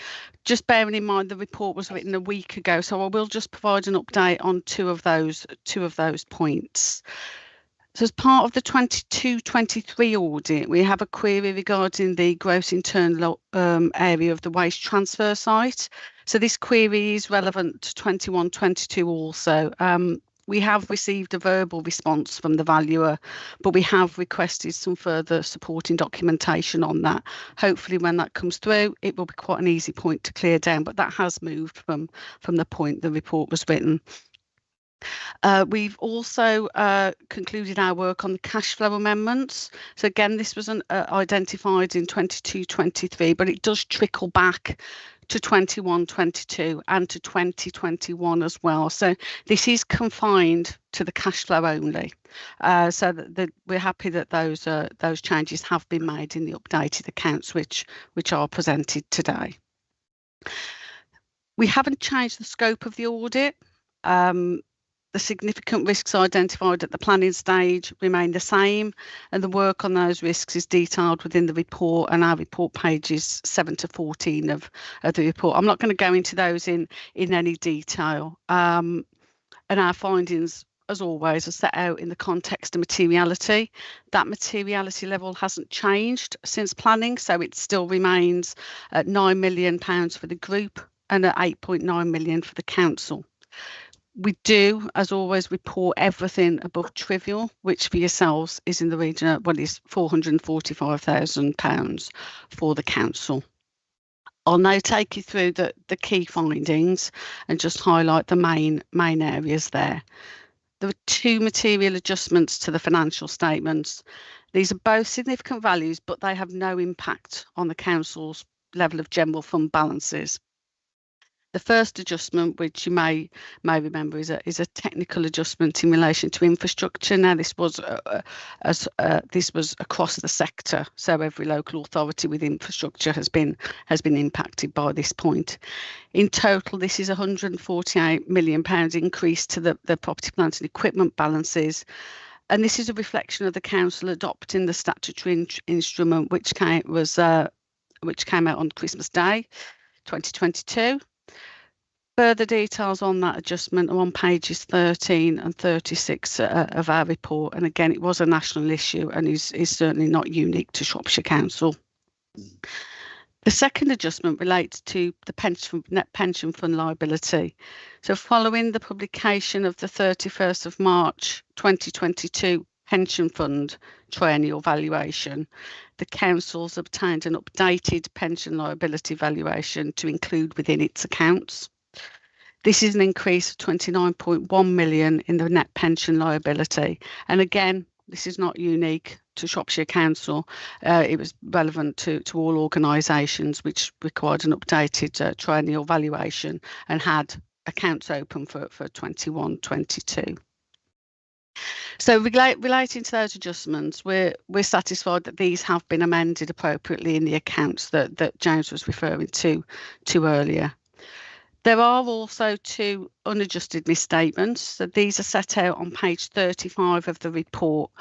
S15: Just bearing in mind the report was written a week ago, so I will just provide an update on two of those points. So as part of the 22-23 audit, we have a query regarding the gross internal area of the waste transfer site. So this query is relevant to 21-22 also. We have received a verbal response from the valuer, but we have requested some further supporting documentation on that. Hopefully when that comes through, it will be quite an easy point to clear down, but that has moved from the point the report was written. We've also concluded our work on the cash flow amendments. So again, this was identified in 22-23, but it does trickle back to 21-22 and to 2021 as well. So this is confined to the cash flow only. So that we're happy that those changes have been made in the updated accounts which are presented today. We haven't changed the scope of the audit. The significant risks identified at the planning stage remain the same, and the work on those risks is detailed within the report and our report pages 7 to 14 of the report. I'm not going to go into those in any detail. And our findings, as always, are set out in the context of materiality. That materiality level hasn't changed since planning, so it still remains at £9 million for the group and at 8.9 million for the council. We do, as always, report everything above trivial, which for yourselves is in the region of is £445,000 for the council. I'll now take you through the key findings and just highlight the main areas there. There were 2 material adjustments to the financial statements. These are both significant values, but they have no impact on the council's level of general fund balances. The first adjustment, which you may remember, is a technical adjustment in relation to infrastructure. Now, this was across the sector, so every local authority with infrastructure has been impacted by this point. In total, this is £148 million increase to the property, plant and equipment balances. And this is a reflection of the council adopting the statutory instrument, which came out on Christmas Day, 2022. Further details on that adjustment are on pages 13 and 36 of our report. And again, it was a national issue and is certainly not unique to Shropshire Council. The second adjustment relates to the net pension fund liability. So following the publication of the 31st of March 2022 pension fund triennial valuation, the council's obtained an updated pension liability valuation to include within its accounts. This is an increase of 29.1 million in the net pension liability. And again, this is not unique to Shropshire Council. It was relevant to all organisations which required an updated triennial valuation and had accounts open for 21-22. So relating to those adjustments, we're satisfied that these have been amended appropriately in the accounts that James was referring to earlier. There are also 2 unadjusted misstatements. So these are set out on page 35 of the report.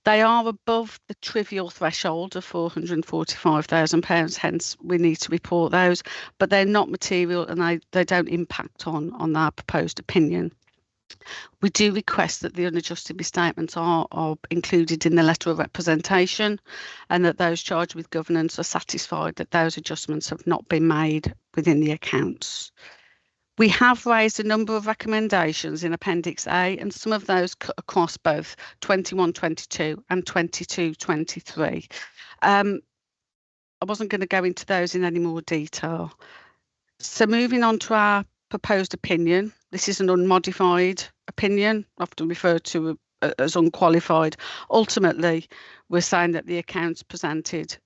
S15: They are above the trivial threshold of £445,000, hence we need to report those, but they're not material and they don't impact on our proposed opinion. We do request that the unadjusted misstatements are included in the letter of representation and that those charged with governance are satisfied that those adjustments have not been made within the accounts. We have raised a number of recommendations in Appendix A, and some of those cut across both 21-22 and 22-23. I wasn't going to go into those in any more detail. So moving on to our proposed opinion, this is an unmodified opinion, often referred to as unqualified. Ultimately, we're saying that the accounts presented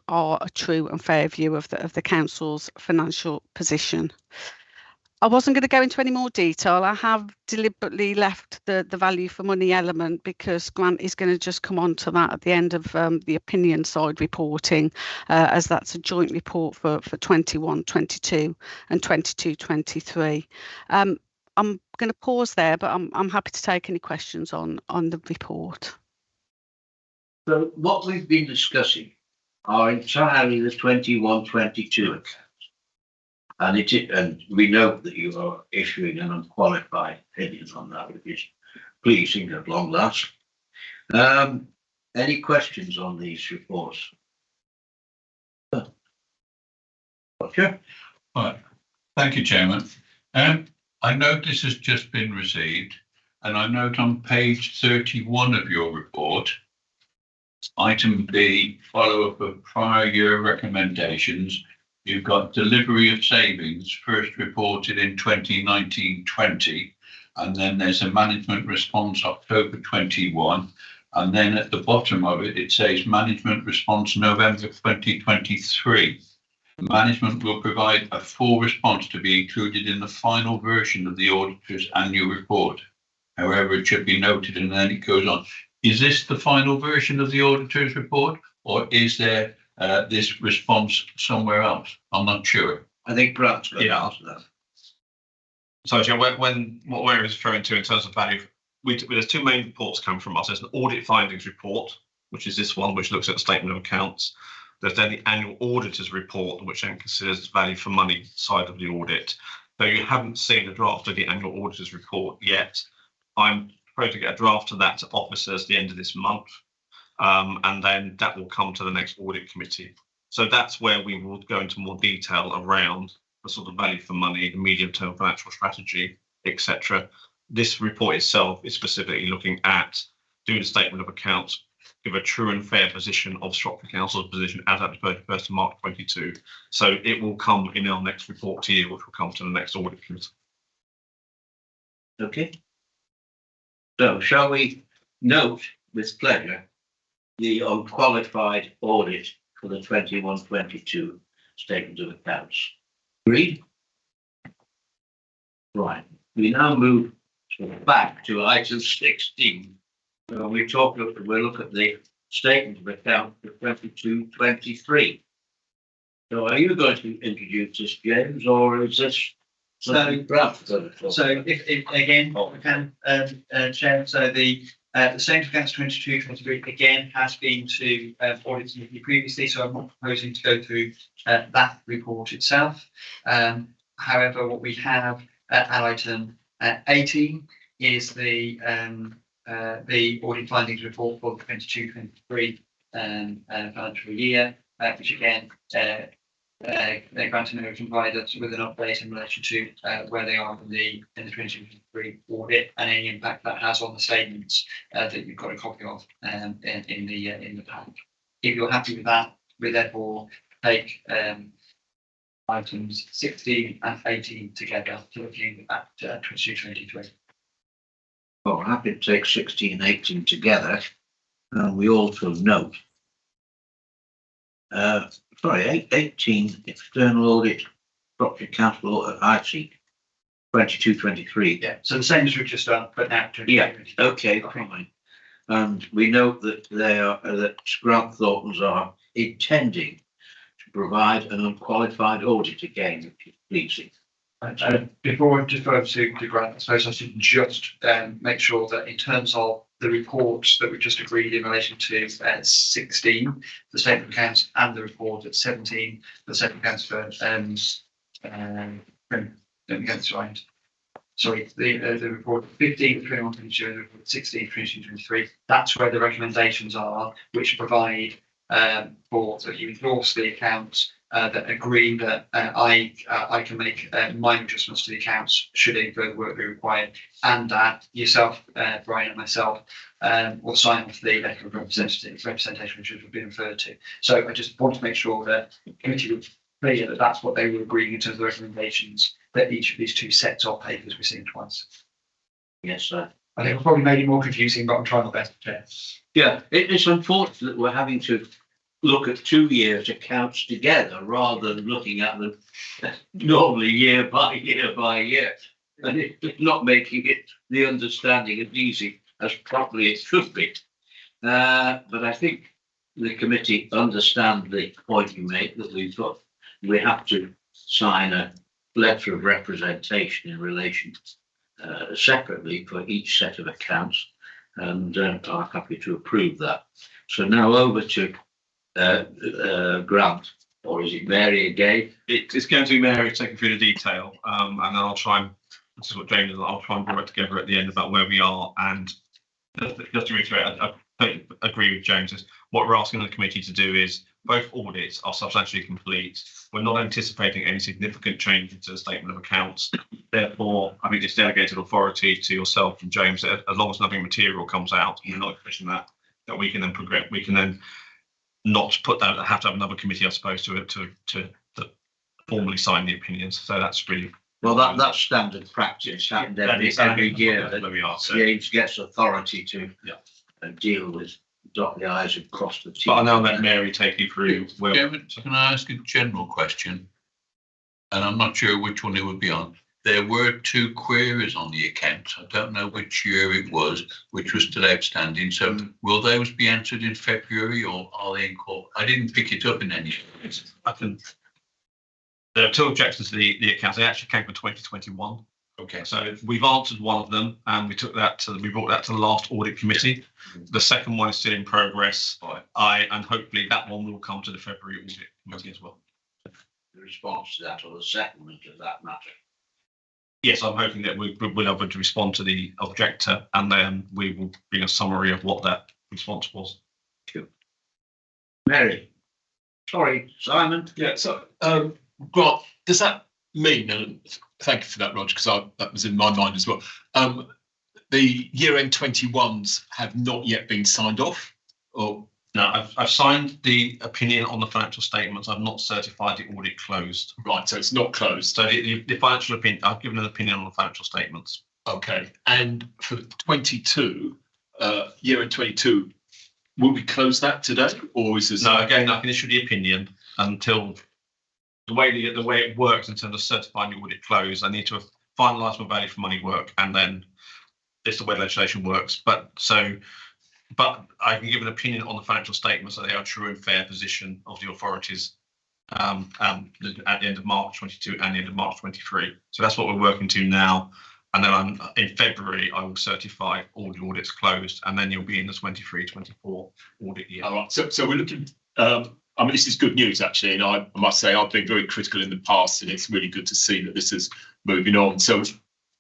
S15: are a true and fair view of the council's financial position. I wasn't going to go into any more detail. I have deliberately left the value for money element because Grant is going to just come on to that at the end of the opinion side reporting, as that's a joint report for 21-22 and 22-23. I'm going to pause there, but I'm happy to take any questions on the report.
S1: So what we've been discussing are entirely the 21-22 accounts. And we note that you are issuing an unqualified opinion on that, which is pleasing at long last. Any questions on these reports? Roger?
S5: Right. Thank you, Chairman. I note this has just been received, and I note on page 31 of your report, item B, follow-up of prior year recommendations. You've got delivery of savings first reported in 2019-20, and then there's a management response October 21, and then at the bottom of it, it says management response November 2023. Management will provide a full response to be included in the final version of the auditor's annual report. However, it should be noted, and then it goes on. Is this the final version of the auditor's report, or is there this response somewhere else? I'm not sure.
S1: I think Grant's got to answer that.
S12: So, Joe, what we're referring to in terms of value, there's two main reports come from us. There's an audit findings report, which is this one, which looks at the statement of accounts. There's then the annual auditor's report, which then considers the value for money side of the audit. So you haven't seen a draft of the annual auditor's report yet. I'm supposed to get a draft of that to officers at the end of this month. And then that will come to the next audit committee. So that's where we will go into more detail around the sort of value for money, the medium-term financial strategy, etc. This report itself is specifically looking at doing a statement of accounts, give a true and fair position of Shropshire Council's position as at the 31st of March 22. So it will come in our next report to you, which will come to the next audit committee.
S1: Okay. So shall we note with pleasure the unqualified audit for the 21-22 statement of accounts? Agreed? Right. We now move back to item 16. We'll look at the statement of account for 22-23. So are you going to introduce this, James, or is this something Grant going to talk
S2: So
S1: about?
S2: if again, we can, Chair, so the statement of accounts 22-23 again has been to audit committee previously, so I'm not proposing to go through that report itself. However, what we have at item 18 is the audit findings report for the 22-23 financial year, which again Grant and Owen provide us with an update in relation to where they are in the 2023 audit and any impact that has on the statements that you've got a copy of in the pack. If you're happy with that, we therefore take items 16 and 18 together to looking at 22-23.
S1: Well, we're happy to take 16 and 18 together. And we also note 18 external audit, Shropshire Council audit, IT 22-23.
S2: Yeah, so the same as we've just done, but now 22-23.
S1: Yeah, okay, fine. And we note that that Grant Thorntons are intending to provide an unqualified audit again, which is pleasing.
S2: Before I just go over to Grant, I suppose I should just make sure that in terms of the reports that we've just agreed in relation to 16, the statement of accounts, and the report at 17, the statement of accounts for the report 15, 21, 22, and the report 16, 22, 23. That's where the recommendations are, which provide for that you endorse the accounts. That agree that I can make minor adjustments to the accounts should any further work be required, and that yourself, Brian, and myself will sign off the letter of representation which has been referred to. So I just want to make sure that the committee was clear that that's what they were agreeing in terms of the recommendations, that each of these two sets of papers we're seeing twice.
S1: Yes, sir.
S2: I think I've probably made it more confusing, but I'm trying my best, Chair.
S1: Yeah, it's unfortunate that we're having to look at 2 years accounts together rather than looking at them normally year by year by year, and it's not making it the understanding as easy as probably it should be. But I think the committee understand the point you make, that we have to sign a letter of representation in relation separately for each set of accounts, and are happy to approve that. So now over to Grant, or is it Mary again?
S12: It's going to be Mary taking through the detail, and then I'll try and, this is what James is, I'll try and bring it together at the end about where we are. And just to reiterate, I agree with James. What we're asking the committee to do is both audits are substantially complete. We're not anticipating any significant change to the statement of accounts. Therefore, I think it's delegated authority to yourself and James that as long as nothing material comes out, and we're not expecting that we can then progress. We can then not put that, have to have another committee, I suppose, to formally sign the opinions. So that's really
S1: well. That's standard practice. Every year that James gets authority to deal with dot the i's and cross the t's.
S12: But I now let Mary take you through. Well,
S5: Chairman, can I ask a general question? And I'm not sure which one it would be on. There were 2 queries on the account. I don't know which year it was, which was still outstanding. So will those be answered in February, or are they in court? I didn't pick it up in any.
S12: I can. There are 2 objections to the accounts. They actually came from 2021.
S5: Okay.
S12: So we've answered one of them, and we brought that to the last audit committee. The second one is still in progress. And hopefully that one will come to the February audit committee as well.
S1: The response to that, or the settlement of that matter.
S12: Yes, I'm hoping that we'll be able to respond to the objector, and then we will bring a summary of what that response was.
S1: Mary. Sorry, Simon.
S8: Yeah, so Grant, does that mean, and thank you for that, Roger, because that was in my mind as well. The year-end 21s have not yet been signed off, or
S12: no? I've signed the opinion on the financial statements. I've not certified the audit closed.
S8: Right, so it's not closed.
S12: So the financial opinion, I've given an opinion on the financial statements.
S8: Okay, and for 22, year-end 22, will we close that today, or is this?
S12: No, again, I can issue the opinion until the way it works in terms of certifying the audit close. I need to finalise my value for money work, and then it's the way legislation works. But I can give an opinion on the financial statements that they are true and fair position of the authorities at the end of March 22 and the end of March 23. So that's what we're working to now. And then in February, I will certify all the audits closed, and then you'll be in the 23-24 audit year.
S8: All right, so we're looking. I mean, this is good news, actually, and I must say I've been very critical in the past, and it's really good to see that this is moving on. So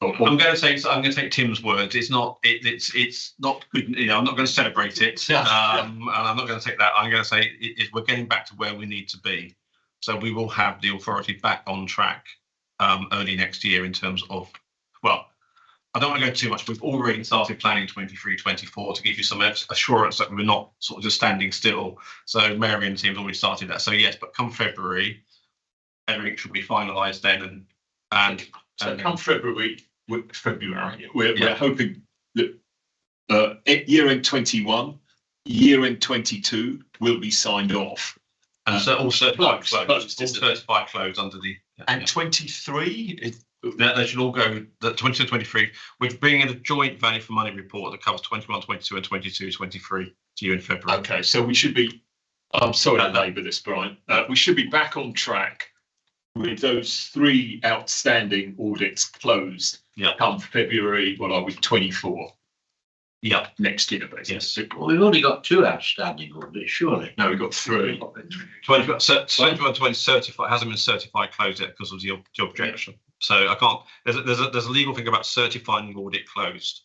S12: I'm going to take Tim's words. It's not good. You know, I'm not going to celebrate it, and I'm not going to take that. I'm going to say we're getting back to where we need to be. So we will have the authority back on track early next year in terms of. Well, I don't want to go too much. We've already started planning 23-24 to give you some assurance that we're not sort of just standing still. So Mary and the team have already started that. So yes, but come February, everything should be finalised then. And
S8: come February, we're hoping that year-end 21, year-end 22 will be signed off.
S12: So all certified closed under the.
S8: And 23.
S12: They should all go. The 22-23. We're bringing in a joint value for money report that covers 21, 22, and 22-23 to you in February.
S8: Okay, so we should be. I'm sorry to labour this, Brian. We should be back on track with those 3 outstanding audits closed.
S12: Yeah. Come
S8: February. What are we? 24.
S12: Yeah.
S8: Next year, basically.
S12: Yes.
S1: Well, we've only got 2 outstanding audits, surely.
S8: No, we've got 3.
S12: 21, 20 certified hasn't been certified closed yet because of the objection. So I can't. There's a legal thing about certifying the audit closed,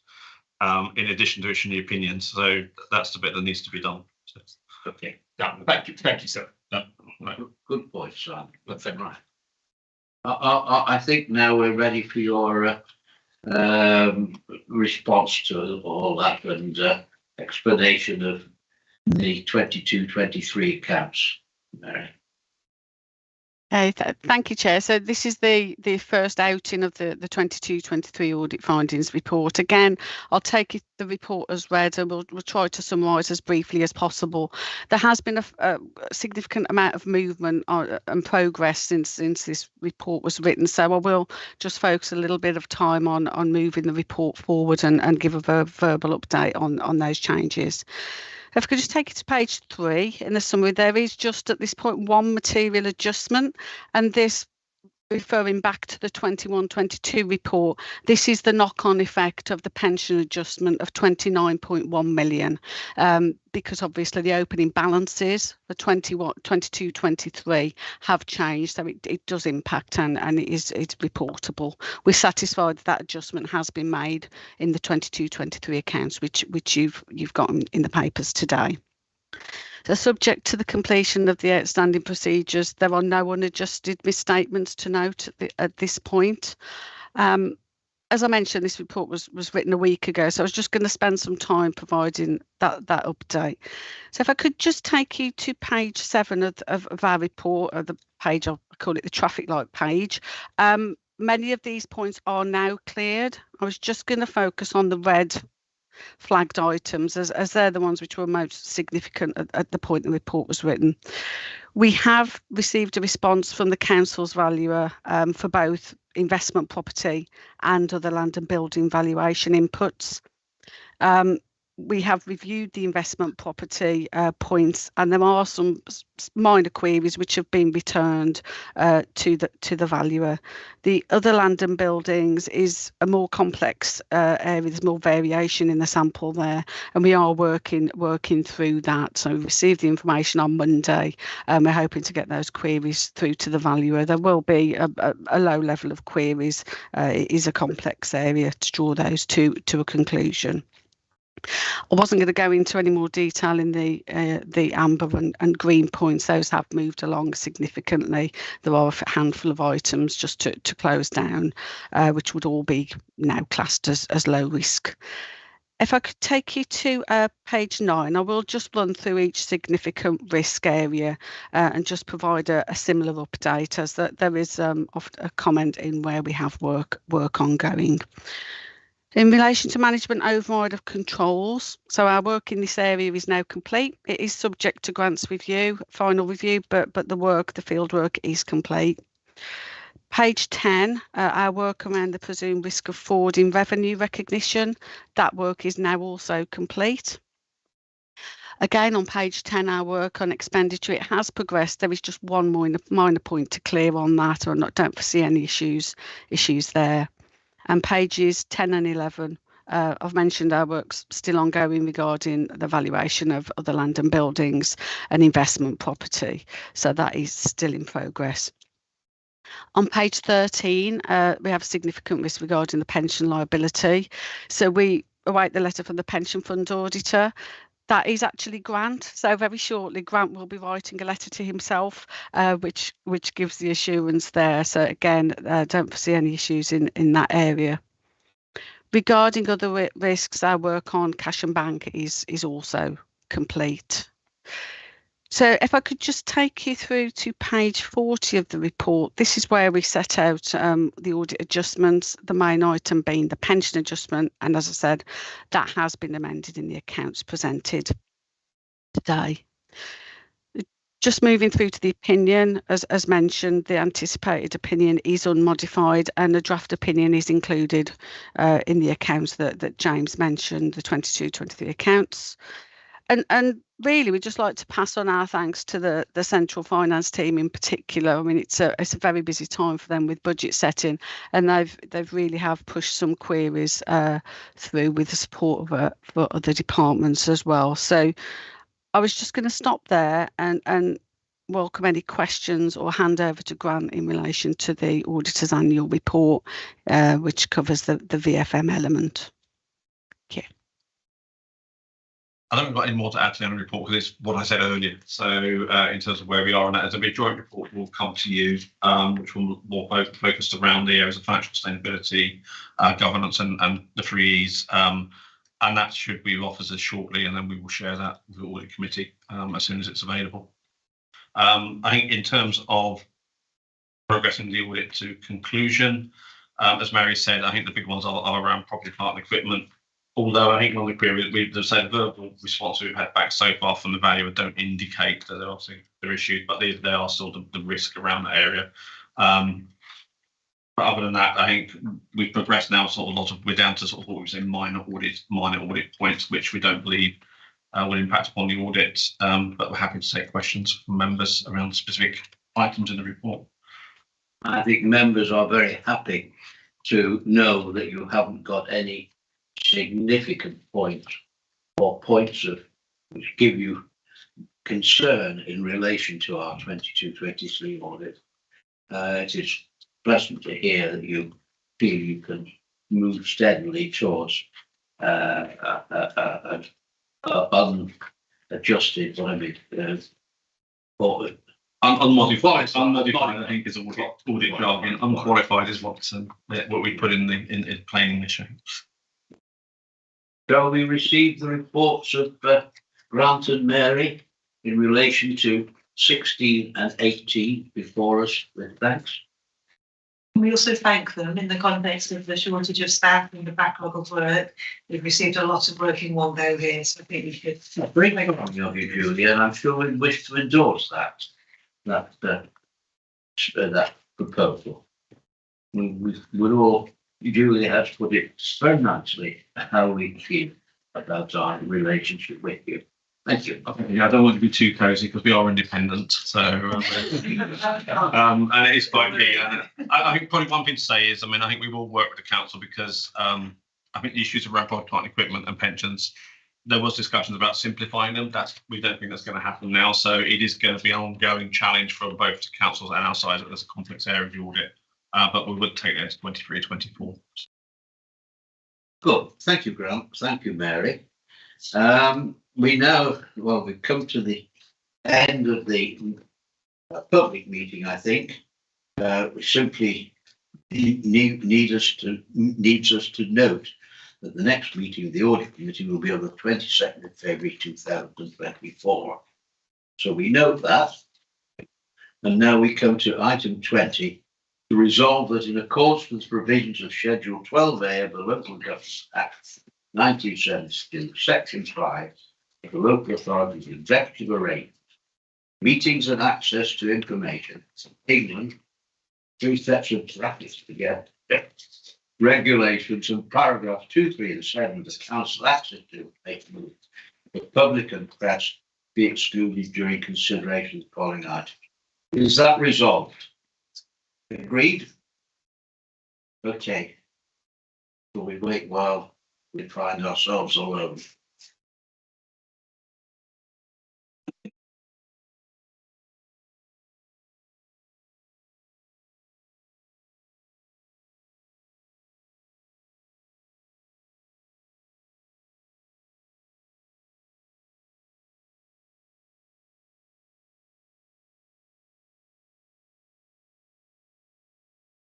S12: in addition to issuing the opinions. So that's the bit that needs to be done. So,
S8: okay. Yeah. Thank you, sir.
S12: Right.
S1: Good point, Simon. Right. I think now we're ready for your response to all that and explanation of the 22-23 accounts, Mary.
S15: Thank you, Chair. So this is the first outing of the 22-23 audit findings report. Again, I'll take the report as read, and we'll try to summarise as briefly as possible. There has been a significant amount of movement and progress since this report was written. So I will just focus a little bit of time on moving the report forward and give a verbal update on those changes. If I could just take it to page 3 in the summary, there is just at this point 1 material adjustment, and this referring back to the 21-22 report, this is the knock-on effect of the pension adjustment of 29.1 million, because obviously the opening balances for 22-23 have changed, so it does impact and it's reportable. We're satisfied that adjustment has been made in the 22-23 accounts, which you've got in the papers today. So subject to the completion of the outstanding procedures, there are no unadjusted misstatements to note at this point. As I mentioned, this report was written a week ago, so I was just going to spend some time providing that update. So if I could just take you to page 7 of our report, or the page, I call it the traffic light page. Many of these points are now cleared. I was just going to focus on the red flagged items as they're the ones which were most significant at the point the report was written. We have received a response from the council's valuer for both investment property and other land and building valuation inputs. We have reviewed the investment property points, and there are some minor queries which have been returned to the valuer. The other land and buildings is a more complex area. There's more variation in the sample there, and we are working through that. So we received the information on Monday, and we're hoping to get those queries through to the valuer. There will be a low level of queries. It is a complex area to draw those to a conclusion. I wasn't going to go into any more detail in the amber and green points. Those have moved along significantly. There are a handful of items just to close down, which would all be now classed as low risk. If I could take you to page 9, I will just run through each significant risk area and just provide a similar update, as that there is often a comment in where we have work ongoing. In relation to management override of controls, so our work in this area is now complete. It is subject to grants review, final review, but the field work is complete. Page 10, our work around the presumed risk of fraud in revenue recognition, that work is now also complete. Again, on page 10, our work on expenditure, it has progressed. There is just one minor point to clear on that, or don't foresee any issues there. And pages 10 and 11, I've mentioned our work's still ongoing regarding the valuation of other land and buildings and investment property. So that is still in progress. On page 13, we have significant risk regarding the pension liability. So we await the letter from the pension fund auditor. That is actually Grant. So very shortly, Grant will be writing a letter to himself, which gives the assurance there. So again, don't foresee any issues in that area. Regarding other risks, our work on cash and bank is also complete. So if I could just take you through to page 40 of the report, this is where we set out the audit adjustments, the main item being the pension adjustment. And as I said, that has been amended in the accounts presented today. Just moving through to the opinion, as mentioned, the anticipated opinion is unmodified, and a draft opinion is included in the accounts that James mentioned, the 22-23 accounts. And really, we'd just like to pass on our thanks to the central finance team in particular. I mean, it's a very busy time for them with budget setting, and they've really have pushed some queries through with the support of for other departments as well. So I was just going to stop there and welcome any questions or hand over to Grant in relation to the auditor's annual report, which covers the VFM element. Thank you.
S12: I don't have got any more to add to the annual report because it's what I said earlier. So in terms of where we are on that, as a big joint report will come to you, which will more focused around the areas of financial sustainability, governance and the 3 E's. And that should be off as shortly, and then we will share that with the audit committee as soon as it's available. I think in terms of progressing the audit to conclusion, as Mary said, I think the big ones are around property, plant and equipment. Although I think one of the queries, the verbal response we've had back so far from the valuer don't indicate that they're issues, but they are still the risk around that area. But other than that, I think we've progressed now we're down to sort of what we say minor audit points, which we don't believe will impact upon the audit. But we're happy to take questions from members around specific items in the report.
S1: I think members are very happy to know that you haven't got any significant points or points which give you concern in relation to our 22-23 audit. It is pleasant to hear that you feel you can move steadily towards unadjusted, or
S12: unmodified. Unmodified, I think, is audit jargon. Unqualified is what we put in plain English.
S1: Shall we receive the reports of Grant and Mary in relation to 16 and 18 before us with thanks?
S9: We also thank them in the context of the shortage of staff and the backlog of work. We've received a lot of work in one go here, so I think we should.
S1: Very good of you, Julia, and I'm sure we wish to endorse that proposal. We're all, Julia has put it very nicely how we feel about our relationship with you. Thank you.
S12: Yeah, I don't want to be too cosy because we are independent, so and it is quite key. I think probably one thing to say is, I mean, I think we will work with the council because I think the issues around plant equipment and pensions, there was discussions about simplifying them. We don't think that's going to happen now, so it is going to be an ongoing challenge for both the councils and our side. There's a complex area of the audit, but we would take that to 23, 24.
S1: Good. Thank you, Grant. Thank you, Mary. We've come to the end of the public meeting, I think. We simply needs us to note that the next meeting of the audit committee will be on the 22nd of February 2024. So we note that. And now we come to item 20, to resolve that in accordance with the provisions of Schedule 12A of the Local Government Act 1972, Section 5, of the Local Authorities Executive Arrangement, meetings and access to information, England, 3 sets of brackets together, regulations and paragraphs 2, 3 and 7 of the Council access to information for public and press be excluded during consideration of the following items. Is that resolved? Agreed? Okay. So we wait while we find ourselves alone.